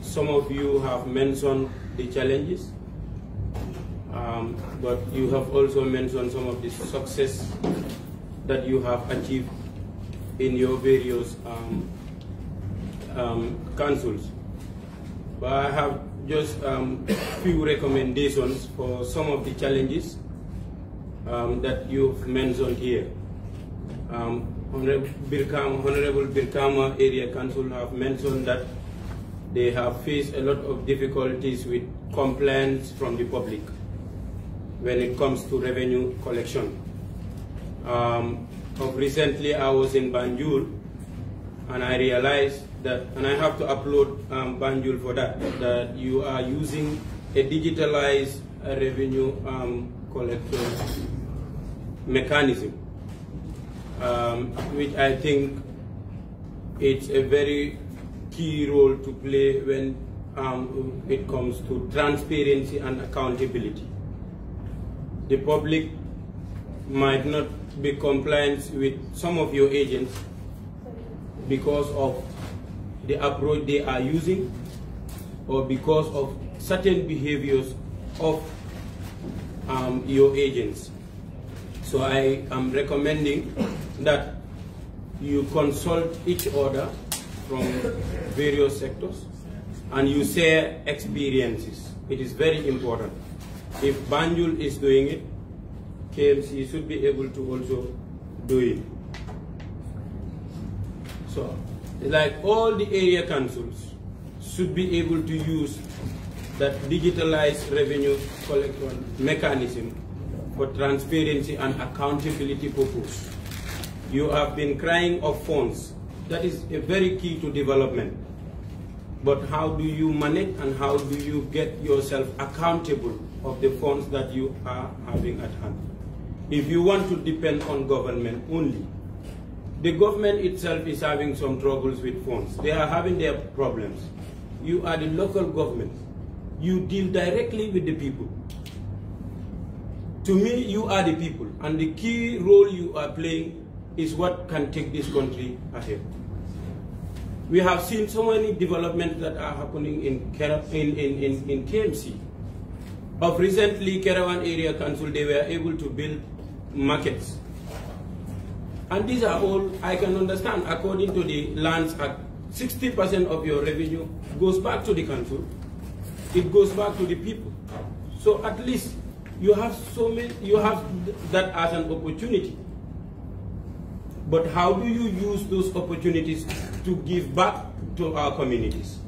some of you have mentioned the challenges, but you have also mentioned some of the success that you have achieved in your various councils. But I have just few recommendations for some of the challenges that you've mentioned here. Honorable Birkama Area Council have mentioned that they have faced a lot of difficulties with complaints from the public when it comes to revenue collection. Recently I was in Banjul and I realized that, and I have to upload Banjul for that, that you are using a digitalized revenue collection mechanism, which I think it's a very key role to play when it comes to transparency and accountability. The public might not be compliant with some of your agents because of the approach they are using or because of certain behaviors of your agents. So I am recommending that you consult each other from various sectors and you share experiences. It is very important. If Banjul is doing it, KMC should be able to also do it. So, like all the area councils should be able to use that digitalized revenue collection mechanism for transparency and accountability purpose. You have been crying of funds. That is a very key to development. But how do you manage and how do you get yourself accountable of the funds that you are having at hand? If you want to depend on government only, the government itself is having some troubles with funds. They are having their problems. You are the local government. You deal directly with the people. To me, you are the people, and the key role you are playing is what can take this country ahead. We have seen so many developments that are happening in KMC. Of recently, Caravan Area Council, they were able to build markets. And these are all, I can understand, according to the Lands Act, 60% of your revenue goes back to the council. It goes back to the people. So at least you have that as an opportunity. But how do you use those opportunities to give back to our communities?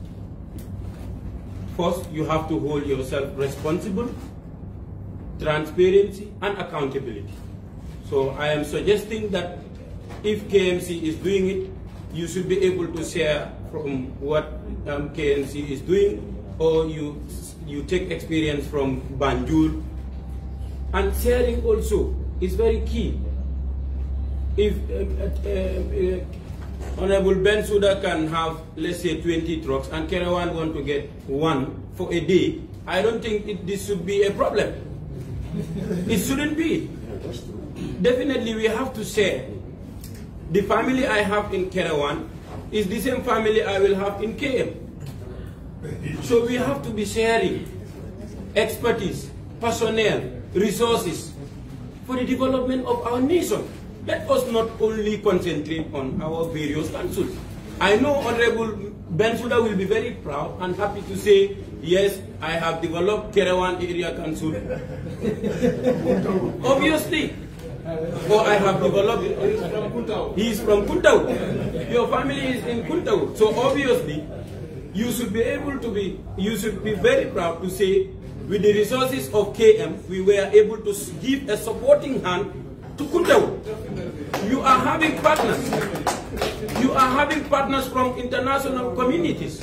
First, you have to hold yourself responsible, transparency, and accountability. So I am suggesting that if KMC is doing it, you should be able to share from what KMC is doing, or you take experience from Banjul. And sharing also is very key. If Honorable Bensouda can have, let's say, 20 trucks and Kerawan want to get one for a day, I don't think this should be a problem. It shouldn't be. Definitely we have to share. The family I have in Kerawan is the same family I will have in KM. So we have to be sharing expertise, personnel, resources for the development of our nation. Let us not only concentrate on our various councils. I know Honorable Bensouda will be very proud and happy to say, yes, I have developed Kerawan Area Council. Obviously. Or I have developed, he is from Kuntau. Your family is in Kuntau. So obviously, you should be able to be, you should be very proud to say, with the resources of KM, we were able to give a supporting hand to Kuntau. You are having partners. You are having partners from international communities.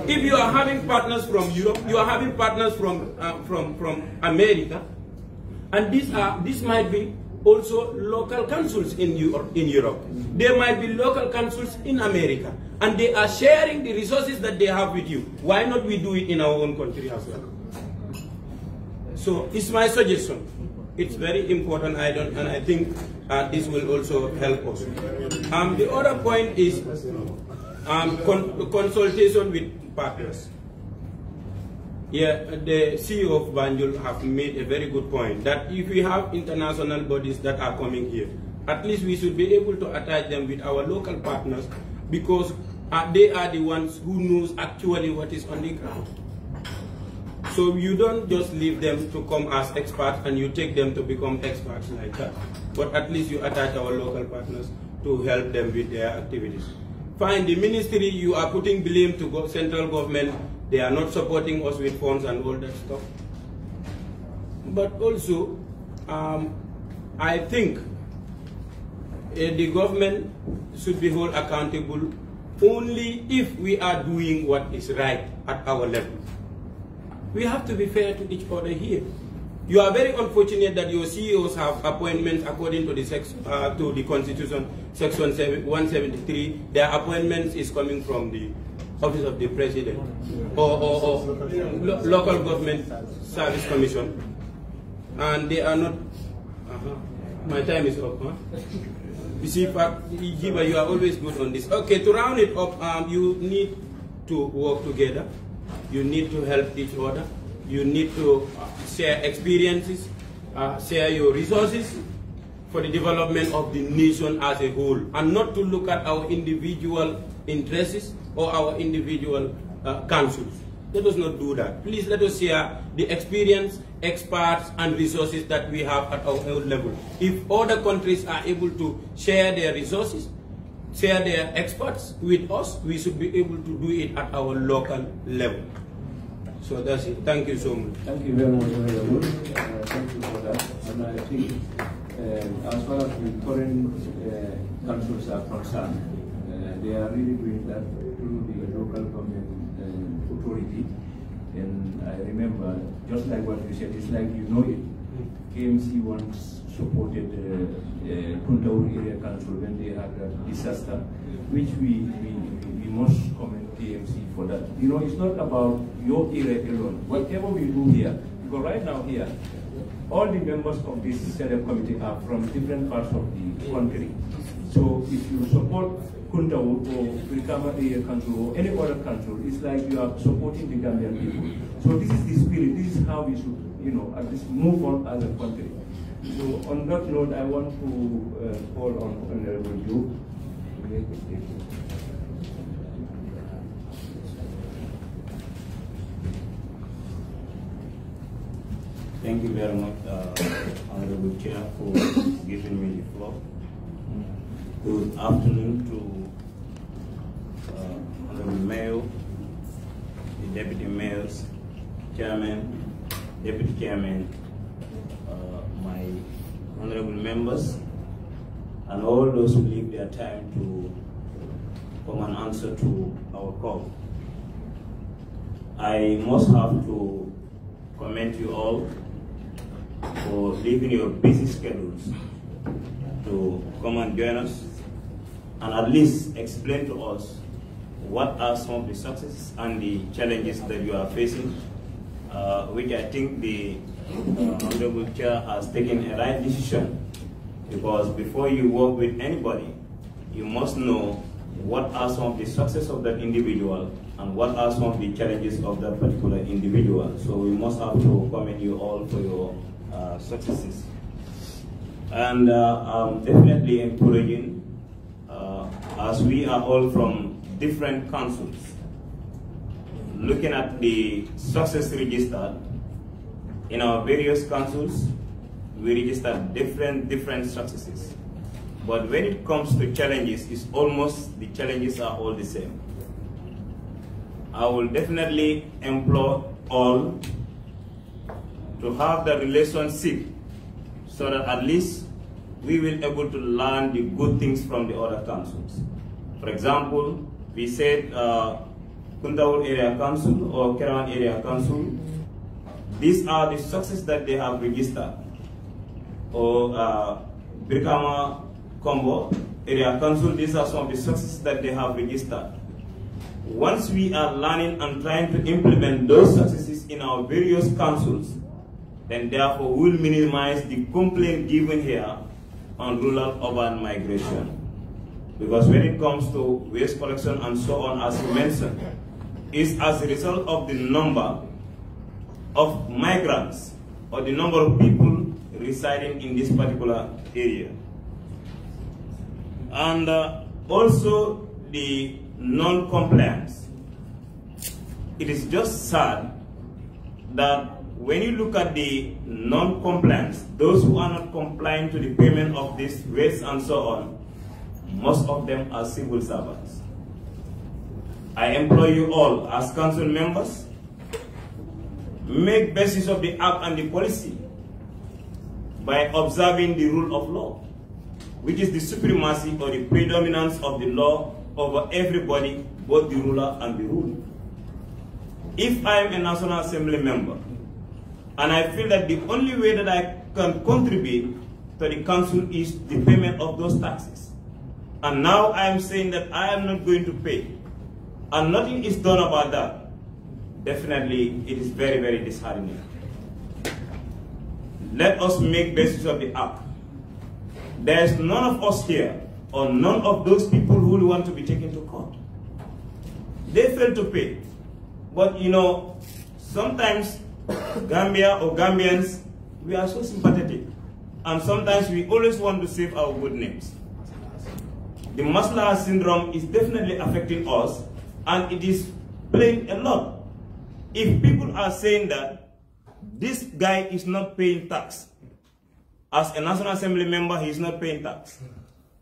If you are having partners from Europe, you are having partners from America, and this might be also local councils in Europe. There might be local councils in America, and they are sharing the resources that they have with you. Why not we do it in our own country as well? So it's my suggestion. It's very important, and I think this will also help us. The other point is consultation with partners. Yeah, the CEO of Banjul have made a very good point that if we have international bodies that are coming here, at least we should be able to attach them with our local partners, because they are the ones who knows actually what is on the ground. So you don't just leave them to come as experts and you take them to become experts like that, but at least you attach our local partners to help them with their activities. Fine, the ministry, you are putting blame to central government. They are not supporting us with funds and all that stuff. But also, I think the government should be held accountable only if we are doing what is right at our level. We have to be fair to each other here. You are very unfortunate that your CEOs have appointments according to the Constitution, Section 173. Their appointments is coming from the Office of the President or Local Government Service Commission, and they are not. My time is up. Huh? You see, Jiba, you are always good on this. Okay, to round it up, you need to work together. You need to help each other. You need to share experiences, share your resources for the development of the nation as a whole, and not to look at our individual interests or our individual councils. Let us not do that. Please let us share the experience, experts, and resources that we have at our own level. If other countries are able to share their resources, share their experts with us, we should be able to do it at our local level. So that's it. Thank you so much. Thank you very much, Honorable. Thank you for that. And I think as far as the current councils are concerned, they are really doing that through the local government authority. And I remember, just like what you said, it's like you know it. KMC once supported Kuntaur Area Council when they had a disaster, which we must commend KMC for that. You know, it's not about your area alone. Whatever we do here, because right now here, all the members of this select committee are from different parts of the country. So if you support Kuntaur or Brikama Area Council or any other council, it's like you are supporting the Gambian people. So this is the spirit. This is how we should, you know, at least move on as a country. So on that note, I want to call on Honorable Joe to make a statement. Thank you very much, Honorable Chair, for giving me the floor. Good afternoon to Honorable Mayor, the Deputy Mayors, Chairman, Deputy Chairman, my honorable members, and all those who leave their time to come and answer to our call. I must have to commend you all for leaving your busy schedules to come and join us and at least explain to us what are some of the successes and the challenges that you are facing, which I think the Honorable Chair has taken a right decision, because before you work with anybody, you must know what are some of the successes of that individual and what are some of the challenges of that particular individual. So we must have to commend you all for your successes. And I'm definitely encouraging, as we are all from different councils, looking at the success register in our various councils, we register different successes. But when it comes to challenges, it's almost the challenges are all the same. I will definitely implore all to have the relationship so that at least we will be able to learn the good things from the other councils. For example, we said Kuntawur Area Council or Kerawan Area Council, these are the successes that they have registered. Or Brikama Combo Area Council, these are some of the successes that they have registered. Once we are learning and trying to implement those successes in our various councils, then therefore we will minimize the complaint given here on rural-urban migration. Because when it comes to waste collection and so on, as you mentioned, is as a result of the number of migrants or the number of people residing in this particular area. And also the non-compliance. It is just sad that when you look at the non-compliance, those who are not complying to the payment of this rates and so on, most of them are civil servants. I implore you all as council members, make basis of the act and the policy by observing the rule of law, which is the supremacy or the predominance of the law over everybody, both the ruler and the ruled. If I am a National Assembly member, and I feel that the only way that I can contribute to the council is the payment of those taxes, and now I am saying that I am not going to pay, and nothing is done about that, definitely it is very, very disheartening. Let us make basis of the act. There is none of us here, or none of those people who will want to be taken to court. They fail to pay. But you know, sometimes Gambia or Gambians, we are so sympathetic. And sometimes we always want to save our good names. The Maslaha syndrome is definitely affecting us, and it is playing a lot. If people are saying that this guy is not paying tax, as a National Assembly member, he is not paying tax,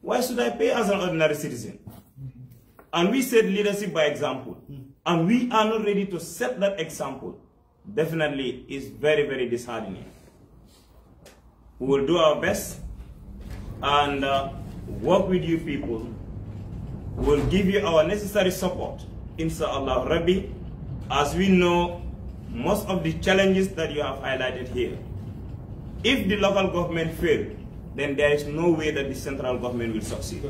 why should I pay as an ordinary citizen? And we set leadership by example, and we are not ready to set that example. Definitely is very, very disheartening. We will do our best and work with you people. We will give you our necessary support, inshallah Rabbi, as we know most of the challenges that you have highlighted here. If the local government fails, then there is no way that the central government will succeed.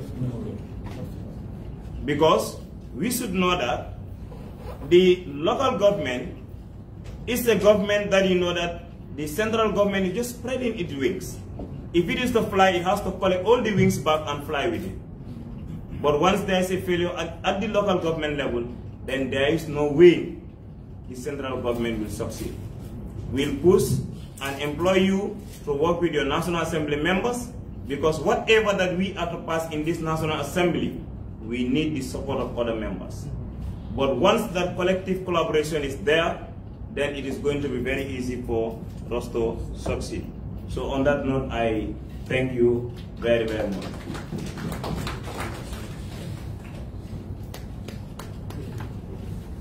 Because we should know that the local government is a government that you know that the central government is just spreading its wings. If it is to fly, it has to collect all the wings back and fly with it. But once there is a failure at the local government level, then there is no way the central government will succeed. We'll push and employ you to work with your National Assembly members, because whatever that we are to pass in this National Assembly, we need the support of other members. But once that collective collaboration is there, then it is going to be very easy for us to succeed. So on that note, I thank you very, very much.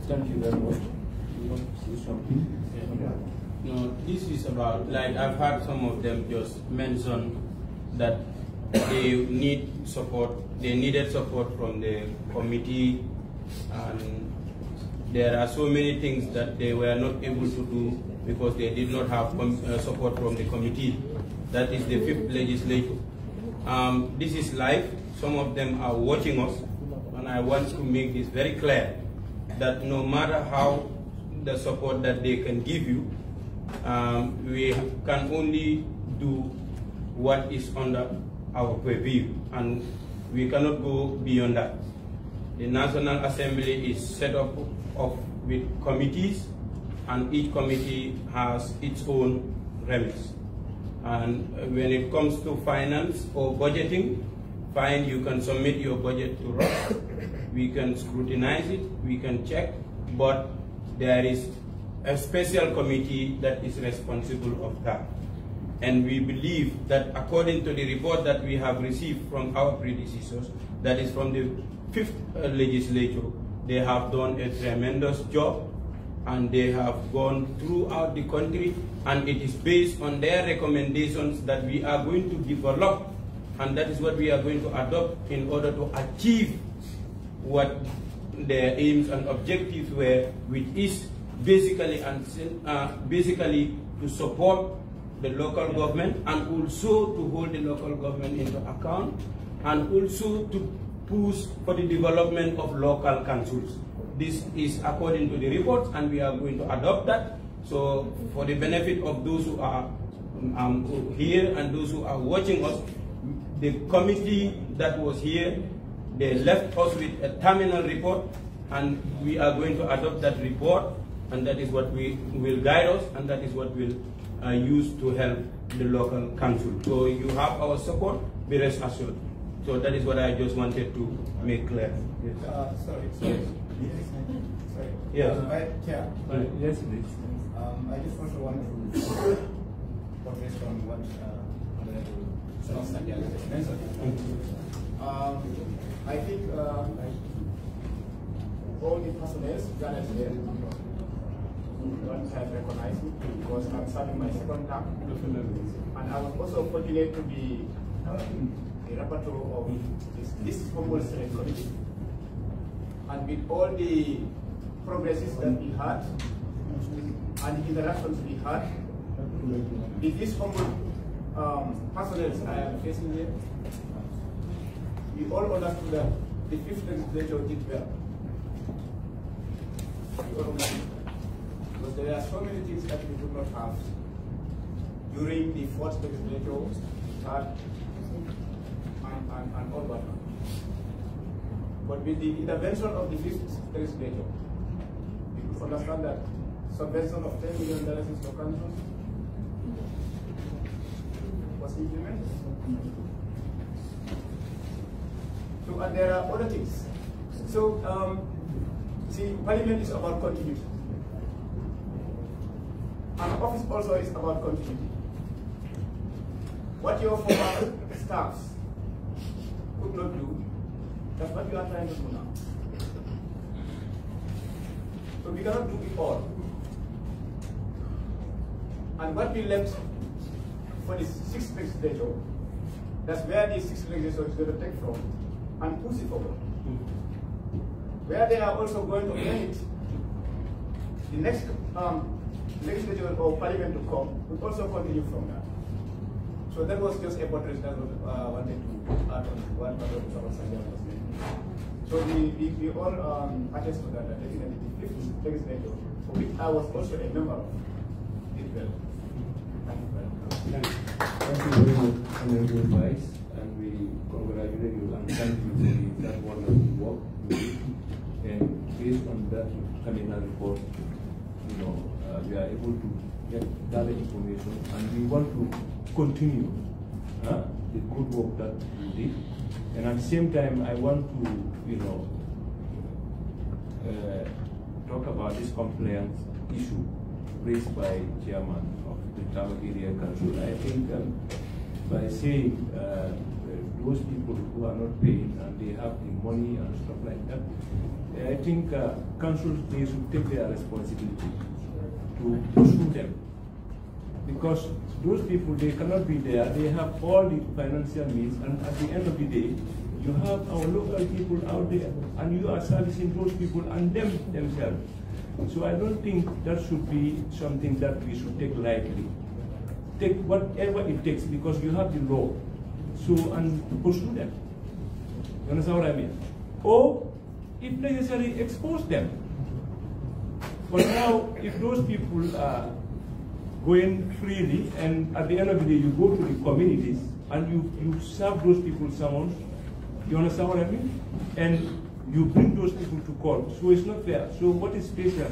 Thank you very much. No, this is about, like I've heard some of them just mention that they need support, they needed support from the committee, and there are so many things that they were not able to do because they did not have support from the committee. That is the 5th legislature. This is live. Some of them are watching us, and I want to make this very clear that no matter how the support that they can give you, we can only do what is under our purview, and we cannot go beyond that. The National Assembly is set up with committees, and each committee has its own remits. And when it comes to finance or budgeting, fine, you can submit your budget to us. We can scrutinize it, we can check, but there is a special committee that is responsible of that. And we believe that according to the report that we have received from our predecessors, that is from the 5th legislature, they have done a tremendous job, and they have gone throughout the country, and it is based on their recommendations that we are going to develop, and that is what we are going to adopt in order to achieve what their aims and objectives were, which is basically to support the local government and also to hold the local government into account and also to push for the development of local councils. This is according to the report, and we are going to adopt that. So for the benefit of those who are here and those who are watching us, the committee that was here, they left us with a terminal report, and we are going to adopt that report, and that is what will guide us, and that is what will use to help the local council. So you have our support, be rest assured. So that is what I just wanted to make clear. Yes. Sorry. Yes. Chair. Yes, please. I just also want to progress on what Honorable Sanjay just mentioned. I think all the personnel gathered here one has recognized me because I'm serving my second term, and I was also fortunate to be the rapporteur of this Humboldt Select Committee. And with all the progresses that we had and the interactions we had, with this Humboldt personnel I am facing here, we all understood that the fifth legislature did well. Because there are so many things that we could not have during the fourth legislature, third, and all that. But with the intervention of the fifth legislature, we could understand that subvention of $10 million for councils was implemented. So, and there are other things. So, see, Parliament is about continuity. And office also is about continuity. What your former staffs could not do, that's what you are trying to do now. So we cannot do it all. And what we left for the sixth legislature, that's where the sixth legislature is going to take from and push it forward. Where they are also going to meet the next legislature or parliament to come, will also continue from that. So that was just a portrait that I wanted to add on what Honorable Sanjay was saying. So we all attest to that, definitely the fifth legislature, for which I was also a member of, did well. Thank you very much. Thank you very much, Honorable Vice, and we congratulate you and thank you for that wonderful work you did. And based on that terminal report, we are able to gather information, and we want to continue the good work that you did. And at the same time, I want to, talk about this compliance issue raised by Chairman of the Town Area Council. I think by saying those people who are not paying and they have the money and stuff like that, I think councils, they should take their responsibility to pursue them. Because those people, they cannot be there, they have all the financial means, and at the end of the day, you have our local people out there, and you are servicing those people and them themselves. So I don't think that should be something that we should take lightly. Take whatever it takes, because you have the law. So, and pursue them. You understand what I mean? Or, if necessary, expose them. But now, if those people are going freely, and at the end of the day, you go to the communities, and you serve those people summons, you understand what I mean? And you bring those people to court. So it's not fair. So what is special?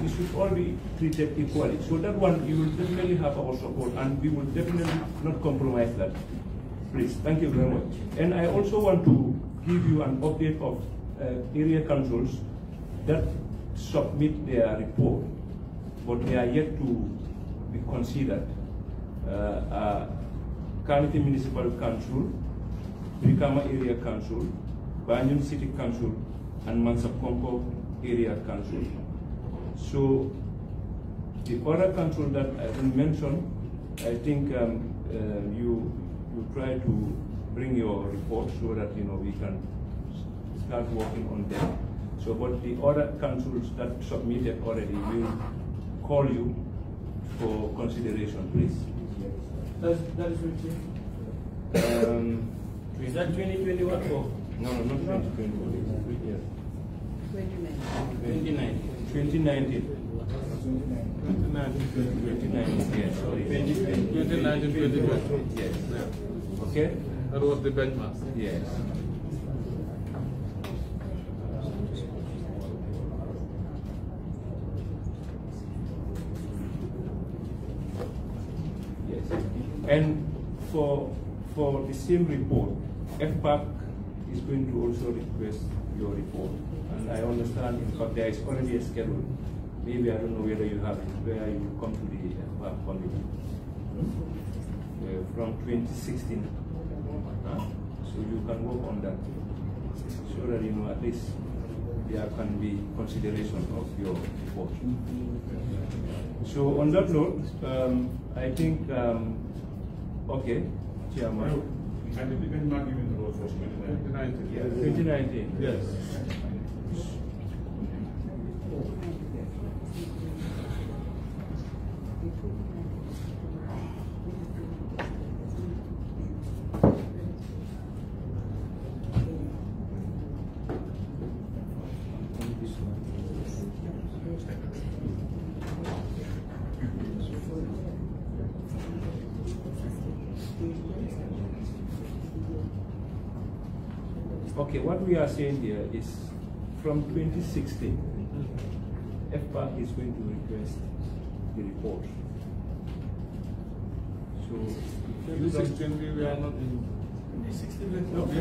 It should all be treated equally. So that one, you will definitely have our support, and we will definitely not compromise that. Please, thank you very much. And I also want to give you an update of area councils that submit their report, but they are yet to be considered. Kanity Municipal Council, Brikama Area Council, Banjul City Council, and Mansakonko Area Council. So the other council that I didn't mention, I think you try to bring your report so that we can start working on them. So, but the other councils that submitted already will call you for consideration, please. That is what is that 2021 or? No, not 2021. 2019. 2019, yes, sorry. 2019, 2020. Yes. Okay? That was the benchmark. Yes. Yes. And for the same report, FPAC is going to also request your report. And I understand, in fact, there is already a schedule. Maybe I don't know whether you have it, where you come to the FPAC committee from 2016. So you can work on that, so that you know at least there can be consideration of your report. So on that note, I think, okay, Chairman. And the benchmark given the road for 2019. Yeah, 2019. Yes. Okay, what we are saying here is from 2016, FPAC is going to request the report. So, 2016 we are not in. No, we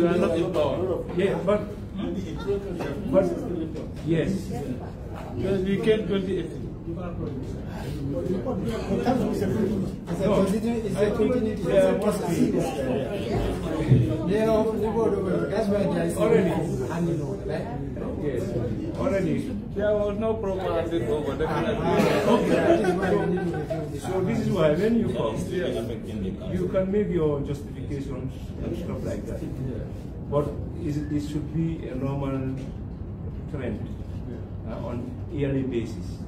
are not in power. Yeah, but yes. Yes, we came 2018. Yes, already. There was no proper handing over. So this is why when you come, you can make your justifications and stuff like that. But it should be a normal trend on yearly basis.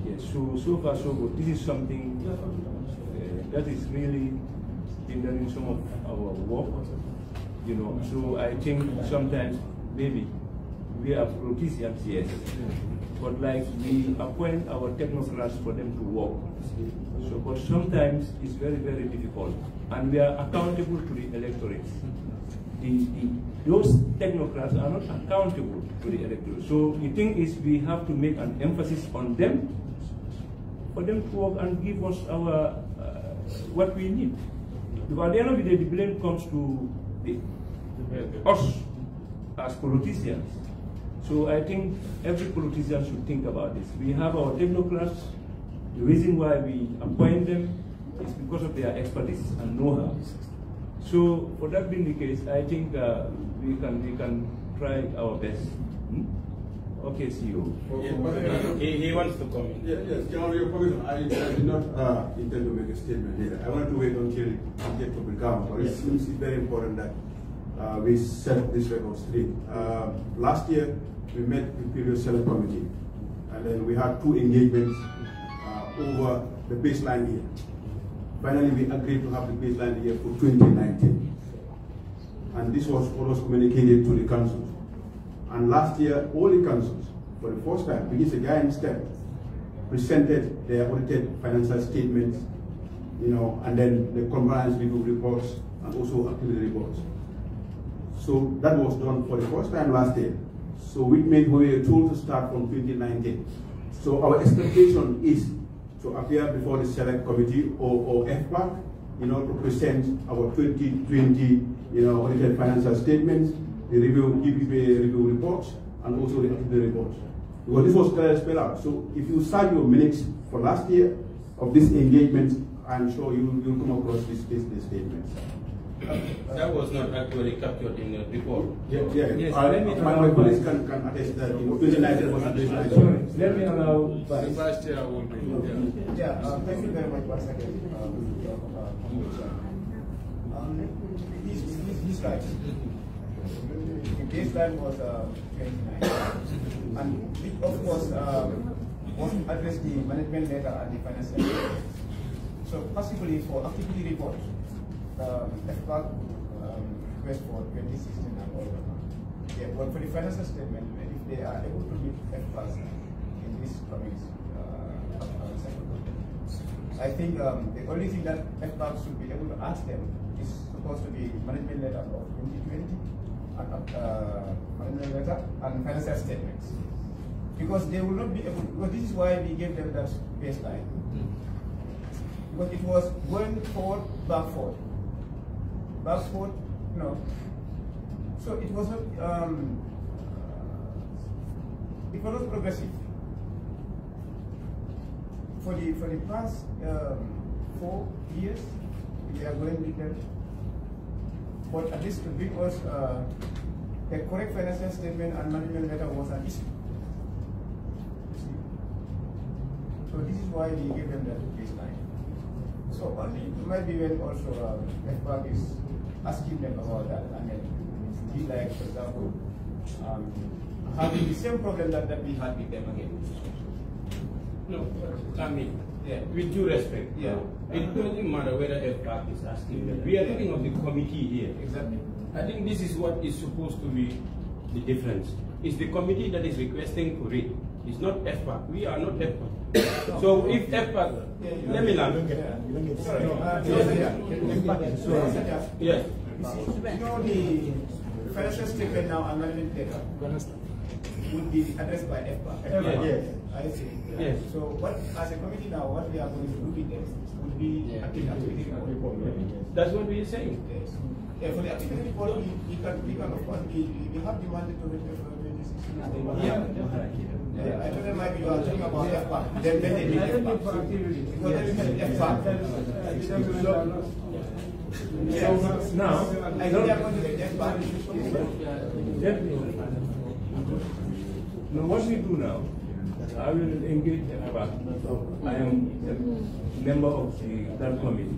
Yes. So far so good. This is something that is really hindering some of our work. You know. So I think sometimes maybe we are politicians, yes, but like we appoint our technocrats for them to work. So, but sometimes it's very, very difficult, and we are accountable to the electorate. Those technocrats are not accountable to the electorate. So the thing is, we have to make an emphasis on them, for them to work and give us our what we need. Because at the end of the day, the blame comes to us as politicians. So I think every politician should think about this. We have our technocrats. The reason why we appoint them is because of their expertise and know-how. So for that being the case, I think we can try our best. Okay, CEO. He wants to comment. Yes, General, your permission. I did not intend to make a statement here. I wanted to wait until we get to become, but it seems very important that we set this record straight. Last year, we met the previous select committee, and then we had 2 engagements over the baseline year. Finally, we agreed to have the baseline year for 2019. And this was always communicated to the councils. And last year, all the councils, for the first time, which is a guiding step, presented their audited financial statements, and then the compliance review reports, and also activity reports. So that was done for the first time last year. So we were told to start from 2019. So our expectation is to appear before the select committee or FPAC, to present our 2020, audited financial statements, the GPPA review reports, and also the activity reports. Because this was spelled out. So if you cite your minutes for last year of this engagement, I'm sure you'll come across these statements. That was not actually captured in the report. Yeah. Yes, my colleagues can attest that 2019 was baseline. Let me allow Vice Chair will be. Thank you very much once again. He's right. The baseline was 29, and it of course was addressed the management letter and the financial letter. So possibly for activity report, FPAC request for 2016 and all that. Yeah, but for the financial statement, if they are able to meet FPAC in this coming I think the only thing that FPAC should be able to ask them is supposed to be management letter of 2020 and management letter and financial statements. Because they will not be able, because this is why we gave them that baseline. Because it was going forward, backward. Backward, no. So it was not progressive. For the past 4 years, we are going with them. But at least because a correct financial statement and management letter was an issue. So this is why we gave them that baseline. So only it might be when also FPAC is asking them about that, and then be like, for example, having the same problem that we had with them again. No, I mean, yeah, with due respect, yeah, it doesn't matter whether FPAC is asking them. We are talking of the committee here. Exactly. I think this is what is supposed to be the difference. It's the committee that is requesting for it. It's not FPAC. We are not FPAC. So if FPAC, let me land. Sorry. Yes. You know the financial statement now and management data would be addressed by FPAC. Yes. I see. Yes. So what, as a committee now, what we are going to do with them would be activity report. That's what we are saying. Yes. Yeah, for the activity report, we can of course, we have demanded to refer for 2016. Yeah. I thought that might be you are talking about FPAC. Then they need FPAC. Because then we can FPAC. So now, I think they are going to make FPAC. Now what we do now, I will engage FPAC. I am a member of that committee.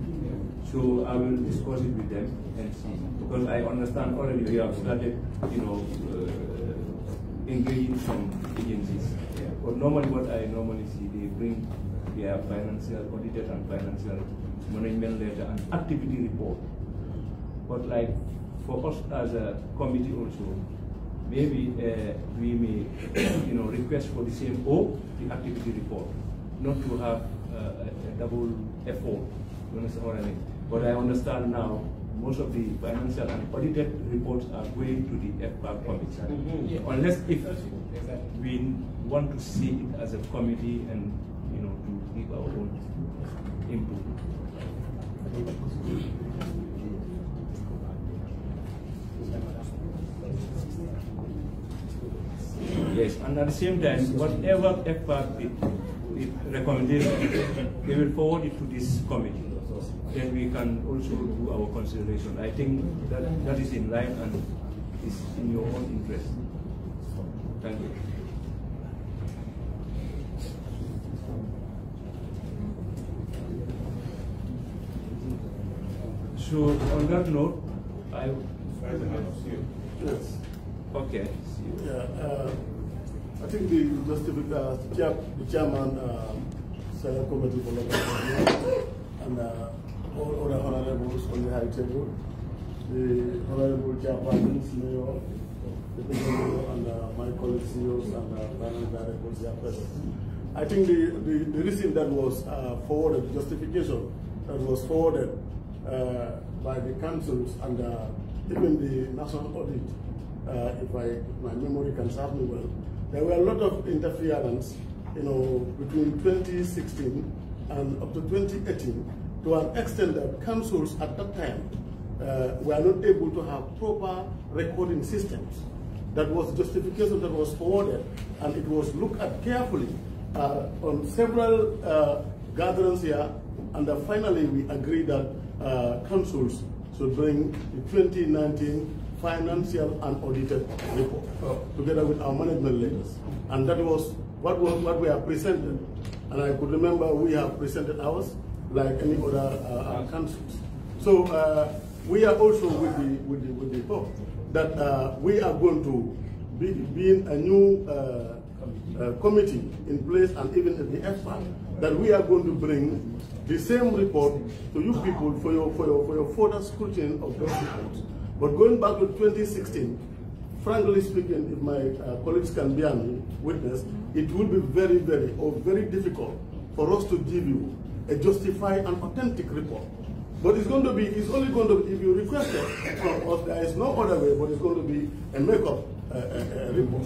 So I will discuss it with them and see. Because I understand already we have started, engaging some agencies. But normally what I normally see, they bring their financial, audited and financial management letter and activity report. But like for us as a committee also, maybe we may request for the same the activity report, not to have a double effort. You understand what I mean? But I understand now most of the financial and audited reports are going to the FPAC committee. Unless if we want to see it as a committee and to give our own input. Yes, and at the same time, whatever FPAC recommendation, they will forward it to this committee. Then we can also do our consideration. I think that is in line and is in your own interest. Thank you. So on that note, Yes. Okay. Yeah, I think the chairman, Select Committee for Local Government, and all other honorables on the high table, the honorable chairpersons, mayor, the mayor, and my colleagues, CEOs, and finance directors, they are present. I think the reason that was forwarded, justification that was forwarded by the councils and even the national audit, if my memory can serve me well, there were a lot of interference, between 2016 and up to 2018, to an extent that councils at that time were not able to have proper recording systems. That was justification that was forwarded, and it was looked at carefully on several gatherings here, and finally we agreed that councils should bring the 2019 financial and audited report together with our management letters. And that was what we have presented. And I could remember we have presented ours like any other councils. So we are also with the hope that we are going to be in a new committee in place, and even at the expert, that we are going to bring the same report to you people for your further scrutiny of those reports. But going back to 2016, frankly speaking, if my colleagues can bear me witness, it will be very difficult for us to give you a justified and authentic report. But it's only going to be, if you request it from us, there is no other way, but it's going to be a make-up report.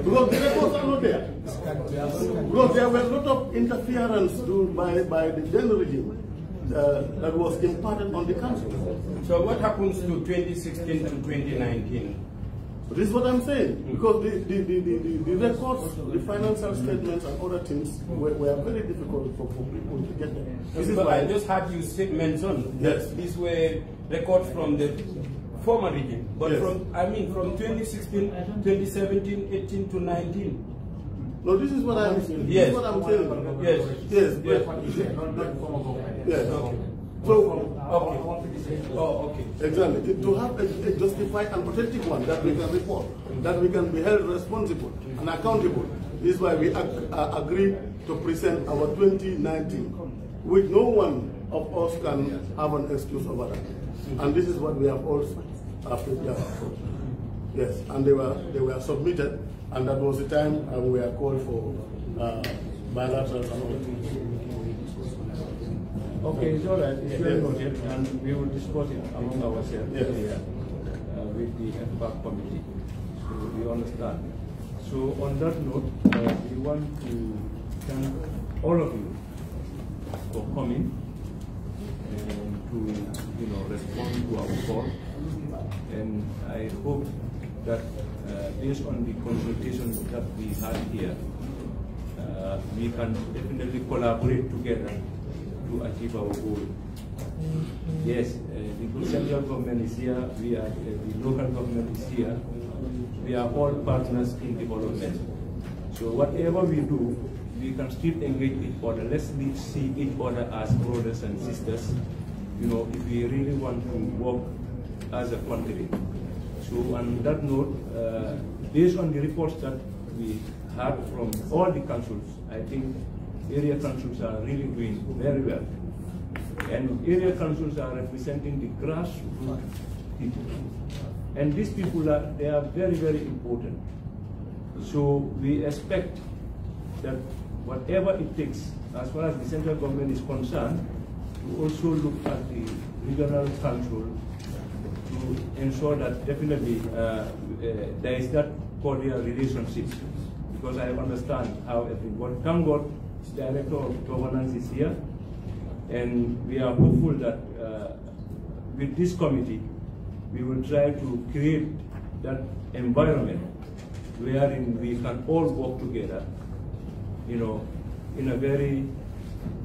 Because the reports are not there. Because there were a lot of interference by the then regime that was imparted on the council. So what happens to 2016 to 2019? This is what I'm saying, because the records, the financial statements and other things were very difficult for people to get there. This is why I just had you mention that these were records from the former regime, but from 2016, 2017, 18 to 19. No, this is what I'm saying. Yes. This is what I'm saying. Yes. Yes. Okay. So, okay. Exactly. To have a justified and authentic one that we can report, that we can be held responsible and accountable. This is why we agreed to present our 2019, which no one of us can have an excuse over that. And this is what we have also prepared for. Yes, and they were submitted, and that was the time we were called for bilaterals and all things. Okay, it's all right. It's well noted, and we will discuss it among ourselves here with the FPAC committee. So we understand. So on that note, we want to thank all of you for coming and to respond to our call. And I hope that based on the consultations that we had here, we can definitely collaborate together to achieve our goal. Yes, the central government is here, the local government is here. We are all partners in development. So whatever we do, we can still engage each other. Let's see each other as brothers and sisters, if we really want to work as a country. So on that note, based on the reports that we had from all the councils, I think area councils are really doing very well. And area councils are representing the grassroots people. And these people they are very important. So we expect that whatever it takes, as far as the central government is concerned, to also look at the regional council to ensure that definitely there is that cordial relationship. Because I understand how everything works. Thank God, Director of Governance is here, and we are hopeful that with this committee, we will try to create that environment wherein we can all work together, in a very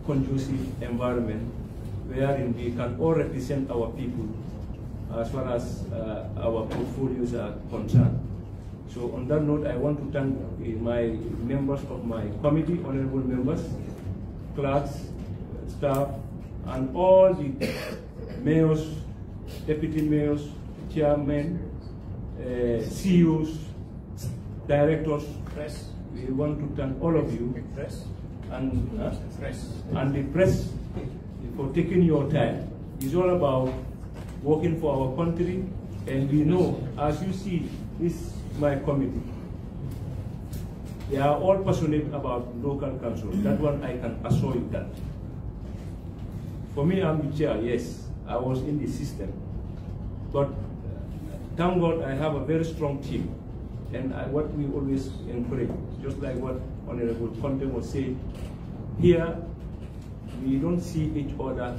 conducive environment, wherein we can all represent our people as far as our portfolios are concerned. So on that note, I want to thank my members of my committee, honorable members, clerks, staff, and all the mayors, deputy mayors, chairmen, CEOs, directors. Press. We want to thank all of you and the press for taking your time. It's all about working for our country, and we know, as you see, this my committee. They are all passionate about local council. That one I can assure you that. For me, I'm the chair, yes. I was in the system. But thank God I have a very strong team. And what we always encourage, just like what Honorable Conte was saying, here we don't see each other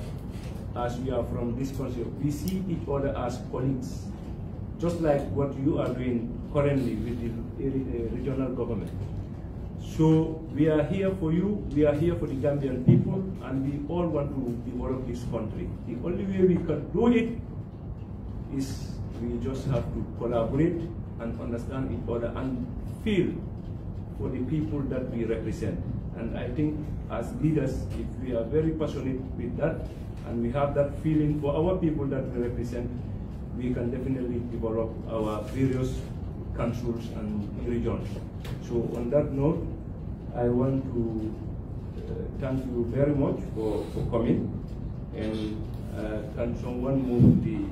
as we are from this country. We see each other as colleagues. Just like what you are doing currently with the regional government. So we are here for you, we are here for the Gambian people, and we all want to develop this country. The only way we can do it is we just have to collaborate and understand each other and feel for the people that we represent. And I think as leaders, if we are very passionate with that, and we have that feeling for our people that we represent, we can definitely develop our various councils and regions. So on that note, I want to thank you very much for coming, and can someone move the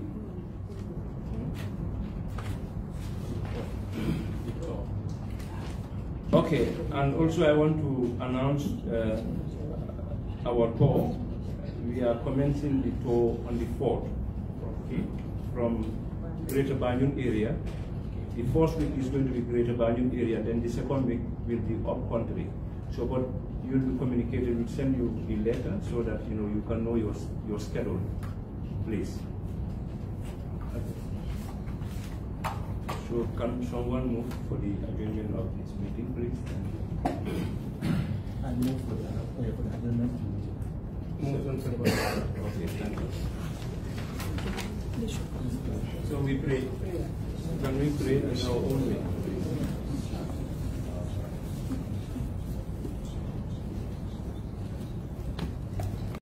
okay, and also I want to announce our tour. We are commencing the tour on the 4th, okay, from Greater Banjul area. The first week is going to be Greater Banjul area, then the second week will be up country. So, but you'll be communicated, we'll send you the letter so that you can know your schedule, please. So can someone move for the adjournment of this meeting, please? And move for the adjournment. Move on for the okay, thank you. So we pray. Can we pray in our own way?